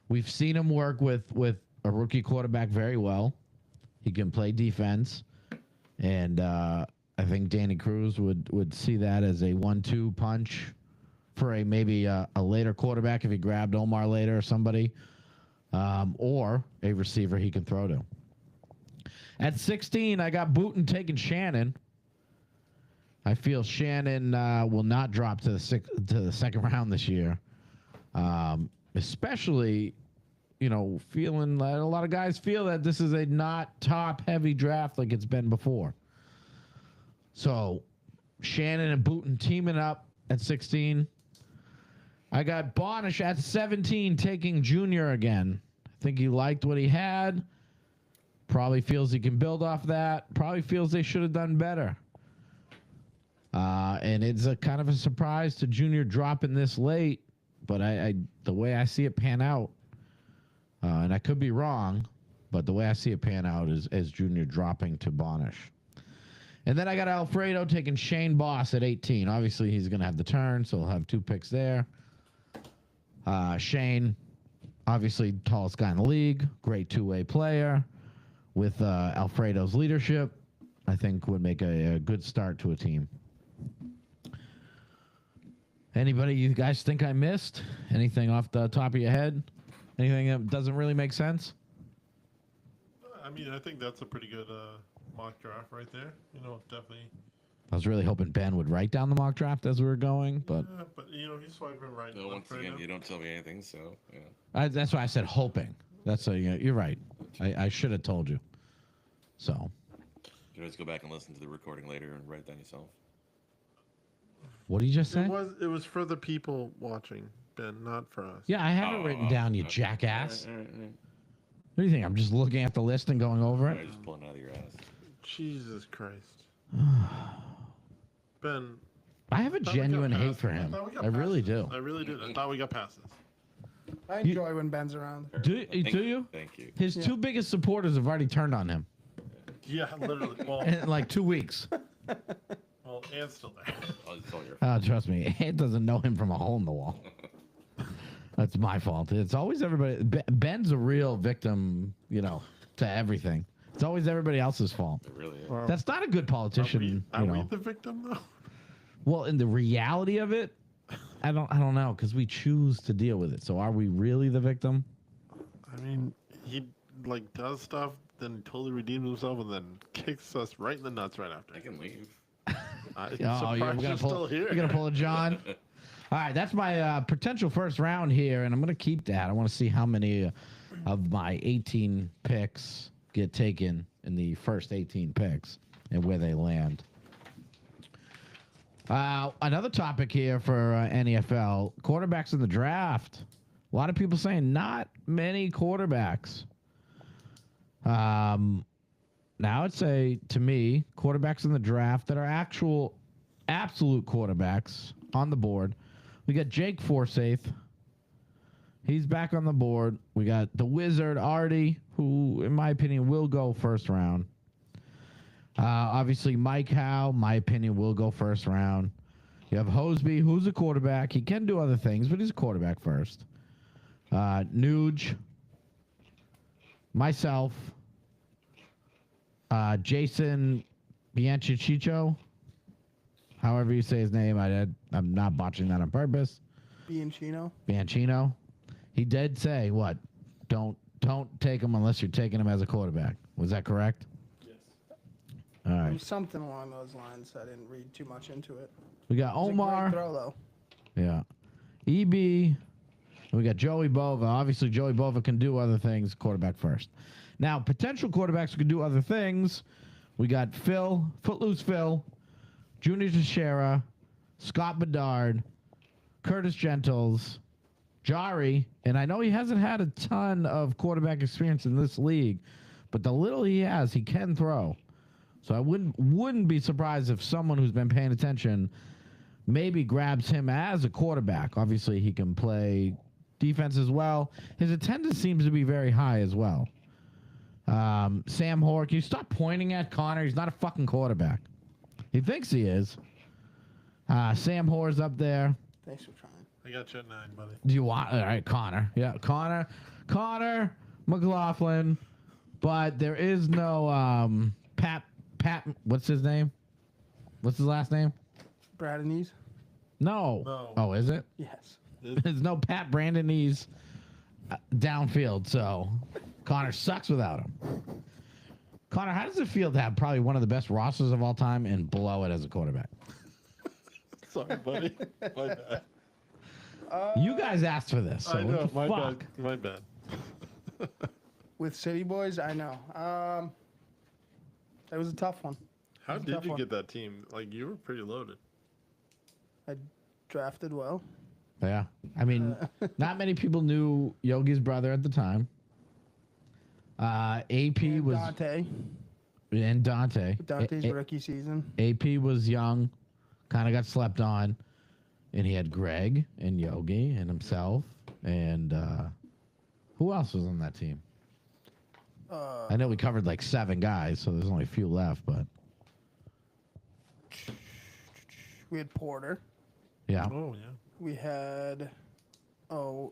[SPEAKER 2] We've seen him work with a rookie quarterback very well. He can play defense. And I think Danny Cruz would see that as a 1-2 punch for maybe a later quarterback if he grabbed Omar later or somebody, or a receiver he can throw to. At 16, I got Booten taking Shannon. I feel Shannon will not drop to the second round this year, especially, feeling that a lot of guys feel that this is a not top-heavy draft like it's been before. So Shannon and Booten teaming up at 16. I got Bonish at 17 taking Junior again. I think he liked what he had. Probably feels he can build off that. Probably feels they should have done better. And it's a kind of a surprise to Junior dropping this late. But I the way I see it pan out, and I could be wrong, but the way I see it pan out is as Junior dropping to Bonish. And then I got Alfredo taking Shane Boss at 18. Obviously, he's going to have the turn, so he'll have 2 picks there. Shane, obviously tallest guy in the league, great two-way player with Alfredo's leadership. I think would make a good start to a team. Anybody you guys think I missed? Anything off the top of your head? Anything that doesn't really make sense?
[SPEAKER 5] I mean, I think that's a pretty good mock draft right there. Definitely.
[SPEAKER 2] I was really hoping Ben would write down the mock draft as we were going, but
[SPEAKER 5] Yeah, but he's swiping right.
[SPEAKER 4] No, once
[SPEAKER 5] right
[SPEAKER 4] again,
[SPEAKER 5] now.
[SPEAKER 4] you don't tell me anything, so yeah.
[SPEAKER 2] that's why I said hoping. That's you're right. I should have told you. So
[SPEAKER 4] You can always go back and listen to the recording later and write it down yourself.
[SPEAKER 2] what did you just say?
[SPEAKER 5] It was for the people watching, Ben, not for us.
[SPEAKER 2] Yeah, I have it written down, you
[SPEAKER 4] okay.
[SPEAKER 2] jackass.
[SPEAKER 4] All right.
[SPEAKER 2] What do you think? I'm just looking at the list and going over
[SPEAKER 4] All
[SPEAKER 2] it?
[SPEAKER 4] right, just pulling it out of your ass.
[SPEAKER 5] Jesus Christ. Ben.
[SPEAKER 2] I have a
[SPEAKER 5] thought we got
[SPEAKER 2] genuine hate
[SPEAKER 5] past
[SPEAKER 2] for
[SPEAKER 5] this.
[SPEAKER 2] him.
[SPEAKER 5] thought we got
[SPEAKER 2] I
[SPEAKER 5] past
[SPEAKER 2] really
[SPEAKER 5] this.
[SPEAKER 2] do.
[SPEAKER 5] I really did. I thought we got past this.
[SPEAKER 3] I enjoy when Ben's around.
[SPEAKER 2] Do
[SPEAKER 4] Thank
[SPEAKER 2] you?
[SPEAKER 4] Thank you.
[SPEAKER 2] His 2 biggest supporters have already turned on him
[SPEAKER 5] Yeah, literally. Well,
[SPEAKER 2] in like 2 weeks.
[SPEAKER 5] well, Well, Ant's still there.
[SPEAKER 4] Oh, it's all your
[SPEAKER 2] Trust me, Ant doesn't know him from a hole in the wall. That's my fault. It's always everybody. Ben's a real victim, to everything. It's always everybody else's fault.
[SPEAKER 4] It really is.
[SPEAKER 5] Well,
[SPEAKER 2] That's not a good politician.
[SPEAKER 5] Are we the victim though?
[SPEAKER 2] Well, in the reality of it, I don't know, because we choose to deal with it. So are we really the victim?
[SPEAKER 5] I mean, he does stuff, then totally redeems himself, and then kicks us right in the nuts right after.
[SPEAKER 4] I can leave.
[SPEAKER 5] I'm
[SPEAKER 2] You're
[SPEAKER 5] surprised you're still here.
[SPEAKER 2] You're gonna pull a John. All right, that's my potential first round here, and I'm gonna keep that. I want to see how many of my 18 picks get taken in the first 18 picks and where they land. Another topic here for NFL, quarterbacks in the draft. A lot of people saying not many quarterbacks. Now I'd say, to me, quarterbacks in the draft that are absolute quarterbacks on the board. We got Jake Forsyth. He's back on the board. We got the Wizard, Artie, who, in my opinion, will go first round. Obviously, Mike Howe, my opinion, will go first round. You have Hosby, who's a quarterback. He can do other things, but he's a quarterback first. Nuge. Myself. Jason Bianchichicho. However you say his name, I'm not botching that on purpose. Bianchino. He did say, what? Don't take him unless you're taking him as a quarterback. Was that correct?
[SPEAKER 3] Yes.
[SPEAKER 2] All right.
[SPEAKER 3] Something along those lines. I didn't read too much into it.
[SPEAKER 2] We got
[SPEAKER 3] It was a
[SPEAKER 2] Omar.
[SPEAKER 3] great throw, though.
[SPEAKER 2] Yeah. EB. We got Joey Bova. Obviously, Joey Bova can do other things. Quarterback first. Now, potential quarterbacks who can do other things. We got Footloose Phil, Junior Teixeira, Scott Bedard, Curtis Gentles, Jari, and I know he hasn't had a ton of quarterback experience in this league, but the little he has, he can throw. So I wouldn't be surprised if someone who's been paying attention maybe grabs him as a quarterback. Obviously, he can play defense as well. His attendance seems to be very high as well. Sam Hoare, can you stop pointing at Connor? He's not a fucking quarterback. He thinks he is. Sam Hoare's up there.
[SPEAKER 3] Thanks for trying.
[SPEAKER 5] I got you at 9, buddy.
[SPEAKER 2] Do you want? All right, Connor. Yeah, Connor McLaughlin. But there is no Pat. What's his name? What's his last name?
[SPEAKER 3] Bradenese?
[SPEAKER 2] No. Oh, is it?
[SPEAKER 3] Yes.
[SPEAKER 2] There's no Pat Brandonese downfield, so Connor sucks without him. Connor, how does it feel to have probably one of the best rosters of all time and blow it as a quarterback?
[SPEAKER 5] Sorry, buddy. My bad.
[SPEAKER 2] You guys asked for this, so
[SPEAKER 5] I know.
[SPEAKER 2] what the fuck?
[SPEAKER 5] My bad.
[SPEAKER 3] With City Boys, I know. That was a tough one.
[SPEAKER 5] How did you get that team? You were pretty loaded.
[SPEAKER 3] I drafted well.
[SPEAKER 2] Yeah. I mean, not many people knew Yogi's brother at the time. AP
[SPEAKER 3] And
[SPEAKER 2] was...
[SPEAKER 3] Dante.
[SPEAKER 2] And Dante.
[SPEAKER 3] Dante's rookie season.
[SPEAKER 2] AP was young, kind of got slept on. And he had Greg and Yogi and himself. And who else was on that team? I know we covered 7 guys, so there's only a few left, but...
[SPEAKER 3] We had Porter.
[SPEAKER 2] Yeah.
[SPEAKER 5] Oh, yeah.
[SPEAKER 3] We had... there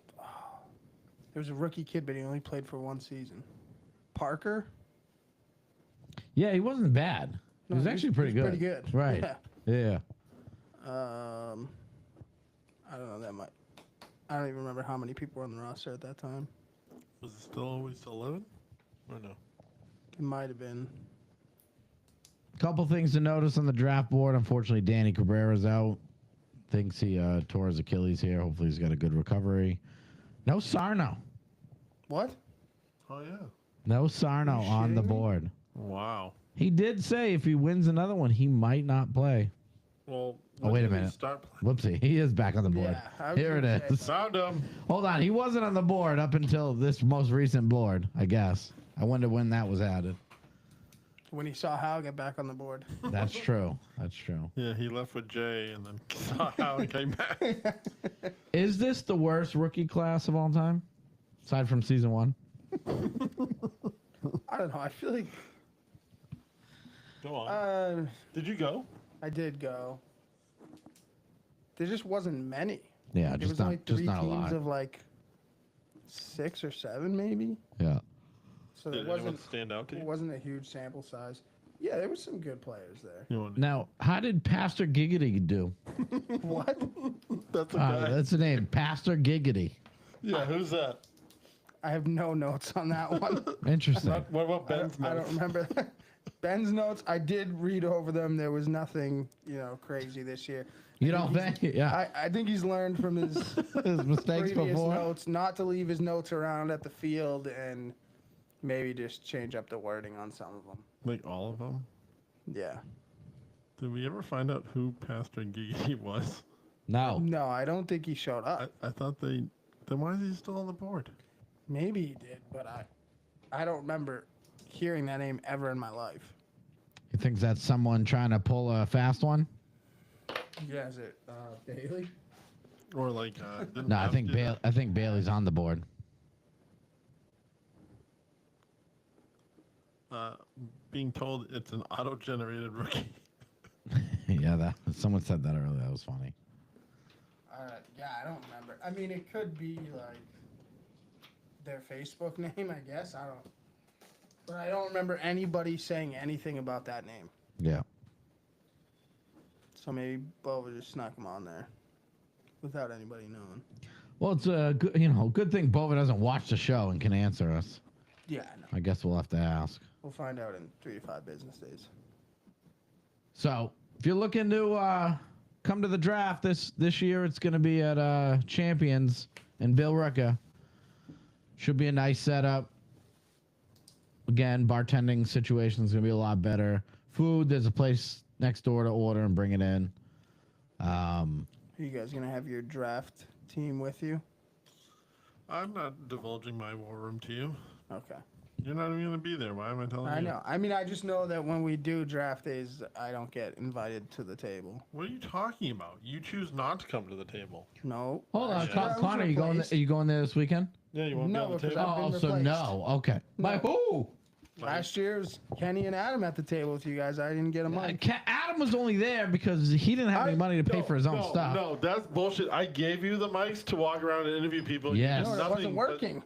[SPEAKER 3] was a rookie kid, but he only played for 1 season. Parker?
[SPEAKER 2] Yeah, he wasn't bad. He was actually pretty good.
[SPEAKER 3] Pretty good.
[SPEAKER 2] Right. Yeah.
[SPEAKER 3] I don't know that much. I don't even remember how many people were on the roster at that time.
[SPEAKER 5] Was it still always 11? Or no?
[SPEAKER 3] It might have been.
[SPEAKER 2] Couple things to notice on the draft board. Unfortunately, Danny Cabrera's out. Thinks he tore his Achilles here. Hopefully he's got a good recovery. No Sarno.
[SPEAKER 3] What?
[SPEAKER 5] Oh, yeah.
[SPEAKER 2] No Sarno on the
[SPEAKER 3] me?
[SPEAKER 2] board.
[SPEAKER 5] Wow.
[SPEAKER 2] He did say if he wins another one, he might not play.
[SPEAKER 5] Well,
[SPEAKER 2] Oh, wait a
[SPEAKER 5] when did he
[SPEAKER 2] minute.
[SPEAKER 5] Start playing?
[SPEAKER 2] Whoopsie. He is back on the board.
[SPEAKER 3] Yeah, I was
[SPEAKER 2] Here it
[SPEAKER 3] gonna say
[SPEAKER 2] is.
[SPEAKER 5] Found him.
[SPEAKER 2] Hold on. He wasn't on the board up until this most recent board, I guess. I wonder when that was added.
[SPEAKER 3] When he saw Hal get back on the board.
[SPEAKER 2] That's true. That's true.
[SPEAKER 5] Yeah, he left with Jay and then saw how he came back.
[SPEAKER 2] Is this the worst rookie class of all time? Aside from season 1?
[SPEAKER 3] I don't know. I feel like...
[SPEAKER 5] Go on. Did you go?
[SPEAKER 3] I did go. There just wasn't many.
[SPEAKER 2] Yeah,
[SPEAKER 3] There
[SPEAKER 2] just
[SPEAKER 3] was
[SPEAKER 2] not,
[SPEAKER 3] only
[SPEAKER 2] just
[SPEAKER 3] three
[SPEAKER 2] not a
[SPEAKER 3] teams
[SPEAKER 2] lot.
[SPEAKER 3] of like 6 or 7, maybe.
[SPEAKER 2] Yeah.
[SPEAKER 3] So
[SPEAKER 5] Did
[SPEAKER 3] it
[SPEAKER 5] anyone
[SPEAKER 3] wasn't.
[SPEAKER 5] stand out to
[SPEAKER 3] It
[SPEAKER 5] you?
[SPEAKER 3] wasn't a huge sample size. Yeah, there was some good players there.
[SPEAKER 5] You want-
[SPEAKER 2] Now, how did Pastor Giggity do?
[SPEAKER 3] What?
[SPEAKER 5] That's a guy.
[SPEAKER 2] That's the name, Pastor Giggity.
[SPEAKER 5] Yeah, who's that?
[SPEAKER 3] I have no notes on that one.
[SPEAKER 2] Interesting.
[SPEAKER 5] What about Ben's
[SPEAKER 3] I don't
[SPEAKER 5] notes?
[SPEAKER 3] remember. Ben's notes, I did read over them. There was nothing, crazy this year.
[SPEAKER 2] You don't think? Yeah.
[SPEAKER 3] I think he's learned from his
[SPEAKER 2] His mistakes
[SPEAKER 3] previous
[SPEAKER 2] before.
[SPEAKER 3] notes not to leave his notes around at the field and maybe just change up the wording on some of them.
[SPEAKER 5] Like all of them?
[SPEAKER 3] Yeah.
[SPEAKER 5] Did we ever find out who Pastor Gigi was?
[SPEAKER 2] No.
[SPEAKER 3] No, I don't think he showed up.
[SPEAKER 5] I thought they. Then why is he still on the board?
[SPEAKER 3] Maybe he did, but I don't remember hearing that name ever in my life.
[SPEAKER 2] You think that's someone trying to pull a fast one?
[SPEAKER 3] Yeah, is it Bailey?
[SPEAKER 5] Or like? Didn't
[SPEAKER 2] No, I
[SPEAKER 5] Bev
[SPEAKER 2] think
[SPEAKER 5] do
[SPEAKER 2] Bailey. I think Bailey's on the board.
[SPEAKER 5] that? Being told it's an auto-generated rookie.
[SPEAKER 2] Yeah, that someone said that earlier. That was funny.
[SPEAKER 3] Yeah, I don't remember. I mean, it could be like their Facebook name, I guess. I don't. But I don't remember anybody saying anything about that name.
[SPEAKER 2] Yeah.
[SPEAKER 3] So maybe Bova just snuck him on there without anybody knowing.
[SPEAKER 2] Well, it's a good, good thing Bova doesn't watch the show and can answer us.
[SPEAKER 3] Yeah, I know.
[SPEAKER 2] I guess we'll have to ask.
[SPEAKER 3] We'll find out in 3 to 5 business days.
[SPEAKER 2] So, if you're looking to come to the draft this year, it's going to be at Champions in Billerica. Should be a nice setup. Again, bartending situation is going to be a lot better. Food, there's a place next door to order and bring it in.
[SPEAKER 3] Are you guys going to have your draft team with you?
[SPEAKER 5] I'm not divulging my war room to you.
[SPEAKER 3] Okay.
[SPEAKER 5] You're not even going to be there. Why am I telling you?
[SPEAKER 3] I know. I mean, I just know that when we do draft days, I don't get invited to the table.
[SPEAKER 5] What are you talking about? You choose not to come to the table.
[SPEAKER 3] No.
[SPEAKER 2] Hold on,
[SPEAKER 5] Yeah.
[SPEAKER 2] Connor, are you going there this weekend?
[SPEAKER 5] Yeah, you won't
[SPEAKER 3] No,
[SPEAKER 5] be on the
[SPEAKER 3] because
[SPEAKER 5] table.
[SPEAKER 3] I've been
[SPEAKER 2] Oh, so
[SPEAKER 3] replaced.
[SPEAKER 2] no. Okay. By who?
[SPEAKER 3] Last year was Kenny and Adam at the table with you guys. I didn't get a mic.
[SPEAKER 2] Adam was only there because he didn't have any money to pay for his own stuff.
[SPEAKER 5] No, that's bullshit. I gave you the mics to walk around and interview people. You
[SPEAKER 2] Yes.
[SPEAKER 5] did
[SPEAKER 3] No, it
[SPEAKER 5] nothing
[SPEAKER 3] wasn't
[SPEAKER 5] but-
[SPEAKER 3] working.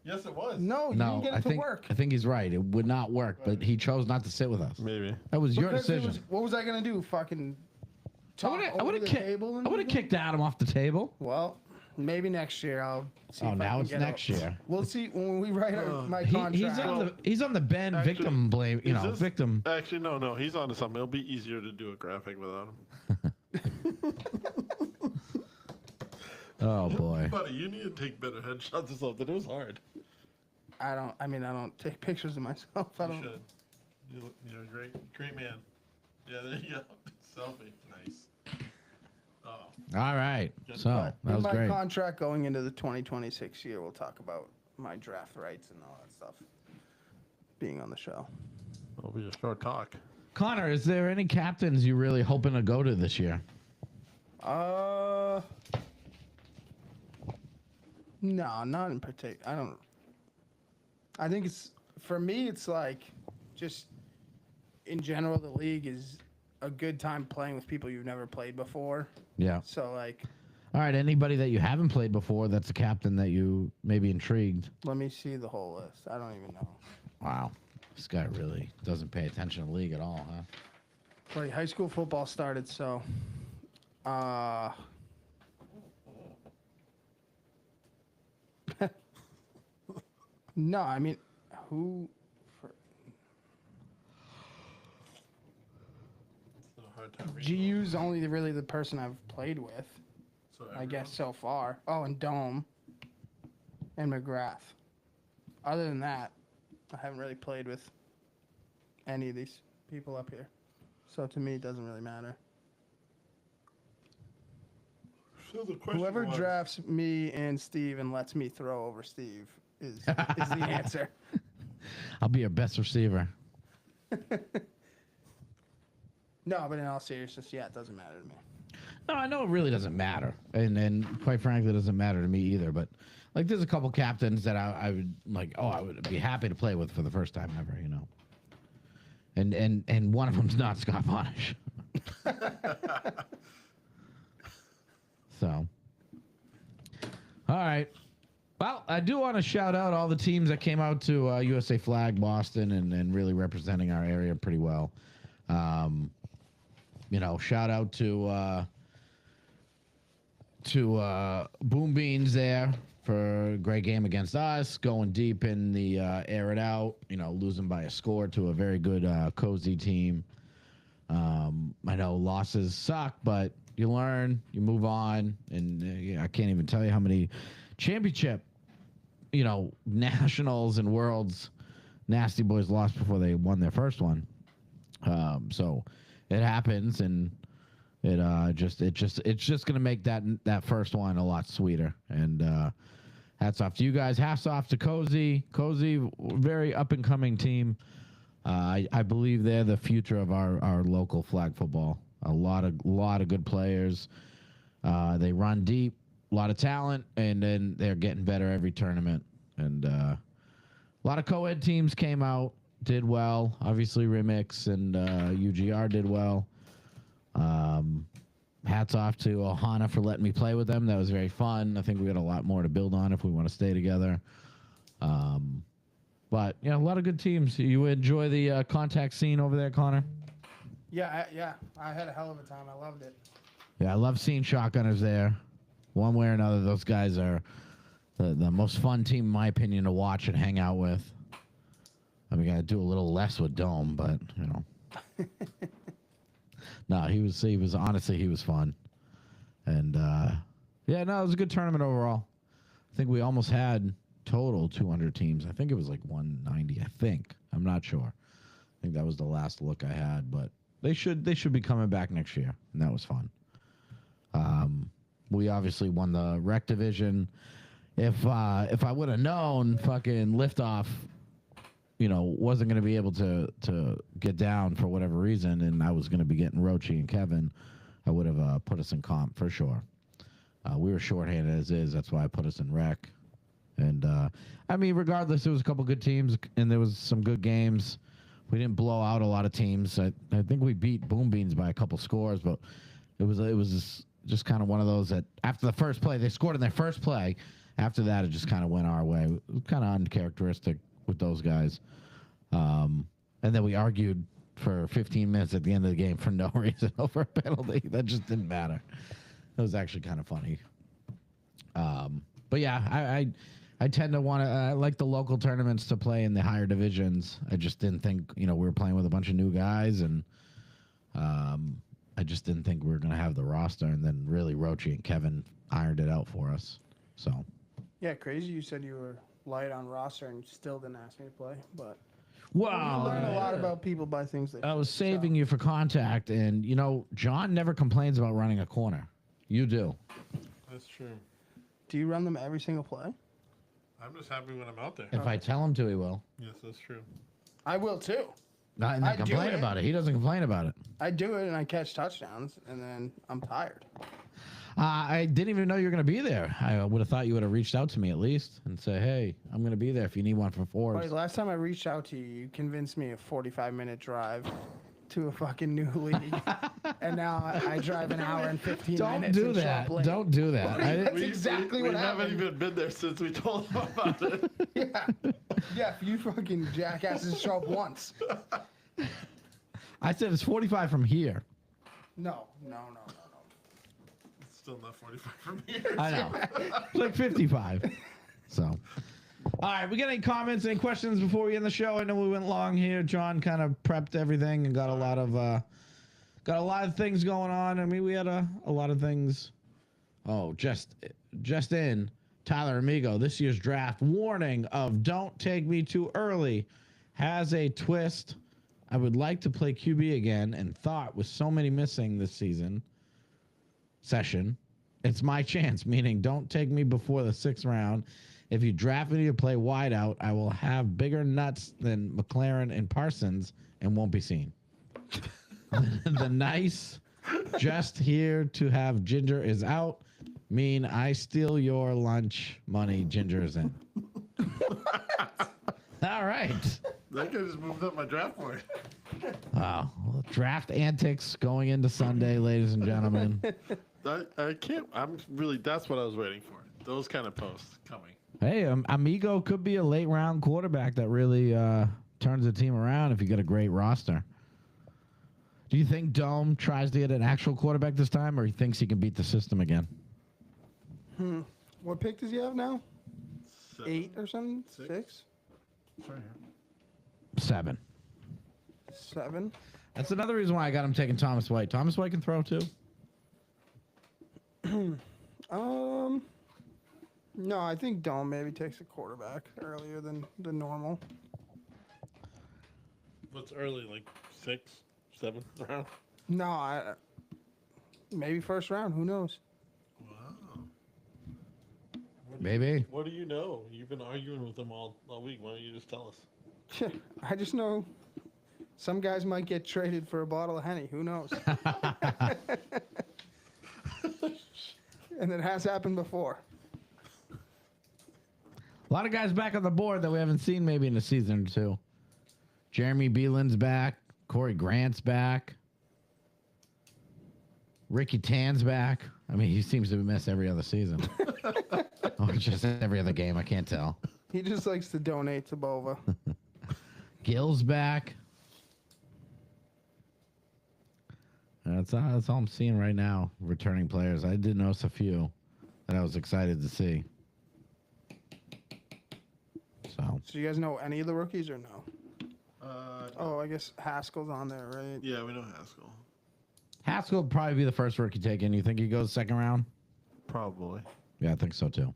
[SPEAKER 5] Yes, it was.
[SPEAKER 3] No, you
[SPEAKER 2] No,
[SPEAKER 3] didn't get
[SPEAKER 2] I
[SPEAKER 3] it to
[SPEAKER 2] think
[SPEAKER 3] work.
[SPEAKER 2] I think he's right. It would not work, but he chose not to sit with us.
[SPEAKER 5] Maybe.
[SPEAKER 2] That was your
[SPEAKER 3] Because it
[SPEAKER 2] decision.
[SPEAKER 3] was- what was I gonna do? Fucking
[SPEAKER 2] I
[SPEAKER 3] talk
[SPEAKER 2] would
[SPEAKER 3] over
[SPEAKER 2] have
[SPEAKER 3] the table? And everything?
[SPEAKER 2] kicked Adam off the table.
[SPEAKER 3] Well, maybe next year I'll. See
[SPEAKER 2] Oh,
[SPEAKER 3] if I
[SPEAKER 2] now
[SPEAKER 3] can
[SPEAKER 2] it's
[SPEAKER 3] get
[SPEAKER 2] next
[SPEAKER 3] out.
[SPEAKER 2] year.
[SPEAKER 3] We'll see when we write my contract.
[SPEAKER 2] He's on the Ben
[SPEAKER 5] Actually,
[SPEAKER 2] victim blame.
[SPEAKER 5] is this-
[SPEAKER 2] Victim.
[SPEAKER 5] Actually, no. He's onto something. It'll be easier to do a graphic without him.
[SPEAKER 2] Oh boy.
[SPEAKER 5] Buddy, you need to take better headshots or something. It was hard.
[SPEAKER 3] I don't take pictures of myself. I
[SPEAKER 5] You
[SPEAKER 3] don't.
[SPEAKER 5] should. You're a great man. Yeah, there you go. Selfie. Nice. Oh.
[SPEAKER 2] All right. So that
[SPEAKER 3] In
[SPEAKER 2] was
[SPEAKER 3] my
[SPEAKER 2] great.
[SPEAKER 3] contract going into the 2026 year, we'll talk about my draft rights and all that stuff. Being on the show.
[SPEAKER 5] It'll be a short talk.
[SPEAKER 2] Connor, is there any captains you really hoping to go to this year?
[SPEAKER 3] No, not in particular. I don't. I think it's for me. It's like just in general, the league is a good time playing with people you've never played before.
[SPEAKER 2] Yeah.
[SPEAKER 3] So like,
[SPEAKER 2] All right. Anybody that you haven't played before that's a captain that you may be intrigued?
[SPEAKER 3] let me see the whole list. I don't even know.
[SPEAKER 2] Wow. This guy really doesn't pay attention to the league at all, huh?
[SPEAKER 3] Like high school football started, so. No, I mean, who?
[SPEAKER 5] It's a hard time reading.
[SPEAKER 3] GU's only really the person I've played with,
[SPEAKER 5] So
[SPEAKER 3] I guess, so far. Oh, and Dome and McGrath. Other than that, I haven't really played with any of these people up here. So to me, it doesn't really matter.
[SPEAKER 5] So the question
[SPEAKER 3] Whoever
[SPEAKER 5] was,
[SPEAKER 3] drafts me and Steve and lets me throw over Steve is the answer.
[SPEAKER 2] I'll be your best receiver.
[SPEAKER 3] No, but in all seriousness, yeah, it doesn't matter to me.
[SPEAKER 2] No, I know it really doesn't matter, and quite frankly, it doesn't matter to me either. But like, there's a couple captains that I would like. Oh, I would be happy to play with for the first time ever, And one of them's not Scott Bonish. So, all right. Well, I do want to shout out all the teams that came out to USA Flag Boston and really representing our area pretty well. Shout out to Boom Beans there for a great game against us, going deep in the air it out, losing by a score to a very good cozy team. I know losses suck, but you learn, you move on, and I can't even tell you how many championship, nationals and worlds Nasty Boys lost before they won their first one. So it happens, and it's just gonna make that first one a lot sweeter. And hats off to you guys. Hats off to Cozy, very up and coming team. I believe they're the future of our local flag football. A lot of good players. They run deep, a lot of talent, and then they're getting better every tournament. And a lot of co-ed teams came out, did well. Obviously, Remix and UGR did well. Hats off to Ohana for letting me play with them. That was very fun. I think we got a lot more to build on if we want to stay together. But a lot of good teams. You enjoy the contact scene over there, Connor?
[SPEAKER 3] Yeah. I had a hell of a time. I loved it.
[SPEAKER 2] Yeah, I love seeing shotgunners there. One way or another, those guys are the most fun team, in my opinion, to watch and hang out with. I mean, got to do a little less with Dome, but no, he was honestly, he was fun, and it was a good tournament overall. I think we almost had total 200 teams. I think it was like 190. I think, I'm not sure. I think that was the last look I had, but they should be coming back next year, and that was fun. We obviously won the rec division. If I would have known fucking Liftoff, wasn't going to be able to get down for whatever reason, and I was going to be getting Rochi and Kevin, I would have put us in comp for sure. We were shorthanded as is. That's why I put us in rec. And I mean, regardless, there was a couple good teams, and there was some good games. We didn't blow out a lot of teams. I think we beat Boom Beans by a couple scores, but it was just kind of one of those that after the first play, they scored in their first play. After that, it just kind of went our way. It was kind of uncharacteristic with those guys. And then we argued for 15 minutes at the end of the game for no reason over a penalty. That just didn't matter. It was actually kind of funny. But yeah, I tend to want to I like the local tournaments to play in the higher divisions. I just didn't think we were playing with a bunch of new guys, and I just didn't think we were going to have the roster. And then really Rochi and Kevin ironed it out for us. So
[SPEAKER 3] yeah, crazy. You said you were light on roster and still didn't ask me to play, but
[SPEAKER 2] wow,
[SPEAKER 3] you learn a lot about people by things they.
[SPEAKER 2] I was saving you for contact, and John never complains about running a corner. You do.
[SPEAKER 5] That's true.
[SPEAKER 3] Do you run them every single play?
[SPEAKER 5] I'm just happy when I'm out there.
[SPEAKER 2] If I tell him to, he will.
[SPEAKER 5] Yes, that's true.
[SPEAKER 3] I will too.
[SPEAKER 2] Not and then complain about it. He doesn't complain about it.
[SPEAKER 3] I do it and I catch touchdowns, and then I'm tired.
[SPEAKER 2] I didn't even know you were going to be there. I would have thought you would have reached out to me at least and say, hey, I'm going to be there if you need one for fours.
[SPEAKER 3] Buddy, last time I reached out to you, you convinced me a 45-minute drive to a fucking new league. And now I drive an hour and 15 minutes.
[SPEAKER 2] Don't do that. Don't do that.
[SPEAKER 3] That's exactly what
[SPEAKER 5] we
[SPEAKER 3] happened.
[SPEAKER 5] haven't even been there since we told him about it.
[SPEAKER 3] Yeah, you fucking jackasses show up once.
[SPEAKER 2] I said it's 45 from here.
[SPEAKER 3] No.
[SPEAKER 5] It's still not 45 from here.
[SPEAKER 2] I know. It's like 55. So, all right. We got any comments, any questions before we end the show? I know we went long here. John kind of prepped everything and got a lot of things going on. I mean, we had a lot of things. Oh, just in Tyler Amigo, this year's draft warning of don't take me too early has a twist. I would like to play QB again and thought with so many missing this session, it's my chance, meaning don't take me before the 6th round. If you draft me to play wide out, I will have bigger nuts than McLaren and Parsons and won't be seen. The nice just here to have Ginger is out mean I steal your lunch money. Ginger is in. All right.
[SPEAKER 5] That guy just moved up my draft board.
[SPEAKER 2] Wow. Draft antics going into Sunday, ladies and gentlemen.
[SPEAKER 5] I can't. I'm really. That's what I was waiting for. Those kind of posts coming.
[SPEAKER 2] Hey, Amigo could be a late round quarterback that really turns the team around if you get a great roster. Do you think Dome tries to get an actual quarterback this time, or he thinks he can beat the system again?
[SPEAKER 3] What pick does he have now?
[SPEAKER 5] 7,
[SPEAKER 3] 8 or something?
[SPEAKER 5] 6?
[SPEAKER 3] 6?
[SPEAKER 5] Sorry.
[SPEAKER 2] 7.
[SPEAKER 3] 7?
[SPEAKER 2] That's another reason why I got him taking Thomas White. Thomas White can throw too.
[SPEAKER 3] No, I think Dome maybe takes a quarterback earlier than normal.
[SPEAKER 5] What's early? Like 6, 7th round?
[SPEAKER 3] No, maybe first round. Who knows?
[SPEAKER 5] Wow.
[SPEAKER 2] Maybe.
[SPEAKER 5] What do you know? You've been arguing with them all week. Why don't you just tell us?
[SPEAKER 3] I just know some guys might get traded for a bottle of Henny. Who knows? And it has happened before.
[SPEAKER 2] A lot of guys back on the board that we haven't seen maybe in a season or two. Jeremy Beelan's back. Corey Grant's back. Ricky Tan's back. I mean, he seems to miss every other season. Or just every other game. I can't tell.
[SPEAKER 3] He just likes to donate to Bova.
[SPEAKER 2] Gill's back. That's all I'm seeing right now. Returning players. I did notice a few that I was excited to see.
[SPEAKER 3] So you guys know any of the rookies or no? I guess Haskell's on there, right?
[SPEAKER 5] Yeah, we know Haskell.
[SPEAKER 2] Haskell would probably be the first rookie taken. You think he goes second round?
[SPEAKER 5] Probably.
[SPEAKER 2] Yeah, I think so too.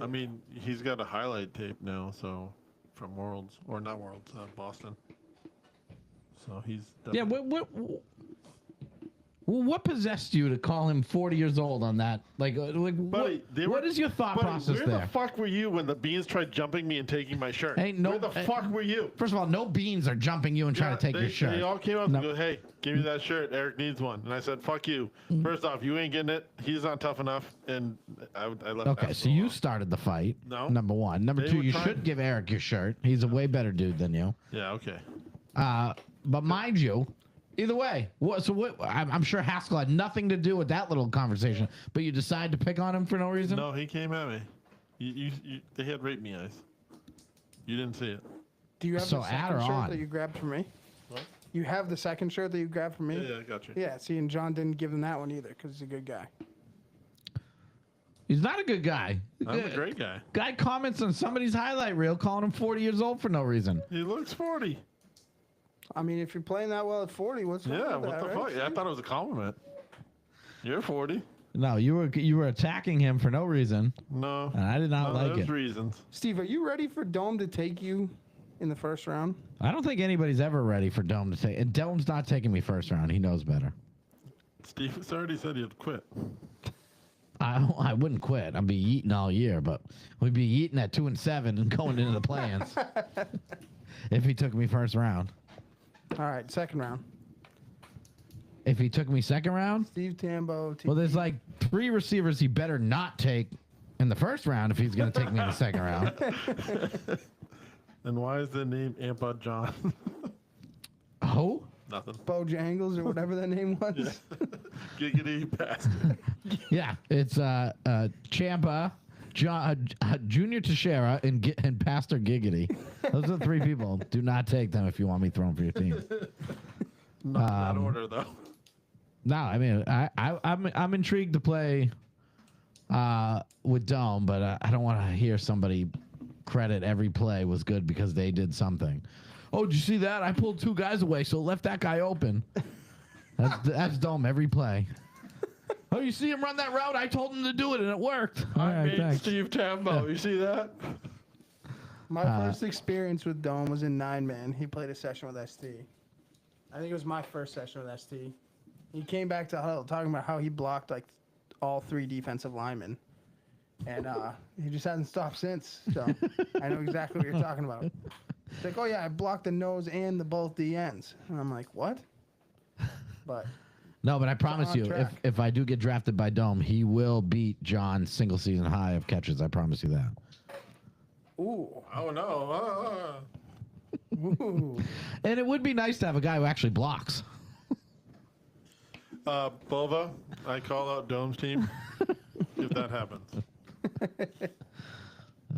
[SPEAKER 5] I mean, he's got a highlight tape now, so from Worlds or not Worlds, Boston. So he's
[SPEAKER 2] Yeah. What possessed you to call him 40 years old on that?
[SPEAKER 5] Buddy,
[SPEAKER 2] what is your thought process
[SPEAKER 5] where
[SPEAKER 2] there?
[SPEAKER 5] the fuck were you when the Beans tried jumping me and taking my shirt?
[SPEAKER 2] Hey, no,
[SPEAKER 5] where the fuck were you?
[SPEAKER 2] First of all, no Beans are jumping you and trying to take your shirt.
[SPEAKER 5] They all came up and go, "Hey, give me that shirt. Eric needs one." And I said, "Fuck you." First off, you ain't getting it. He's not tough enough, and I left.
[SPEAKER 2] Okay, so you started the fight.
[SPEAKER 5] No.
[SPEAKER 2] Number one. Number
[SPEAKER 5] They
[SPEAKER 2] two,
[SPEAKER 5] were
[SPEAKER 2] you
[SPEAKER 5] trying-
[SPEAKER 2] should give Eric your shirt. He's a way better dude than you.
[SPEAKER 5] Yeah. Okay.
[SPEAKER 2] But mind you, either way, I'm sure Haskell had nothing to do with that little conversation, but you decide to pick on him for no reason?
[SPEAKER 5] No, he came at me. They had rape me eyes. You didn't see it.
[SPEAKER 3] Do you have
[SPEAKER 2] So
[SPEAKER 3] the
[SPEAKER 2] add
[SPEAKER 3] second
[SPEAKER 2] or
[SPEAKER 3] shirt
[SPEAKER 2] on?
[SPEAKER 3] that you grabbed from me?
[SPEAKER 5] What?
[SPEAKER 3] You have the second shirt that you grabbed from me?
[SPEAKER 5] Yeah, I got you.
[SPEAKER 3] Yeah, see, and John didn't give him that one either because he's a good guy.
[SPEAKER 2] He's not a good guy.
[SPEAKER 5] I'm a great guy.
[SPEAKER 2] Guy comments on somebody's highlight reel calling him 40 years old for no reason.
[SPEAKER 5] He looks 40.
[SPEAKER 3] I mean, if you're playing that well at 40, what's wrong
[SPEAKER 5] Yeah,
[SPEAKER 3] with
[SPEAKER 5] what
[SPEAKER 3] that,
[SPEAKER 5] the
[SPEAKER 3] right?
[SPEAKER 5] fuck? Yeah, I thought it was a compliment. You're 40.
[SPEAKER 2] No, you were attacking him for no reason,
[SPEAKER 5] No.
[SPEAKER 2] and I did not like
[SPEAKER 5] there's
[SPEAKER 2] it.
[SPEAKER 5] reasons.
[SPEAKER 3] Steve, are you ready for Dome to take you in the first round?
[SPEAKER 2] I don't think anybody's ever ready for Dome to take. And Dome's not taking me first round. He knows better.
[SPEAKER 5] Steve already said he'd quit.
[SPEAKER 2] I wouldn't quit. I'd be eating all year, but we'd be eating at 2-7 and going into the play-ins if he took me first round.
[SPEAKER 3] All right, second round.
[SPEAKER 2] If he took me second round,
[SPEAKER 3] Steve Tambo.
[SPEAKER 2] well, there's like 3 receivers he better not take in the first round if he's going to take me in the second round.
[SPEAKER 5] And why is the name Ampa John?
[SPEAKER 2] Who?
[SPEAKER 5] Nothing.
[SPEAKER 3] Bojangles or whatever that name was.
[SPEAKER 5] Giggity bastard.
[SPEAKER 2] Yeah, it's Champa, Junior Teixeira, and Pastor Giggity. Those are the 3 people. Do not take them if you want me throwing for your team.
[SPEAKER 5] Not that order though.
[SPEAKER 2] No, I mean I'm intrigued to play with Dome, but I don't want to hear somebody credit every play was good because they did something. Oh, did you see that? I pulled 2 guys away, so it left that guy open. That's Dome every play. Oh, you see him run that route? I told him to do it, and it worked. All right,
[SPEAKER 5] made
[SPEAKER 2] thanks.
[SPEAKER 5] Steve Tambo.
[SPEAKER 2] Yeah.
[SPEAKER 5] You see that?
[SPEAKER 3] My first experience with Dome was in 9-man. He played a session with ST. I think it was my first session with ST. He came back to huddle talking about how he blocked like all 3 defensive linemen. And he just hasn't stopped since. So I know exactly what you're talking about. It's like, oh yeah, I blocked the nose and both the ends. And I'm like, what? But
[SPEAKER 2] No, but I promise
[SPEAKER 3] on
[SPEAKER 2] you,
[SPEAKER 3] track.
[SPEAKER 2] if I do get drafted by Dome, he will beat John's single season high of catches. I promise you that.
[SPEAKER 3] ooh,
[SPEAKER 5] Oh no.
[SPEAKER 3] Ooh.
[SPEAKER 2] And it would be nice to have a guy who actually blocks.
[SPEAKER 5] Bova, I call out Dome's team if that happens.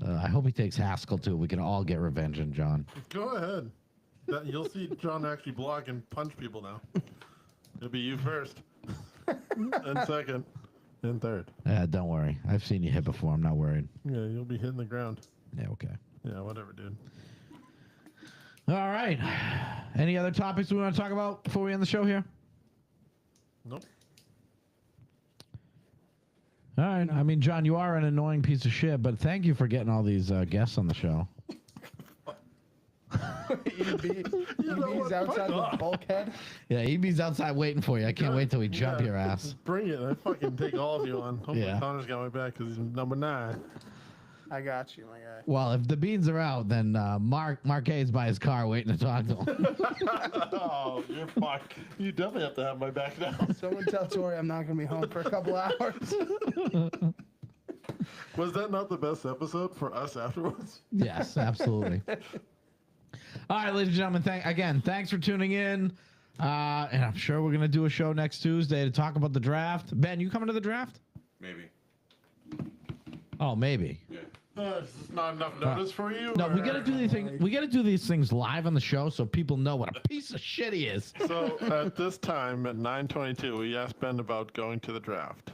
[SPEAKER 2] I hope he takes Haskell too. We can all get revenge on John.
[SPEAKER 5] Go ahead. You'll see John actually block and punch people now. It'll be you first, and second, and third.
[SPEAKER 2] Don't worry. I've seen you hit before. I'm not worried.
[SPEAKER 5] Yeah, you'll be hitting the ground.
[SPEAKER 2] Yeah, okay.
[SPEAKER 5] Yeah, whatever, dude.
[SPEAKER 2] All right. Any other topics we want to talk about before we end the show here?
[SPEAKER 5] Nope.
[SPEAKER 2] All right. I mean, John, you are an annoying piece of shit, but thank you for getting all these guests on the show.
[SPEAKER 3] EB's outside the bulkhead.
[SPEAKER 2] Yeah, EB's outside waiting for you. I can't wait till we jump your ass.
[SPEAKER 5] Bring it. I fucking take all of you on. Hopefully
[SPEAKER 2] Yeah.
[SPEAKER 5] Connor's got my back because he's number 9.
[SPEAKER 3] I got you, my guy.
[SPEAKER 2] Well, if the beans are out, then Marquet's by his car waiting to talk to him.
[SPEAKER 5] Oh, you're fucked. You definitely have to have my back now.
[SPEAKER 3] Someone tell Tori I'm not going to be home for a couple hours.
[SPEAKER 5] Was that not the best episode for us afterwards?
[SPEAKER 2] Yes, absolutely. All right, ladies and gentlemen, thanks for tuning in. And I'm sure we're going to do a show next Tuesday to talk about the draft. Ben, you coming to the draft?
[SPEAKER 4] Maybe.
[SPEAKER 2] Oh, maybe.
[SPEAKER 4] Yeah.
[SPEAKER 5] Is this not enough notice for you?
[SPEAKER 2] No, we
[SPEAKER 5] or-
[SPEAKER 2] got to do these things. We got to do these things live on the show so people know what a piece of shit he is.
[SPEAKER 5] So at this time, at 9:22, we asked Ben about going to the draft.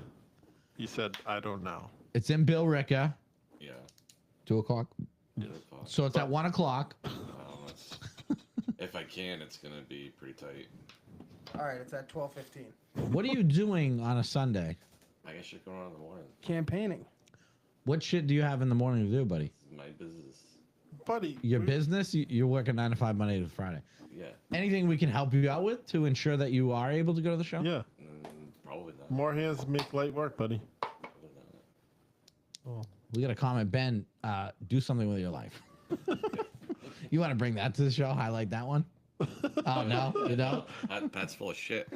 [SPEAKER 5] He said, I don't know.
[SPEAKER 2] It's in Bill Ricka,
[SPEAKER 4] Yeah.
[SPEAKER 2] 2 o'clock.
[SPEAKER 4] Yes.
[SPEAKER 2] So it's at 1 o'clock.
[SPEAKER 4] If I can, it's gonna be pretty tight.
[SPEAKER 3] All right, it's at 12:15.
[SPEAKER 2] What are you doing on a Sunday?
[SPEAKER 4] I guess shit going on in the morning.
[SPEAKER 3] Campaigning.
[SPEAKER 2] What shit do you have in the morning to do, buddy?
[SPEAKER 4] My business.
[SPEAKER 5] Buddy.
[SPEAKER 2] Your business? You're working 9 to 5 Monday to Friday.
[SPEAKER 4] Yeah.
[SPEAKER 2] Anything we can help you out with to ensure that you are able to go to the show?
[SPEAKER 5] Yeah.
[SPEAKER 4] Probably not.
[SPEAKER 5] More hands make light work, buddy.
[SPEAKER 2] Oh. We got a comment. Ben, do something with your life. You want to bring that to the show? Highlight that one? Oh, no? You don't?
[SPEAKER 4] Pat's full of shit.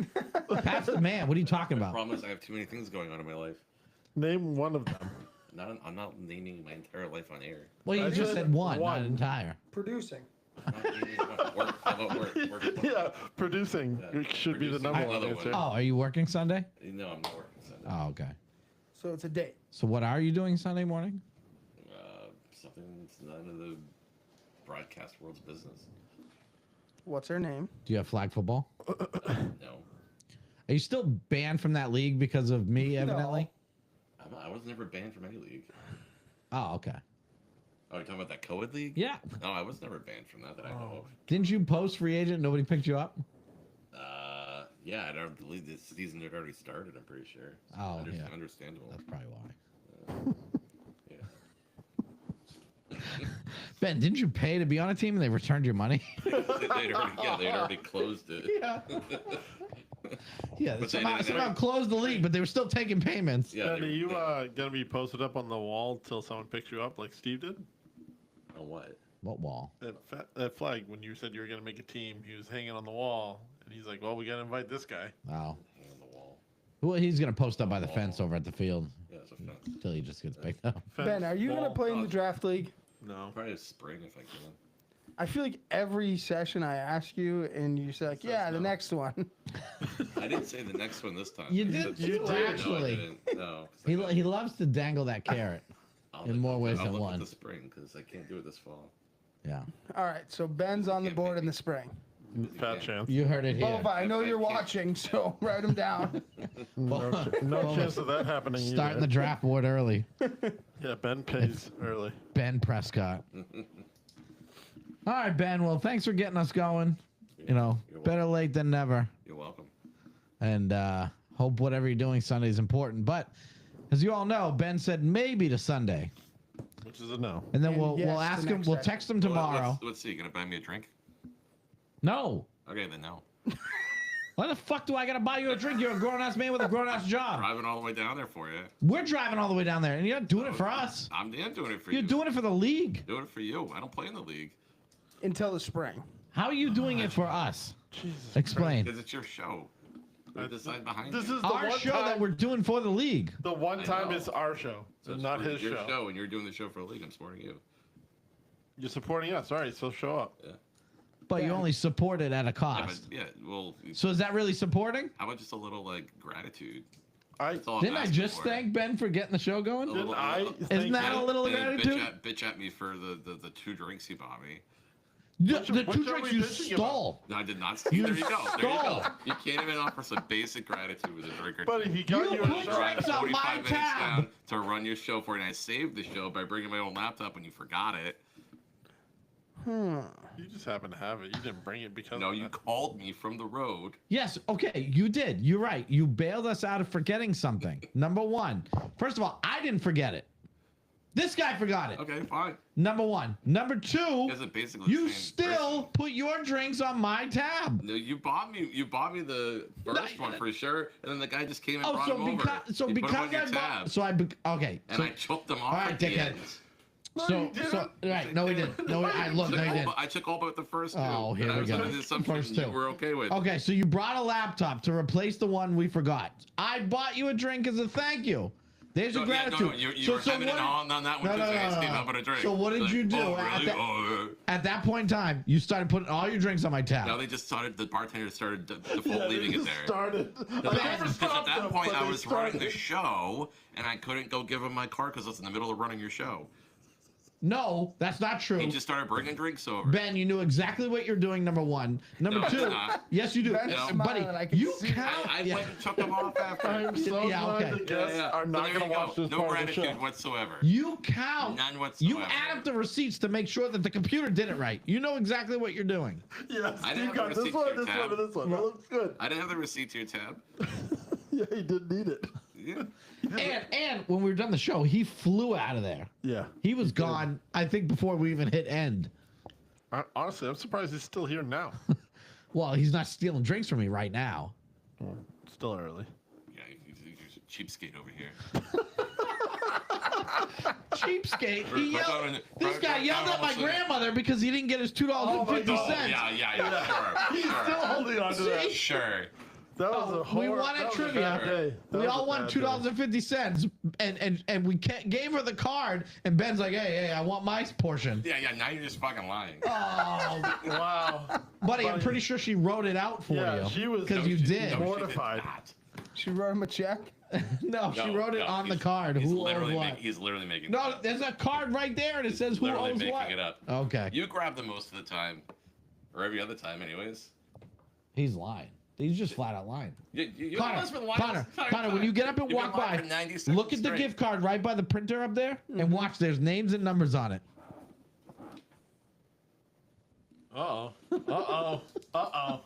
[SPEAKER 2] Pat's the man. What are you talking
[SPEAKER 4] The
[SPEAKER 2] about?
[SPEAKER 4] problem is I have too many things going on in my life.
[SPEAKER 5] Name one of them.
[SPEAKER 4] I'm not naming my entire life on air.
[SPEAKER 2] Well, you just said one, not entire.
[SPEAKER 3] Producing.
[SPEAKER 4] Work. How about work?
[SPEAKER 5] Yeah, producing should be the number one answer.
[SPEAKER 2] Oh, are you working Sunday?
[SPEAKER 4] No, I'm not working Sunday.
[SPEAKER 2] Oh, okay.
[SPEAKER 3] So it's a date.
[SPEAKER 2] So what are you doing Sunday morning?
[SPEAKER 4] Something that's none of the broadcast world's business.
[SPEAKER 3] What's her name?
[SPEAKER 2] Do you have flag football?
[SPEAKER 4] No.
[SPEAKER 2] Are you still banned from that league because of me, evidently?
[SPEAKER 4] I was never banned from any league.
[SPEAKER 2] Oh, okay.
[SPEAKER 4] Oh, you're talking about that co-ed league?
[SPEAKER 2] Yeah.
[SPEAKER 4] No, I was never banned from that I know of.
[SPEAKER 2] Didn't you post free agent? Nobody picked you up?
[SPEAKER 4] Yeah, I don't believe this season had already started, I'm pretty sure. So
[SPEAKER 2] Oh, yeah.
[SPEAKER 4] Understandable.
[SPEAKER 2] That's probably why. Ben, didn't you pay to be on a team and they returned your money?
[SPEAKER 4] they'd already closed it.
[SPEAKER 2] Yeah. Yeah, they
[SPEAKER 4] But they
[SPEAKER 2] somehow
[SPEAKER 4] didn't-
[SPEAKER 2] closed the league, but they were still taking payments.
[SPEAKER 4] Yeah,
[SPEAKER 5] And are you gonna be posted up on the wall till someone picks you up, like Steve did?
[SPEAKER 4] On what?
[SPEAKER 2] What wall?
[SPEAKER 5] That flag when you said you were gonna make a team, he was hanging on the wall, and he's like, "Well, we gotta invite this guy."
[SPEAKER 2] Oh.
[SPEAKER 4] On the wall.
[SPEAKER 2] Well, he's going to post up by the fence over at the field.
[SPEAKER 4] Yeah, it's a fence.
[SPEAKER 2] Until he just gets picked up.
[SPEAKER 3] Ben, are you going to play in the draft league?
[SPEAKER 5] No.
[SPEAKER 4] Probably spring if I can.
[SPEAKER 3] I feel like every session I ask you, and you say like, "Yeah, the next one."
[SPEAKER 4] I didn't say the next one this time.
[SPEAKER 2] You
[SPEAKER 4] I
[SPEAKER 2] did
[SPEAKER 4] said
[SPEAKER 2] too,
[SPEAKER 4] spring.
[SPEAKER 2] actually.
[SPEAKER 4] No, I didn't. No.
[SPEAKER 2] He loves to dangle that carrot in more ways
[SPEAKER 4] I'll
[SPEAKER 2] than
[SPEAKER 4] look
[SPEAKER 2] one.
[SPEAKER 4] at the spring because I can't do it this fall.
[SPEAKER 2] Yeah.
[SPEAKER 3] All right, so Ben's on the board in the spring.
[SPEAKER 5] Fat chance.
[SPEAKER 2] You heard it here.
[SPEAKER 3] Bova, I know you're watching, so write him down.
[SPEAKER 5] No chance of that happening.
[SPEAKER 2] Starting
[SPEAKER 5] either.
[SPEAKER 2] the draft board early.
[SPEAKER 5] Yeah, Ben pays early.
[SPEAKER 2] Ben Prescott. All right, Ben. Well, thanks for getting us going. You know, better late than never.
[SPEAKER 4] You're welcome.
[SPEAKER 2] And hope whatever you're doing Sunday is important. But as you all know, Ben said maybe to Sunday.
[SPEAKER 5] Which is a no.
[SPEAKER 2] And then
[SPEAKER 3] And
[SPEAKER 2] we'll
[SPEAKER 3] yes,
[SPEAKER 2] ask
[SPEAKER 3] the
[SPEAKER 2] him.
[SPEAKER 3] next
[SPEAKER 2] We'll
[SPEAKER 3] session.
[SPEAKER 2] text him tomorrow.
[SPEAKER 4] Let's see. Gonna buy me a drink?
[SPEAKER 2] No.
[SPEAKER 4] Okay, then no.
[SPEAKER 2] Why the fuck do I gotta buy you a drink? You're a grown ass man with a grown ass job.
[SPEAKER 4] Driving all the way down there for you.
[SPEAKER 2] We're driving all the way down there, and you're not doing it for us.
[SPEAKER 4] I'm doing it for
[SPEAKER 2] You're
[SPEAKER 4] you.
[SPEAKER 2] doing it for the league.
[SPEAKER 4] Doing it for you. I don't play in the league.
[SPEAKER 3] Until the spring.
[SPEAKER 2] How are you doing it for us? Explain.
[SPEAKER 4] Because it's your show. We decide behind
[SPEAKER 5] This
[SPEAKER 4] you.
[SPEAKER 5] is the
[SPEAKER 2] Our
[SPEAKER 5] one
[SPEAKER 2] show
[SPEAKER 5] time.
[SPEAKER 2] that we're doing for the league.
[SPEAKER 5] The one
[SPEAKER 4] I
[SPEAKER 5] time
[SPEAKER 4] know.
[SPEAKER 5] it's our show,
[SPEAKER 4] So it's
[SPEAKER 5] not
[SPEAKER 4] for
[SPEAKER 5] his
[SPEAKER 4] your
[SPEAKER 5] show.
[SPEAKER 4] and you're doing the show for the league. I'm supporting you.
[SPEAKER 5] You're supporting us. All right, so show up.
[SPEAKER 4] Yeah.
[SPEAKER 2] But you only support it at a
[SPEAKER 4] Yeah,
[SPEAKER 2] cost.
[SPEAKER 4] but, yeah, well.
[SPEAKER 2] So is that really supporting?
[SPEAKER 4] How about just a little like gratitude?
[SPEAKER 2] Didn't I just thank Ben for getting the show going? Isn't that a little gratitude?
[SPEAKER 4] Bitch at me for the 2 drinks he bought me.
[SPEAKER 2] The 2 drinks you stole.
[SPEAKER 4] No, I did not.
[SPEAKER 2] You
[SPEAKER 4] There you go. There you
[SPEAKER 2] stole.
[SPEAKER 4] go. You can't even offer some basic gratitude with a drink or
[SPEAKER 5] But
[SPEAKER 4] two.
[SPEAKER 5] if he got you a
[SPEAKER 2] put
[SPEAKER 5] shot,
[SPEAKER 2] drinks on my
[SPEAKER 4] 45 minutes
[SPEAKER 2] tab.
[SPEAKER 4] down to run your show for it, and I saved the show by bringing my own laptop when you forgot it.
[SPEAKER 5] you just happened to have it. You didn't bring it because.
[SPEAKER 4] No,
[SPEAKER 5] of
[SPEAKER 4] you
[SPEAKER 5] that.
[SPEAKER 4] called me from the road.
[SPEAKER 2] Yes, okay, you did. You're right. You bailed us out of forgetting something. Number 1. First of all, I didn't forget it. This guy forgot it.
[SPEAKER 4] Okay, fine.
[SPEAKER 2] Number 1. Number 2,
[SPEAKER 4] Is it basically
[SPEAKER 2] you
[SPEAKER 4] the same
[SPEAKER 2] still put your drinks on my tab.
[SPEAKER 4] No, you bought me the first one for sure, and then the guy just came and
[SPEAKER 2] Oh,
[SPEAKER 4] brought
[SPEAKER 2] so
[SPEAKER 4] him over.
[SPEAKER 2] because so
[SPEAKER 4] He put 'em
[SPEAKER 2] because
[SPEAKER 4] on your
[SPEAKER 2] I
[SPEAKER 4] tab,
[SPEAKER 2] bought, so I okay.
[SPEAKER 4] and
[SPEAKER 2] So,
[SPEAKER 4] I choked them off
[SPEAKER 2] all right,
[SPEAKER 4] at the
[SPEAKER 2] dickhead.
[SPEAKER 4] end.
[SPEAKER 2] so right, no, we didn't. No, I look, no, you didn't.
[SPEAKER 4] I took all but the first 2.
[SPEAKER 2] Oh, here
[SPEAKER 4] and I
[SPEAKER 2] we
[SPEAKER 4] was
[SPEAKER 2] go.
[SPEAKER 4] under the assumption
[SPEAKER 2] First
[SPEAKER 4] you
[SPEAKER 2] 2.
[SPEAKER 4] were okay with.
[SPEAKER 2] Okay, so you brought a laptop to replace the one we forgot. I bought you a drink as a thank you. There's your gratitude.
[SPEAKER 4] You were having it on that one. How about a drink?
[SPEAKER 2] So what did you do
[SPEAKER 4] Oh,
[SPEAKER 2] at,
[SPEAKER 4] really?
[SPEAKER 2] that, at that point in time? You started putting all your drinks on my tab.
[SPEAKER 4] No, they just started. The bartender started default leaving it there.
[SPEAKER 5] Started.
[SPEAKER 4] Because at that point, I was running the show, and I couldn't go give him my card because I was in the middle of running your show.
[SPEAKER 2] No, that's not true.
[SPEAKER 4] He just started bringing drinks over.
[SPEAKER 2] Ben, you knew exactly what you're doing. Number 1. Number
[SPEAKER 4] No, I
[SPEAKER 2] 2.
[SPEAKER 4] did not.
[SPEAKER 2] Yes, you do.
[SPEAKER 3] Ben's
[SPEAKER 2] Yeah,
[SPEAKER 3] smiling,
[SPEAKER 2] buddy,
[SPEAKER 3] I can
[SPEAKER 2] you
[SPEAKER 3] see it.
[SPEAKER 2] count.
[SPEAKER 4] I
[SPEAKER 2] yeah.
[SPEAKER 4] went and took them off after.
[SPEAKER 5] I'm so
[SPEAKER 2] Yeah,
[SPEAKER 5] glad
[SPEAKER 2] okay.
[SPEAKER 5] the guests are
[SPEAKER 4] So
[SPEAKER 5] not
[SPEAKER 4] there
[SPEAKER 5] going to
[SPEAKER 4] you go.
[SPEAKER 5] watch this
[SPEAKER 4] No
[SPEAKER 5] part of the show.
[SPEAKER 4] gratitude whatsoever.
[SPEAKER 2] You count.
[SPEAKER 4] None whatsoever.
[SPEAKER 2] You add up the receipts to make sure that the computer did it right. You know exactly what you're doing.
[SPEAKER 5] Yeah,
[SPEAKER 4] I
[SPEAKER 5] Steve
[SPEAKER 4] didn't have
[SPEAKER 5] got
[SPEAKER 4] the
[SPEAKER 5] this
[SPEAKER 4] receipt
[SPEAKER 5] one,
[SPEAKER 4] to your
[SPEAKER 5] this one,
[SPEAKER 4] tab.
[SPEAKER 5] and this one. That looks good.
[SPEAKER 4] I didn't have the receipt to your tab.
[SPEAKER 5] Yeah, he didn't need it.
[SPEAKER 4] Yeah.
[SPEAKER 2] And when we were done the show, he flew out of there.
[SPEAKER 5] Yeah.
[SPEAKER 2] He was gone, I think, before we even hit end.
[SPEAKER 5] Honestly, I'm surprised he's still here now.
[SPEAKER 2] Well, he's not stealing drinks from me right now.
[SPEAKER 5] Still early.
[SPEAKER 4] Yeah, you're a cheapskate over here.
[SPEAKER 2] Cheapskate. He
[SPEAKER 4] Right
[SPEAKER 2] yelled,
[SPEAKER 4] down in-
[SPEAKER 2] this
[SPEAKER 4] right
[SPEAKER 2] guy
[SPEAKER 4] down
[SPEAKER 2] yelled at my
[SPEAKER 4] almost in-
[SPEAKER 2] grandmother because he didn't get his $2.50.
[SPEAKER 4] Oh, yeah, sure.
[SPEAKER 5] He's still holding on to that.
[SPEAKER 4] Sure.
[SPEAKER 5] That was a
[SPEAKER 2] We
[SPEAKER 5] horror.
[SPEAKER 2] won
[SPEAKER 5] that
[SPEAKER 2] at
[SPEAKER 5] was a
[SPEAKER 2] trivia.
[SPEAKER 5] bad day. That
[SPEAKER 2] We
[SPEAKER 5] was
[SPEAKER 2] all
[SPEAKER 5] a
[SPEAKER 2] won
[SPEAKER 5] bad
[SPEAKER 2] $2.50, and we gave her the card, and Ben's like, hey, I want my portion.
[SPEAKER 4] Yeah, now you're just fucking lying.
[SPEAKER 2] Oh,
[SPEAKER 5] day. Wow.
[SPEAKER 2] buddy, I'm pretty sure she wrote it out for
[SPEAKER 5] Yeah,
[SPEAKER 2] you.
[SPEAKER 5] she was-
[SPEAKER 2] because
[SPEAKER 5] no,
[SPEAKER 2] you
[SPEAKER 5] she-
[SPEAKER 2] did.
[SPEAKER 5] no, she
[SPEAKER 4] Mortified.
[SPEAKER 3] She wrote him a check.
[SPEAKER 2] No, she wrote it on the
[SPEAKER 4] he's-
[SPEAKER 2] card.
[SPEAKER 4] He's
[SPEAKER 2] Who owes
[SPEAKER 4] literally
[SPEAKER 2] what?
[SPEAKER 4] he's literally making.
[SPEAKER 2] No, there's a card right there, and it says who
[SPEAKER 4] literally
[SPEAKER 2] owes
[SPEAKER 4] making
[SPEAKER 2] what.
[SPEAKER 4] it up.
[SPEAKER 2] Okay.
[SPEAKER 4] You grab them most of the time, or every other time, anyways.
[SPEAKER 2] He's lying. He's just flat out lying.
[SPEAKER 4] You
[SPEAKER 2] Connor,
[SPEAKER 4] for the lines
[SPEAKER 2] Connor,
[SPEAKER 4] the entire
[SPEAKER 2] Connor, when
[SPEAKER 4] time.
[SPEAKER 2] you get up and
[SPEAKER 4] You've
[SPEAKER 2] walk
[SPEAKER 4] been lying
[SPEAKER 2] by,
[SPEAKER 4] for 90 seconds
[SPEAKER 2] look at the
[SPEAKER 4] straight.
[SPEAKER 2] gift card right by the printer up there, and watch. There's names and numbers on it.
[SPEAKER 5] Uh-oh. Uh-oh. Uh-oh.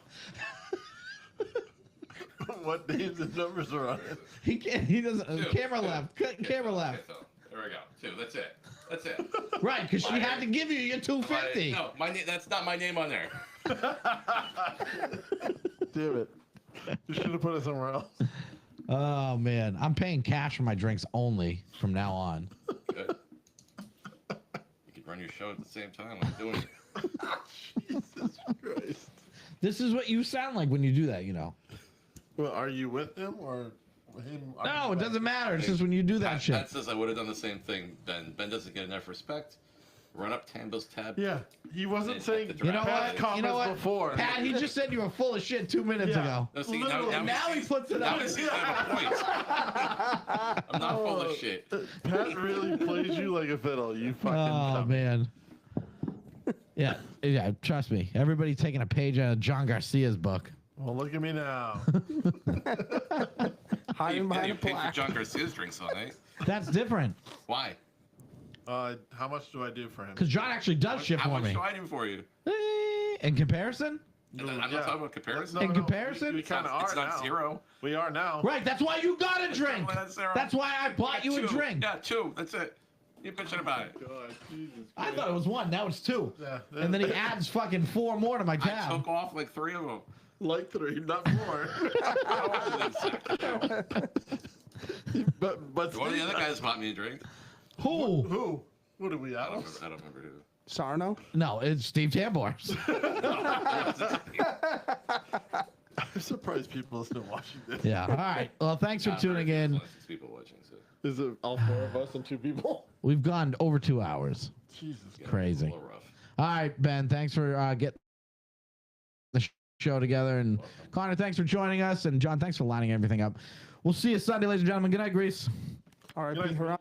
[SPEAKER 5] What names and numbers are on it?
[SPEAKER 2] He can't. He doesn't.
[SPEAKER 4] Two.
[SPEAKER 2] Camera left. Camera left.
[SPEAKER 4] There we go. 2. That's it. That's it.
[SPEAKER 2] Right, because she
[SPEAKER 4] Liar.
[SPEAKER 2] had to give you your $2.50.
[SPEAKER 4] No, my name. That's not my name on there.
[SPEAKER 5] Damn it. You should have put it somewhere else.
[SPEAKER 2] Oh man, I'm paying cash for my drinks only from now on.
[SPEAKER 4] Good. You could run your show at the same time. I'm doing it.
[SPEAKER 5] Jesus Christ.
[SPEAKER 2] This is what you sound like when you do that. You know.
[SPEAKER 5] Well, are you with him or him?
[SPEAKER 2] No, it doesn't matter. It's just when you do that shit.
[SPEAKER 4] Pat says I would have done the same thing, Ben. Ben doesn't get enough respect. Run up Tambo's tab.
[SPEAKER 5] Yeah, he wasn't saying
[SPEAKER 2] You know
[SPEAKER 5] Pat's
[SPEAKER 2] what?
[SPEAKER 5] comments
[SPEAKER 2] You know what?
[SPEAKER 5] before.
[SPEAKER 2] Pat, he just said you were full of shit 2 minutes
[SPEAKER 5] Yeah.
[SPEAKER 2] ago.
[SPEAKER 4] No, see,
[SPEAKER 2] And now he puts it
[SPEAKER 4] now
[SPEAKER 2] up.
[SPEAKER 4] he sees I have a point. I'm not full of shit.
[SPEAKER 5] Pat really plays you like a fiddle. You fucking.
[SPEAKER 2] Oh
[SPEAKER 5] dumb.
[SPEAKER 2] man. Yeah, trust me. Everybody taking a page out of John Garcia's book.
[SPEAKER 5] Well, look at me now.
[SPEAKER 3] Hiding behind
[SPEAKER 4] You
[SPEAKER 3] a
[SPEAKER 4] paid for
[SPEAKER 3] plaque.
[SPEAKER 4] John Garcia's drinks all night.
[SPEAKER 2] That's different.
[SPEAKER 4] Why?
[SPEAKER 5] How much do I do for him?
[SPEAKER 2] Because John actually does shit
[SPEAKER 4] How
[SPEAKER 2] for
[SPEAKER 4] much
[SPEAKER 2] me.
[SPEAKER 4] do I do for you?
[SPEAKER 2] In comparison?
[SPEAKER 4] I'm not talking about comparison.
[SPEAKER 2] In comparison?
[SPEAKER 5] we kind of are
[SPEAKER 4] It's not
[SPEAKER 5] now.
[SPEAKER 4] 0.
[SPEAKER 5] We are now.
[SPEAKER 2] Right, that's why you got a drink.
[SPEAKER 4] That's zero.
[SPEAKER 2] That's why I bought you a
[SPEAKER 4] 2.
[SPEAKER 2] drink.
[SPEAKER 4] Yeah, 2. That's it. You bitching about it.
[SPEAKER 5] God, Jesus
[SPEAKER 2] I
[SPEAKER 5] Christ.
[SPEAKER 2] thought it was 1. Now it's 2.
[SPEAKER 5] Yeah,
[SPEAKER 2] And then he adds fucking 4 more to my
[SPEAKER 4] I
[SPEAKER 2] tab.
[SPEAKER 4] took off like 3 of them.
[SPEAKER 5] like 3, not 4. but
[SPEAKER 4] One of the other guys bought me a drink.
[SPEAKER 2] Who?
[SPEAKER 5] Who? What are we
[SPEAKER 4] I
[SPEAKER 5] at?
[SPEAKER 4] don't remember who.
[SPEAKER 3] Sarno?
[SPEAKER 2] No, it's Steve Tambor.
[SPEAKER 5] I'm surprised people are still watching this.
[SPEAKER 2] Yeah. All right. Well, thanks for tuning in.
[SPEAKER 4] 6 people watching. So.
[SPEAKER 5] Is it all 4 of us and 2 people?
[SPEAKER 2] We've gone over 2 hours.
[SPEAKER 5] Jesus.
[SPEAKER 4] Yeah,
[SPEAKER 2] Crazy.
[SPEAKER 4] a little rough.
[SPEAKER 2] All right, Ben. Thanks for getting. show together. And Connor, thanks for joining us. And John, thanks for lining everything up. We'll see you Sunday, ladies and gentlemen. Good night, Greece.
[SPEAKER 3] All right,
[SPEAKER 5] Good night.
[SPEAKER 3] Pete, hurrah.